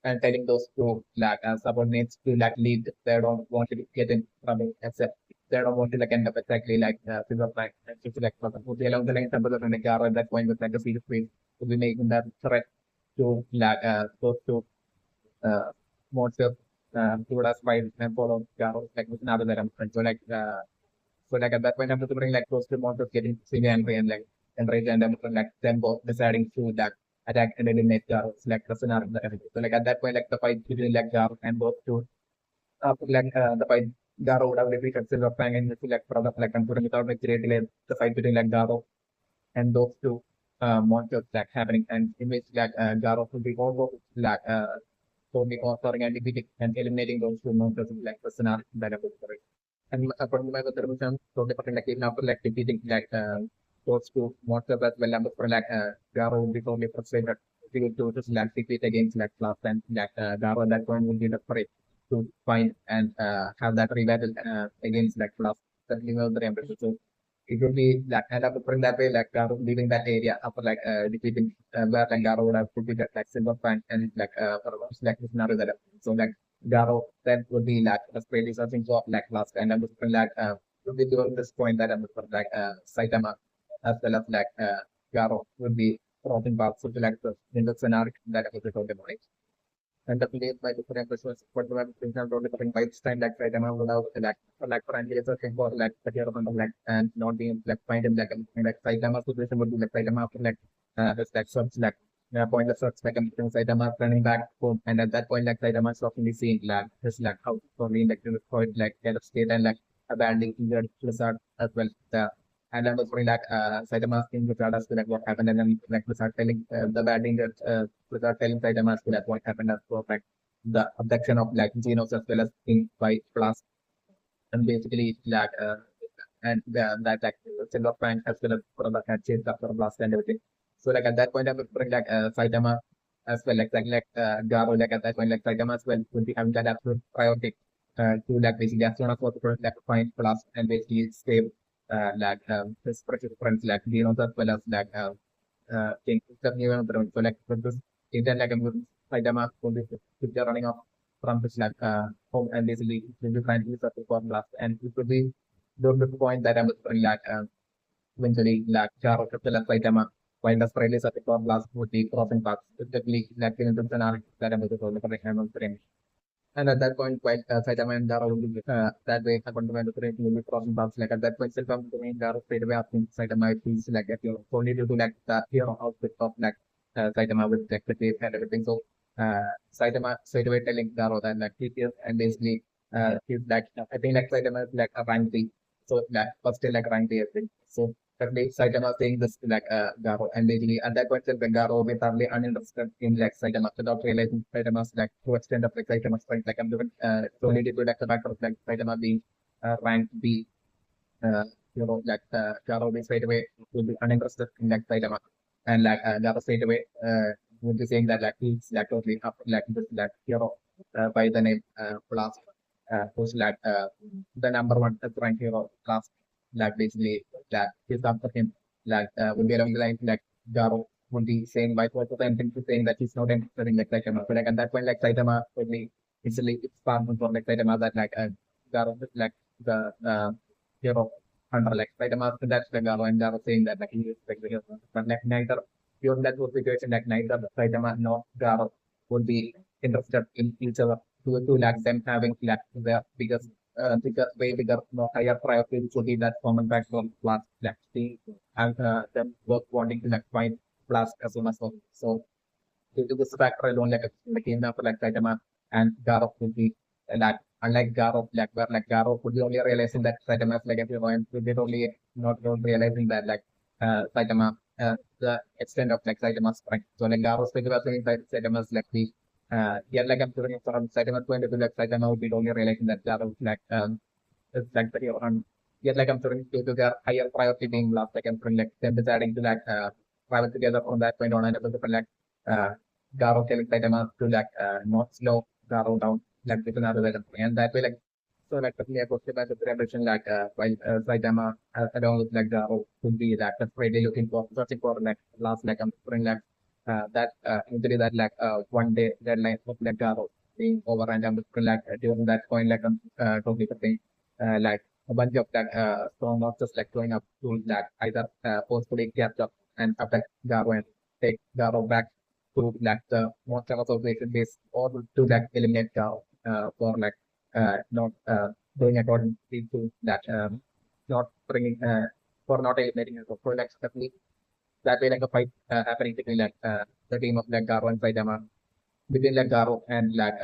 and telling those two like subordinates to like leave they don't want to get in trouble except they don't want to like end up exactly like Silverfang and just like along the lines of the Garo at that point was like a serious to be making that threat to like those two uh, monsters to us by and follow Garo like with another that I'm so like at that point I'm just bring like those two monsters getting silly and like enraged and I'm like them both deciding to like attack and eliminate Garo. It's like the scenario that everything. So like at that point like the fight between like Garo and both two after like the fight Garo would have defeated Silver Fang and like brother like I'm putting without like great delay the fight between like Garo and those two monsters like happening and in which like Garo will be all like totally conquering and defeating and eliminating those two monsters in like the scenario that I was correct. And according to my observation, so the like even after like defeating like those two monsters as well, and for like Garo will be totally frustrated. He will do just like defeat against like last and like Garo at that point will be desperate to find and have that revival against like last that he was the emperor. So it would be like end up putting that way, like leaving that area after like defeating where like Garo would have put it at like Silver Fang and like like the scenario that so like Garo then would be like desperately searching for like last and I'm just like would be doing this point that I'm like Saitama as well as like Garo would be crossing paths to like the in the scenario that I was talking about. And the place by different persons, what we have been totally different by this time, like right now, without like for any searching for like the hero of like and not being like find him like Saitama situation would be like Saitama after like this like search like point the search like Saitama running back home and at that point like Saitama is often seeing like his like how probably like to the point like kind of state and like abandoning injured Blizzard as well. And I was wondering like Saitama asking Blizzard as to like what happened and then like Blizzard telling the bad injured without telling Saitama as to that what happened as well, like the abduction of like Genos as well as King by Blast and basically like and that like Silver Fang as well as Kurama had chased after Blast and everything. So like at that point I would bring like Saitama as well like Garo like at that point like Saitama as well would be having that absolute priority to like basically as soon as possible like find Blast and basically save his precious friends like Genos as well as like King so like with this intent like Saitama will be running off from his like home and basically will be trying to search for Blast and it could be the point that I was like eventually like Jaro Triple as Saitama while the sprite is at the core blast would be crossing paths typically like in the scenario that I was told the correct frame. And at that point, while Saitama and Dara will be that way, according to my understanding, will be crossing paths. Like at that point, still come to me, Dara straight away asking Saitama if he's like if you only due to like the hero outfit of like Saitama with like the tape and everything. So Saitama straight away telling Dara that like he is and basically he's like I think like Saitama is like a rank three. So like but still like rank three, I think. So definitely Saitama saying this to like Garo and basically at that point when Garo will be thoroughly uninterested in like Saitama without realizing Saitama's like true extent of like Saitama's strength. Like I'm doing solely due to like the fact of like Saitama being ranked B like Garo will straight away will be uninterested in like Saitama and like Garo straight away will be saying that like he's like totally up like this like hero by the name Blast who's like the number one ranked hero Blast like basically like he's after him like will be along the line like Garo would be saying vice versa and things saying that he's not interested in like Saitama. So like at that point like Saitama would be instantly it's powerful for like Saitama that like Garo is like the hero under like Saitama so that's the Garo and Garo saying that like he is like the hero. But like neither beyond that whole situation like neither Saitama nor Garo would be interested in each other to like them having like the biggest way bigger no higher priority which would be that common factor plus like and them both wanting to like find blast as soon as possible. So due to this factor alone, like in for like Saitama and Garo would be like unlike Garo, like Garo would be only realizing that Saitama is like a hero and would be only not realizing that like Saitama the extent of like Saitama's strength. So like Garo's figure was saying Saitama's like the yeah like I'm sure from Saitama's point of view like Saitama would be only realizing that Garo is like the hero and yet like I'm sure due to their higher priority being lost, like I'm sure like them deciding to like travel together from that point on and able to like uh, Garo telling Saitama to like not slow Garo down like with another weapon. And that way like so like definitely a positive as a celebration like while Saitama along with like Garo could be like desperately looking for searching for like last like I'm putting like that usually that like one day deadline of like Garo being over and I'm like during that point like totally thing like a bunch of that strong monsters like going up to that either forcefully capture and attack Garo and take Garo back to like the monster association base or to like eliminate Garo for like not doing according to that not bringing for not eliminating it. So like definitely that way like a fight happening between like the team of like Garo and Saitama between like Garo and like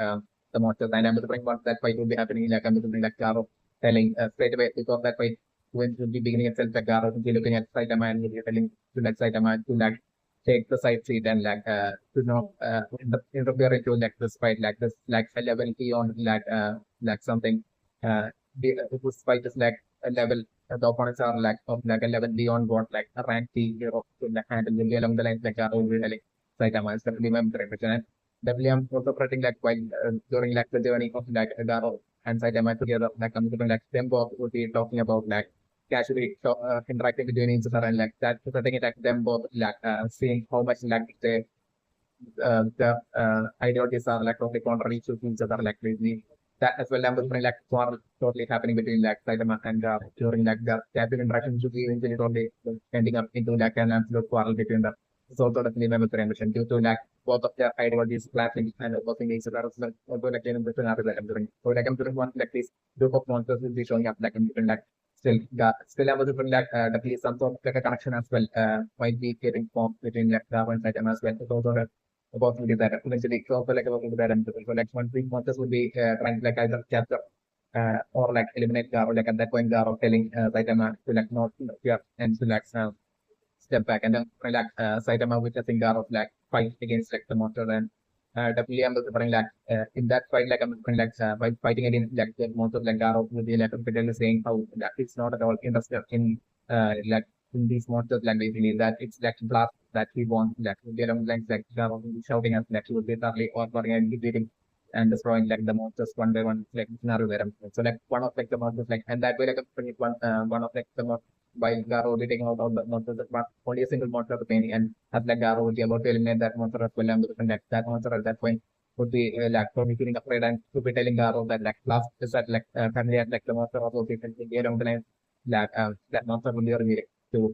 the monsters. And I'm wondering what that fight will be happening. Like I'm wondering like Garo telling straight away because that fight when will be beginning itself like Garo will be looking at Saitama and will be telling to like Saitama to like take the side seat and like to not interfere into like this fight this like a level beyond like something this fight is like a level the opponents are like of like a level beyond what like a rank the hero to like handle will be along the lines like Garo will be telling Saitama is definitely my impression. Definitely, I'm also pressing like while during like the journey of like Garo and Saitama together, like I'm doing like them both would be talking about like casually interacting between each other and like that setting it like them both like seeing how much like the ideologies are like totally contrary to each other like really that as well. I'm doing like quarrel totally happening between like Saitama and during like the casual interaction should be eventually totally ending up into like an absolute quarrel between them. It's also definitely my mission due to like both of their ideologies clashing and opposing each other as well. Although like in the scenario that I'm doing. So like I'm doing one like this group of monsters will be showing up like in different like still I was doing like definitely some sort of like a connection as well might be getting formed between like Java and Saitama as well. It's also a possibility that eventually it's also like a possibility that I'm doing. So like one big monsters would be trying to like either capture or like eliminate Garo, like at that point Garo telling Saitama to like not yeah and to like step back and then like Saitama witnessing Garo like fight against like the monster and definitely I'm referring like in that fight like I'm referring like by fighting against like the monster like Garo with the like repeatedly saying how that it's not at all interested in like in these monsters like basically that it's like blast that he wants like the along lines like Garo will be shouting at like he would be thoroughly ordering and defeating and destroying like the monsters one by one like scenario there. So like one of like the monsters like and that way like one of like the while Garo will be taking out all the monsters, but only a single monster remaining, and as like Garo will be about to eliminate that monster as well, and that monster at that point would be like probably feeling afraid and to be telling Garo that like last is that like currently at like the monster also be thinking along the line that that monster will be revealed to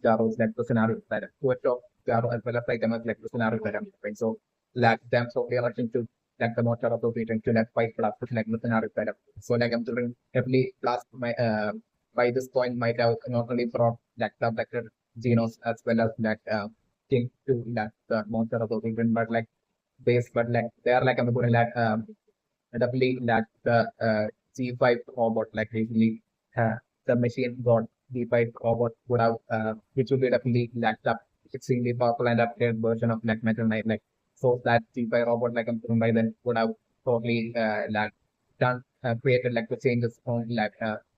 Garo's like the scenario that to a top Garo as well as like them as like the scenario that I'm having. So like them so they are rushing to like the monster association to like fight plus like the scenario that so like I'm doing heavily plus my by this point might have not only brought like the vector genos as well as like king to that monster association but like base but like they are like I'm putting like definitely that the G5 robot like recently the machine got G5 robot would have which would be definitely lacked up extremely powerful and upgraded version of like MetalKnight like so that G5 robot like I'm by then would have totally like done created like the changes on like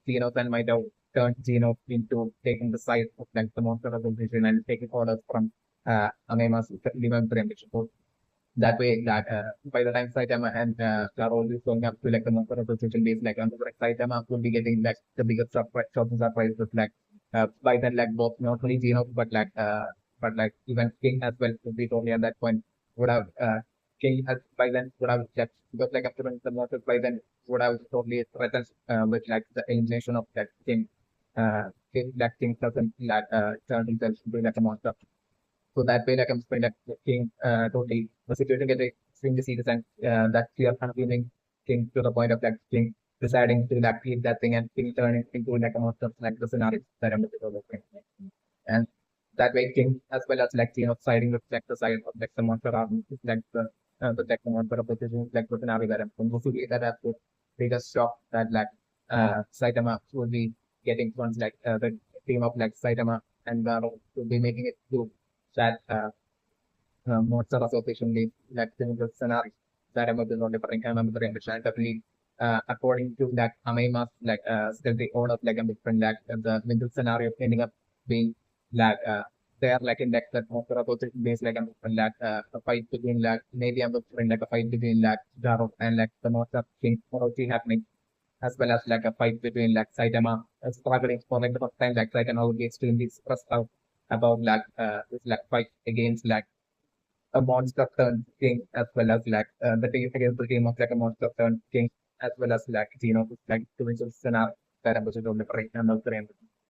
Xenos and might have turned Xenos into taking the side of like the monster organization and taking orders from AmaiMask that way that by the time Saitama and Carol is going up to like the monster association base, like on the right, Saitama will be getting like the biggest surprise, shocking surprise with like by then like both not only Geno but like but like even King as well would be totally at that point would have King has by then would have just because like after the monsters by then would have totally threatened with like the elimination of that King. If that King doesn't like turn himself into like a monster. So that way, like I'm spending like King totally the situation gets extremely serious and that fear consuming King to the point of like King deciding to like eat that thing and King turning into like a monster like the scenario that I'm looking at. And that way King as well as like siding with like the side of like the monster army like the like the monster opposition like the scenario that I'm mostly that has the biggest shock that like Saitama will be getting once like the team of like Saitama and will be making it to that monster association league like the scenario that I'm not different I'm definitely according to that AmaiMask like still the order of like a different like the middle scenario ending up being like they are like in like that monster association based like like a fight between like maybe I'm different like a fight between like Jaro and like the monster king probably happening as well as like a fight between like Saitama struggling for like the first time like Saitama would be extremely stressed out about like this like fight against like a monster turn king as well as like the team against the team of like a monster turn king as well as like like doing some scenario that I'm going to